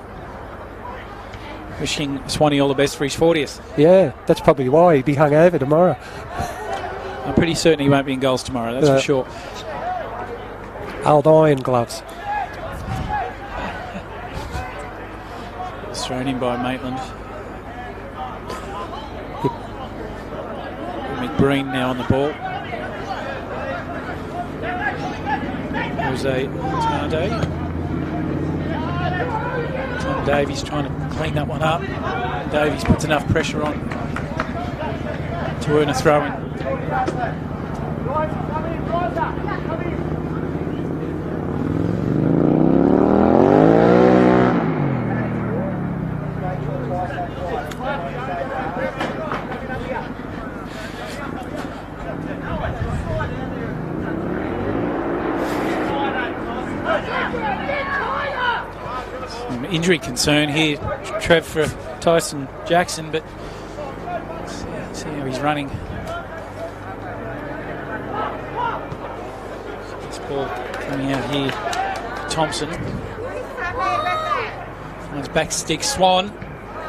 wishing Swanee all the best for his 40th. Yeah, that's probably why he'd be hung over tomorrow. I'm pretty certain he won't be in goals tomorrow, that's for sure. Old iron gloves. It's thrown in by Maitland. Yep. McBreen now on the ball. Jose Tarde. Tom Davies trying to clean that one up. Davies puts enough pressure on to earn a throw-in. Some injury concern here, Trev, for Tyson Jackson, but see how he's running. This ball coming out here, Thompson. Finds back stick, Swan.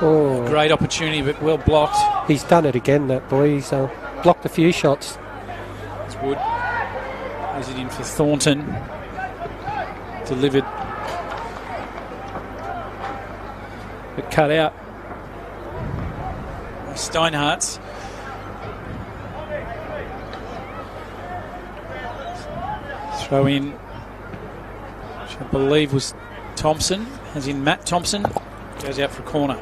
Oh, great opportunity, but well blocked. He's done it again, that boy. He's blocked a few shots. It's Wood. Is it in for Thornton? Delivered, but cut out. Steinhart's. Throw in, which I believe was Thompson, as in Matt Thompson, goes out for a corner.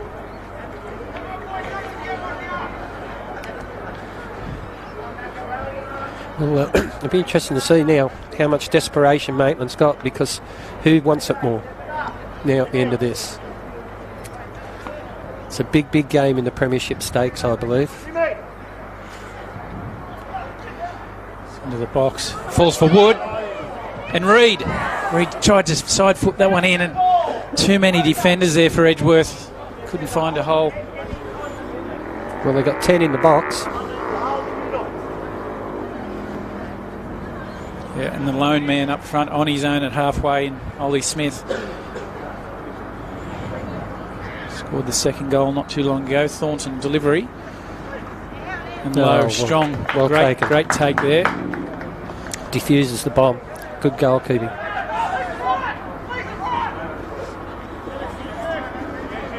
Well, it'll be interesting to see now how much desperation Maitland's got, because who wants it more now at the end of this? It's a big, big game in the Premiership Stakes, I believe. Into the box, falls for Wood, and Reid tried to side foot that one in, and too many defenders there for Edgeworth. Couldn't find a hole. Well, they got 10 in the box. Yeah, and the lone man up front on his own at halfway, in Ollie Smith. Scored the second goal not too long ago. Thornton delivery. And low, strong, well taken. Great take there. Diffuses the bomb. Good goalkeeping.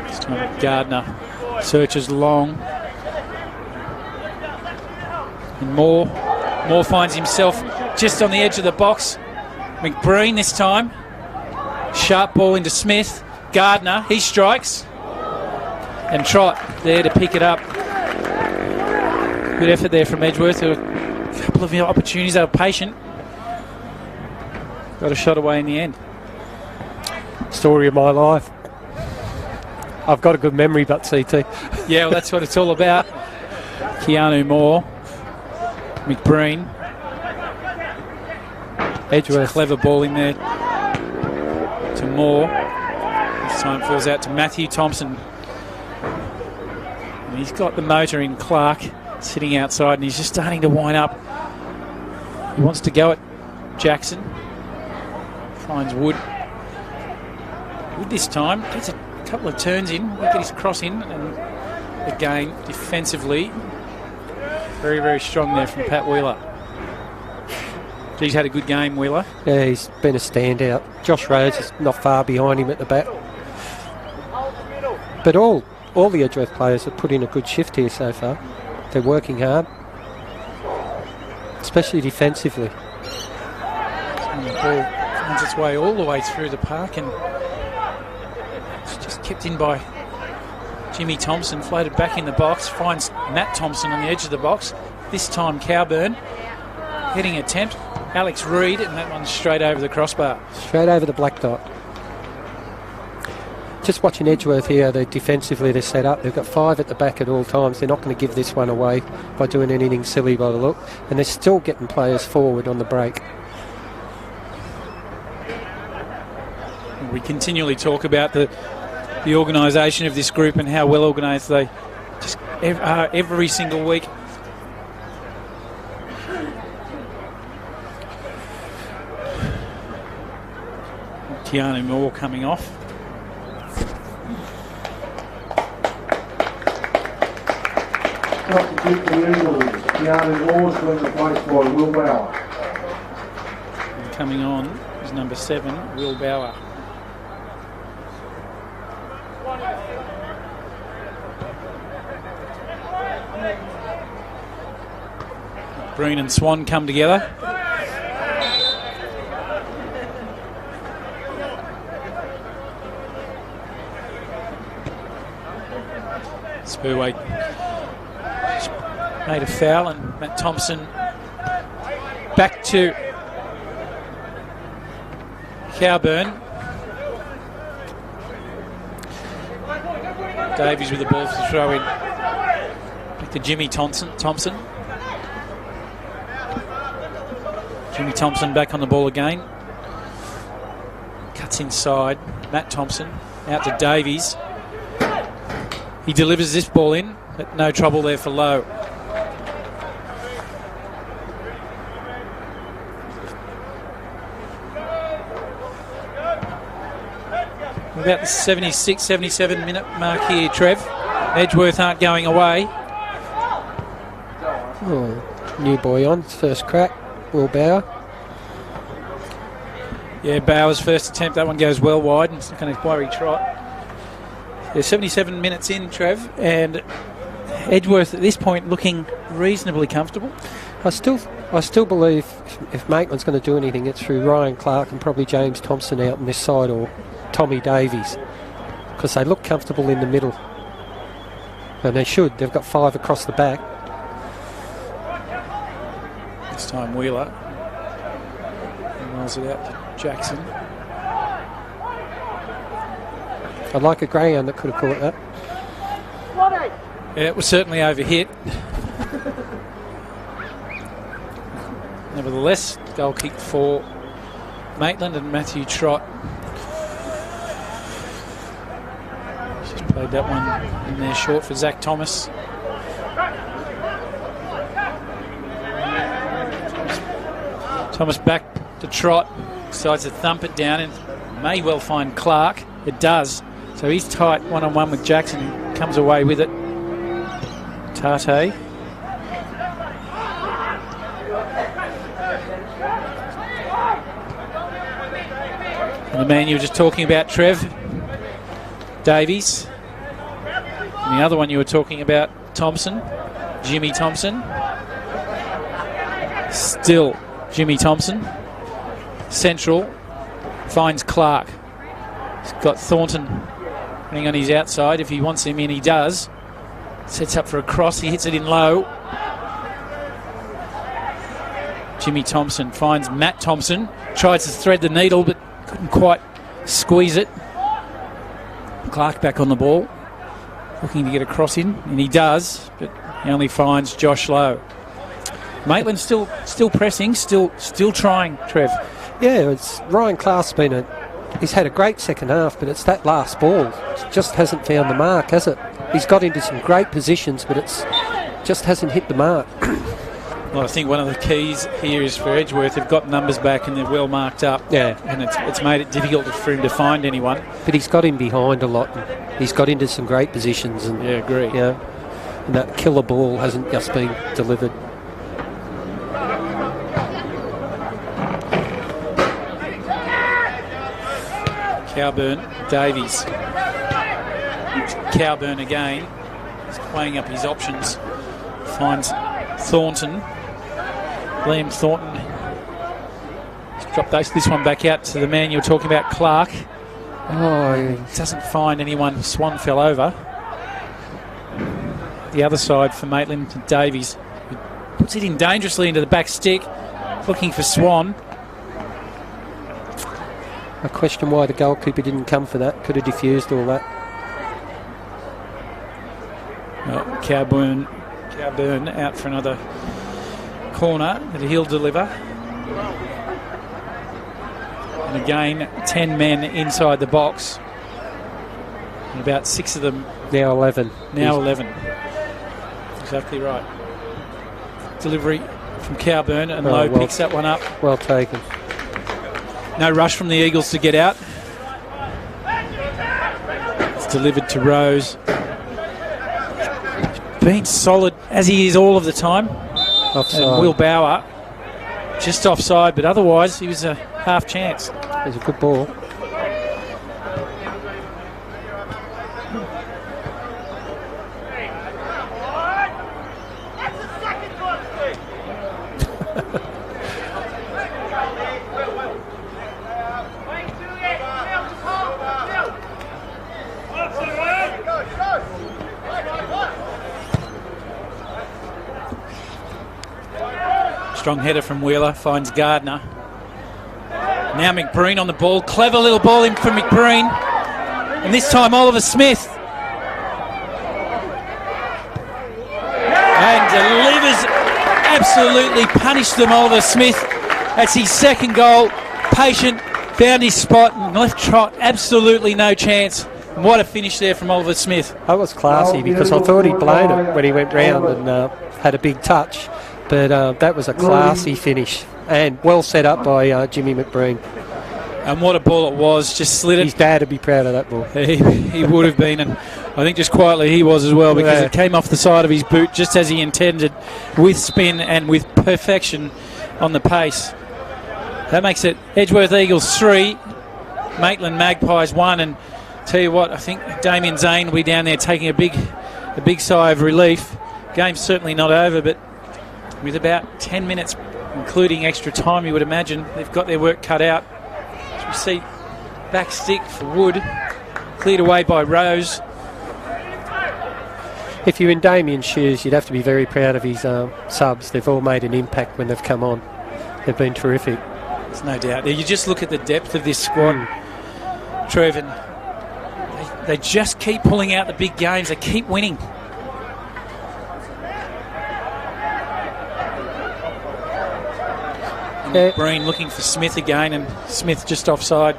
This time Gardner searches long. And Moore finds himself just on the edge of the box. McBreen this time. Sharp ball into Smith. Gardner, he strikes. And Trott there to pick it up. Good effort there from Edgeworth. There were a couple of opportunities. They were patient. Got a shot away in the end. Story of my life. I've got a good memory, but CT. Yeah, well, that's what it's all about. Keanu Moore. McBreen. Edgeworth. Clever ball in there to Moore. This time falls out to Matthew Thompson. And he's got the motor in Clark sitting outside, and he's just starting to wind up. He wants to go at Jackson. Finds Wood. Wood this time gets a couple of turns in, get his cross in, and again defensively very, very strong there from Pat Wheeler. He's had a good game, Wheeler. Yeah, he's been a standout. Josh Rhodes is not far behind him at the back. But all the Edgeworth players have put in a good shift here so far. They're working hard, especially defensively. And the ball finds its way all the way through the park, and it's just kept in by Jimmy Thompson. Floated back in the box, finds Matt Thompson on the edge of the box. This time Cowburn, heading attempt. Alex Reid, and that one's straight over the crossbar. Straight over the black dot. Just watching Edgeworth here, they're defensively they're set up. They've got 5 at the back at all times. They're not going to give this one away by doing anything silly by the look. And they're still getting players forward on the break. We continually talk about the organisation of this group and how well organised they just are every single week. Keanu Moore coming off. Substitute for the Eagles. Keanu Moore's been replaced by Will Bauer. And coming on is number 7, Will Bauer. Breen and Swan come together. Spurway made a foul, and Matt Thompson back to Cowburn. Davies with the ball to throw in. Back to Jimmy Thompson. Jimmy Thompson back on the ball again. Cuts inside. Matt Thompson out to Davies. He delivers this ball in, but no trouble there for Lowe. About the 76, 77 minute mark here, Trev. Edgeworth aren't going away. Oh, new boy on, first crack, Will Bauer. Yeah, Bauer's first attempt, that one goes well wide, and it's not going to worry Trot. They're 77 minutes in, Trev, and Edgeworth at this point looking reasonably comfortable. I still believe if Maitland's going to do anything, it's through Ryan Clark and probably James Thompson out on this side, or Tommy Davies, because they look comfortable in the middle. And they should. They've got 5 across the back. This time Wheeler rolls it out to Jackson. I'd like a greyhound that could have caught that. Yeah, it was certainly overhit. Nevertheless, goal kick for Maitland and Matthew Trott. Just played that one in there short for Zach Thomas. Thomas back to Trott, decides to thump it down and may well find Clark. It does. So he's tight one-on-one with Jackson, who comes away with it. Tate. And the man you were just talking about, Trev, Davies. And the other one you were talking about, Thompson, Jimmy Thompson. Still Jimmy Thompson. Central finds Clark. He's got Thornton running on his outside. If he wants him in, he does. Sets up for a cross. He hits it in low. Jimmy Thompson finds Matt Thompson. Tries to thread the needle, but couldn't quite squeeze it. Clark back on the ball, looking to get a cross in, and he does, but he only finds Josh Lowe. Maitland still pressing, still trying, Trev. Yeah, Ryan Clark's he's had a great second half, but it's that last ball. Just hasn't found the mark, has it? He's got into some great positions, but it's just hasn't hit the mark. Well, I think one of the keys here is for Edgeworth. They've got numbers back and they're well marked up. Yeah. And it's made it difficult for him to find anyone. But he's got him behind a lot. And he's got into some great positions. And, yeah, agree. Yeah. And that killer ball hasn't just been delivered. Cowburn, Davies. Cowburn again. He's playing up his options. Finds Thornton. Liam Thornton. He's dropped this one back out to the man you were talking about, Clark. Oh, he doesn't find anyone. Swan fell over. The other side for Maitland, Davies. He puts it in dangerously into the back stick. Looking for Swan. I question why the goalkeeper didn't come for that. Could have diffused all that. Cowburn out for another corner that he'll deliver. And again, 10 men inside the box. And about 6 of them. Now 11. Now 11. Exactly right. Delivery from Cowburn, and Lowe picks that one up. Well taken. No rush from the Eagles to get out. It's delivered to Rose. Been solid as he is all of the time. Offside. And Will Bauer just offside, but otherwise he was a half chance. It was a good ball. Strong header from Wheeler, finds Gardner. Now McBreen on the ball. Clever little ball in from McBreen. And this time Oliver Smith. And delivers, absolutely punished them, Oliver Smith. That's his second goal. Patient, found his spot and left trot. Absolutely no chance. And what a finish there from Oliver Smith. That was classy because I thought he'd blown it when he went round and had a big touch. But that was a classy finish and well set up by Jimmy McBreen. And what a ball it was, just slid it. His dad would be proud of that ball. He would have been, and I think just quietly he was as well, because it came off the side of his boot just as he intended, with spin and with perfection on the pace. That makes it Edgeworth Eagles 3, Maitland Magpies 1, and tell you what, I think Damien Zane will be down there taking a big sigh of relief. Game's certainly not over, but with about 10 minutes, including extra time, you would imagine they've got their work cut out. As we see, back stick for Wood, cleared away by Rose. If you're in Damien's shoes, you'd have to be very proud of his subs. They've all made an impact when they've come on. They've been terrific. There's no doubt. You just look at the depth of this squad, Trev, and they just keep pulling out the big games. They keep winning. Breen looking for Smith again, and Smith just offside.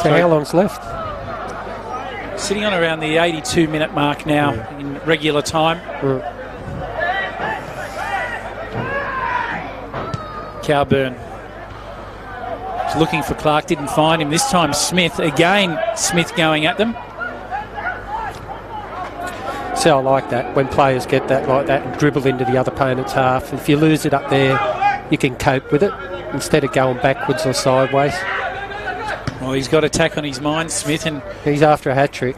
So how long's left? Sitting on around the 82-minute mark now in regular time. Cowburn looking for Clark, didn't find him. This time Smith, again Smith going at them. See, I like that when players get that like that and dribble into the other opponent's half. If you lose it up there, you can cope with it instead of going backwards or sideways. Well, he's got attack on his mind, Smith, and he's after a hat-trick.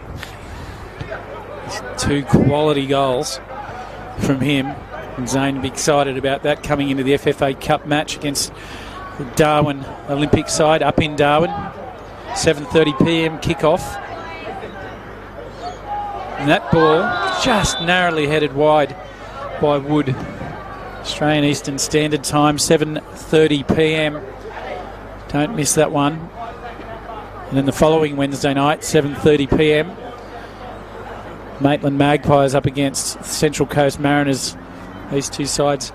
2 quality goals from him. And Zane will be excited about that coming into the FFA Cup match against the Darwin Olympic side up in Darwin. 7:30 p.m. kickoff. And that ball just narrowly headed wide by Wood. Australian Eastern Standard Time, 7:30 p.m. Don't miss that one. And then the following Wednesday night, 7:30 p.m. Maitland Magpies up against Central Coast Mariners These two sides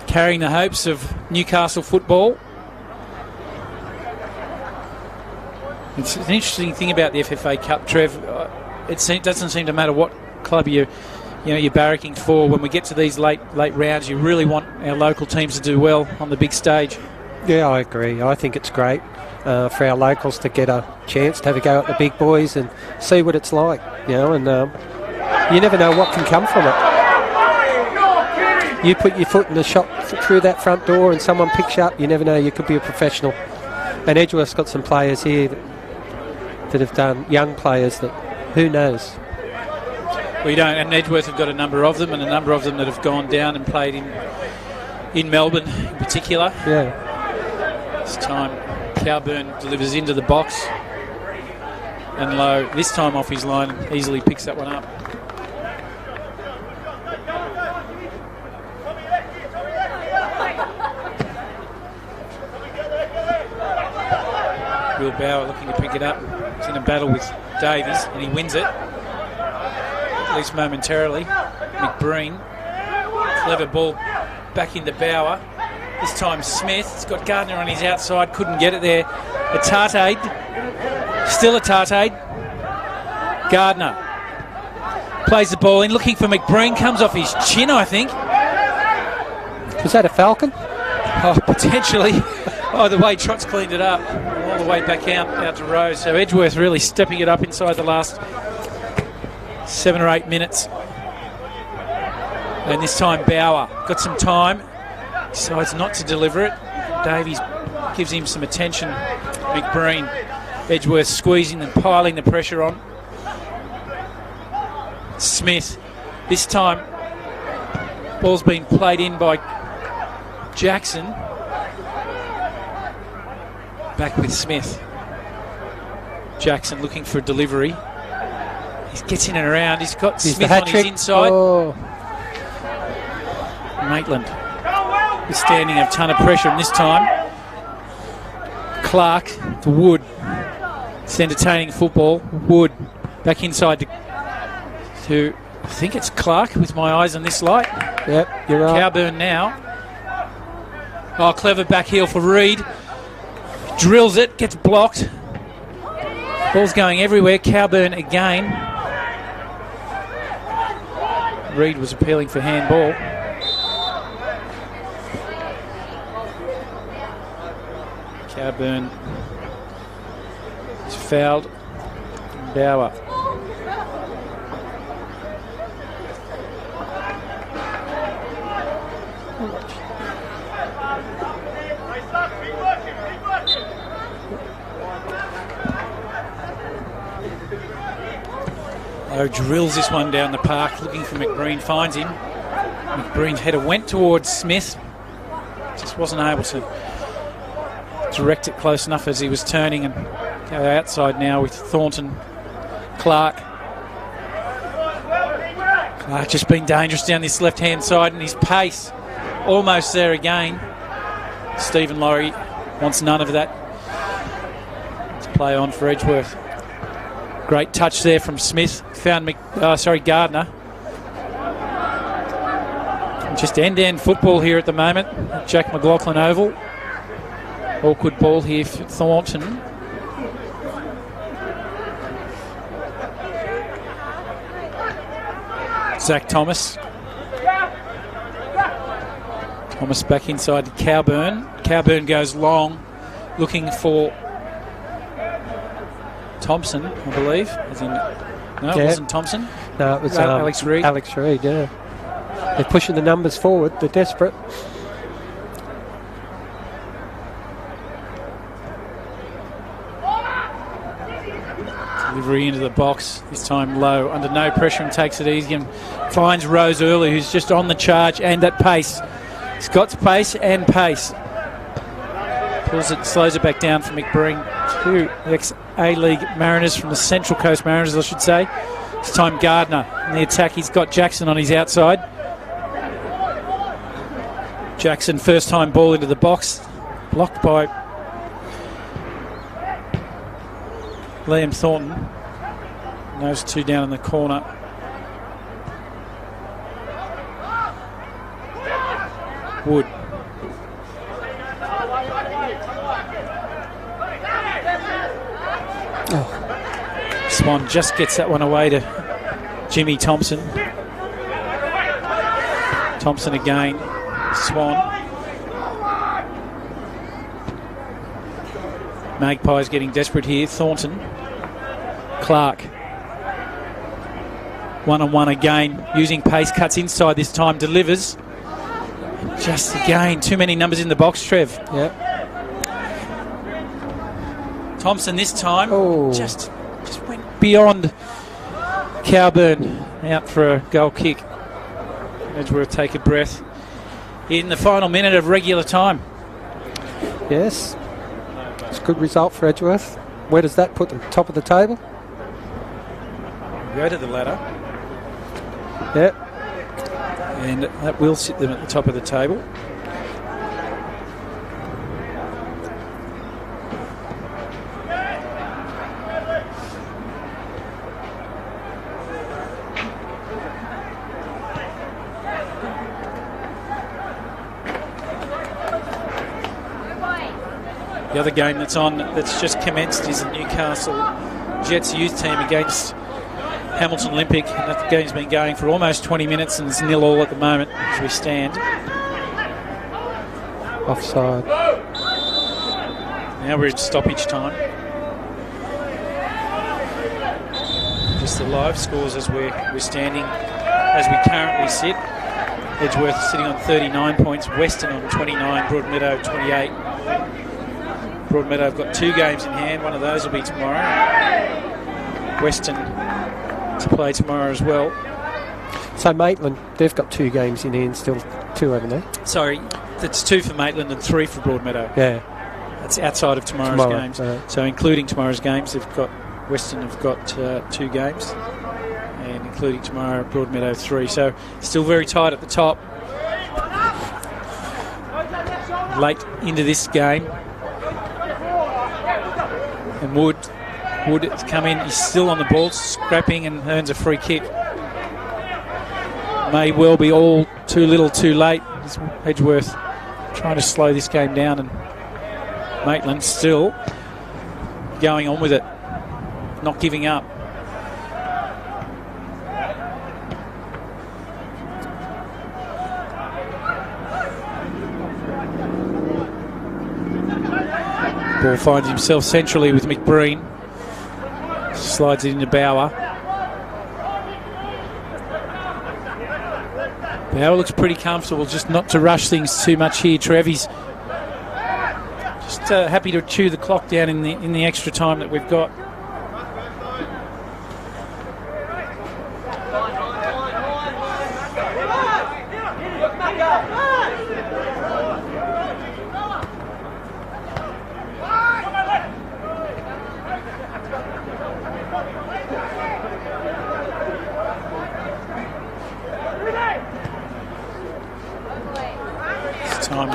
carrying the hopes of Newcastle football. It's an interesting thing about the FFA Cup, Trev. It doesn't seem to matter what club you're barracking for. When we get to these late rounds, you really want our local teams to do well on the big stage. Yeah, I agree. I think it's great for our locals to get a chance to have a go at the big boys and see what it's like, and you never know what can come from it. You put your foot in the shop through that front door and someone picks you up, you never know, you could be a professional. And Edgeworth's got some players here that have done, young players that, who knows? We don't, and Edgeworth have got a number of them, and a number of them that have gone down and played in Melbourne in particular. Yeah. This time Cowburn delivers into the box, and Lowe, this time off his line, easily picks that one up. Will Bauer looking to pick it up. He's in a battle with Davies, and he wins it, at least momentarily. McBreen, clever ball back into Bauer. This time Smith, he's got Gardner on his outside, couldn't get it there. Atate, still Atate. Gardner plays the ball in, looking for McBreen, comes off his chin, I think. Was that a Falcon? Oh, potentially. Either way, Trot's cleaned it up all the way back out to Rose. So Edgeworth really stepping it up inside the last 7 or 8 minutes. And this time Bauer got some time, decides not to deliver it. Davies gives him some attention. McBreen, Edgeworth squeezing and piling the pressure on. Smith, this time ball's been played in by Jackson. Back with Smith. Jackson looking for a delivery. He gets in and around. He's got Smith on his inside. Oh. Maitland withstanding a ton of pressure, and this time Clark to Wood. It's entertaining football. Wood back inside to I think it's Clark with my eyes on this light. Yep, you're right. Cowburn now. Oh, clever back heel for Reed. Drills it, gets blocked. Ball's going everywhere. Cowburn again. Reed was appealing for handball. Cowburn is fouled. Bauer. Drills this one down the park, looking for McBreen, finds him. McBreen's header went towards Smith, just wasn't able to direct it close enough as he was turning, and go outside now with Thornton. Clark just been dangerous down this left hand side, and his pace almost there again. Stephen Laurie wants none of that. Let's play on for Edgeworth. Great touch there from Smith. Found Gardner. Just end-to-end football here at the moment. Jack McLaughlin Oval. Awkward ball here for Thornton. Zach Thomas. Thomas back inside to Cowburn. Cowburn goes long, looking for Thompson, I believe. As in, no, it wasn't Thompson. No, it was Alex Reid. Alex Reid, yeah. They're pushing the numbers forward. They're desperate. Delivery into the box. This time Low, under no pressure, and takes it easy and finds Rose early, who's just on the charge and at pace. He's got pace and pace. Pulls it, slows it back down for McBreen. Two ex-A-League Mariners from the Central Coast Mariners, I should say. This time Gardner in the attack. He's got Jackson on his outside. Jackson, first time ball into the box. Blocked by Liam Thornton. Those two down in the corner. Wood. Swan just gets that one away to Jimmy Thompson. Thompson again. Swan. Magpies getting desperate here. Thornton. Clark. One-on-one again. Using pace. Cuts inside this time. Delivers. Just again. Too many numbers in the box, Trev. Yep. Thompson this time. Just went beyond Cowburn. Out for a goal kick. Edgeworth take a breath in the final minute of regular time. Yes. It's a good result for Edgeworth. Where does that put them? Top of the table? Go to the ladder. Yep. And that will sit them at the top of the table. The other game that's on, that's just commenced, is the Newcastle Jets youth team against Hamilton Olympic. And that game's been going for almost 20 minutes and it's 0-0 at the moment as we stand. Offside. Now we're in stoppage time. Just the live scores as we're standing, as we currently sit. Edgeworth sitting on 39 points, Western on 29, Broadmeadow 28. Broadmeadow have got 2 games in hand. One of those will be tomorrow. Western to play tomorrow as well. So Maitland, they've got 2 games in hand still, 2, haven't they? Sorry, that's 2 for Maitland and 3 for Broadmeadow. Yeah. That's outside of tomorrow's games. So including tomorrow's games, they've got Western have got 2 games, and including tomorrow, Broadmeadow 3. So still very tight at the top. Late into this game. And Wood has come in. He's still on the ball, scrapping, and earns a free kick. May well be all too little, too late. It's Edgeworth trying to slow this game down, and Maitland still going on with it, not giving up. Ball finds himself centrally with McBreen. Slides it into Bauer. Bauer looks pretty comfortable, just not to rush things too much here. Trevi's just happy to chew the clock down in the extra time that we've got.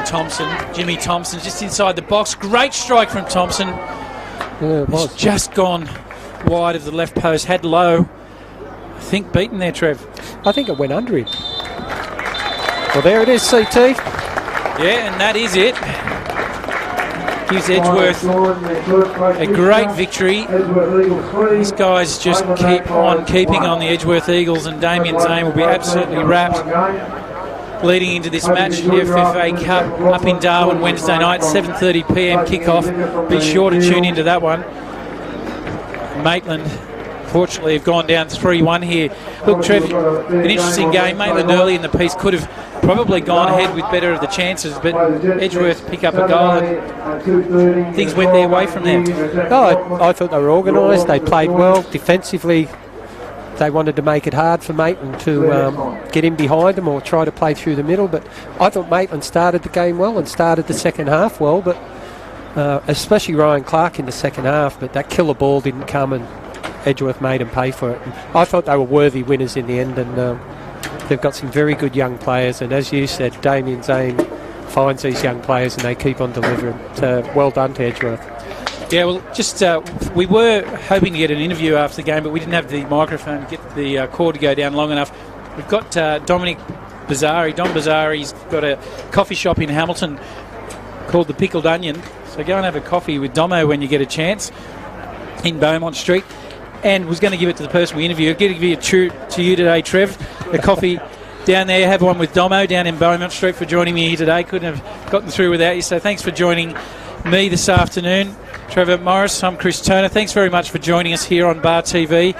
Thompson, Jimmy Thompson, just inside the box. Great strike from Thompson. Yeah, it was. It's just gone wide of the left post. Had low. I think beaten there, Trev. I think it went under him. Well, there it is, CT. Yeah, and that is it. Gives Edgeworth a great victory. These guys just keep on keeping on the Edgeworth Eagles, and Damien Zane will be absolutely wrapped. Leading into this match, the FFA Cup up in Darwin Wednesday night, 7:30 p.m. kickoff. Be sure to tune into that one. Maitland, fortunately, have gone down 3-1 here. Look, Trev, an interesting game. Maitland early in the piece could have probably gone ahead with better of the chances, but Edgeworth pick up a goal and things went their way from there. Oh, I thought they were organised. They played well defensively. They wanted to make it hard for Maitland to get in behind them or try to play through the middle, but I thought Maitland started the game well and started the second half well, but especially Ryan Clark in the second half, but that killer ball didn't come and Edgeworth made them pay for it. And I thought they were worthy winners in the end, and they've got some very good young players, and as you said, Damien Zane finds these young players and they keep on delivering. So well done to Edgeworth. Yeah, well, just we were hoping to get an interview after the game, but we didn't have the microphone to get the cord to go down long enough. We've got Dominic Bazzari. Don Bazzari's got a coffee shop in Hamilton called the Pickled Onion. So go and have a coffee with Domo when you get a chance in Beaumont Street. And was going to give it to the person we interviewed. Going to give it to you today, Trev. The coffee down there. Have one with Domo down in Beaumont Street for joining me here today. Couldn't have gotten through without you. So thanks for joining me this afternoon. Trevor Morris, I'm Chris Turner. Thanks very much for joining us here on Bar TV.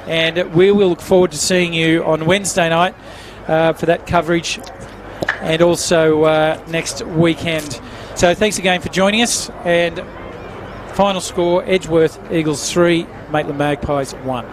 And we will look forward to seeing you on Wednesday night for that coverage and also next weekend. So thanks again for joining us. And final score, Edgeworth Eagles 3, Maitland Magpies 1.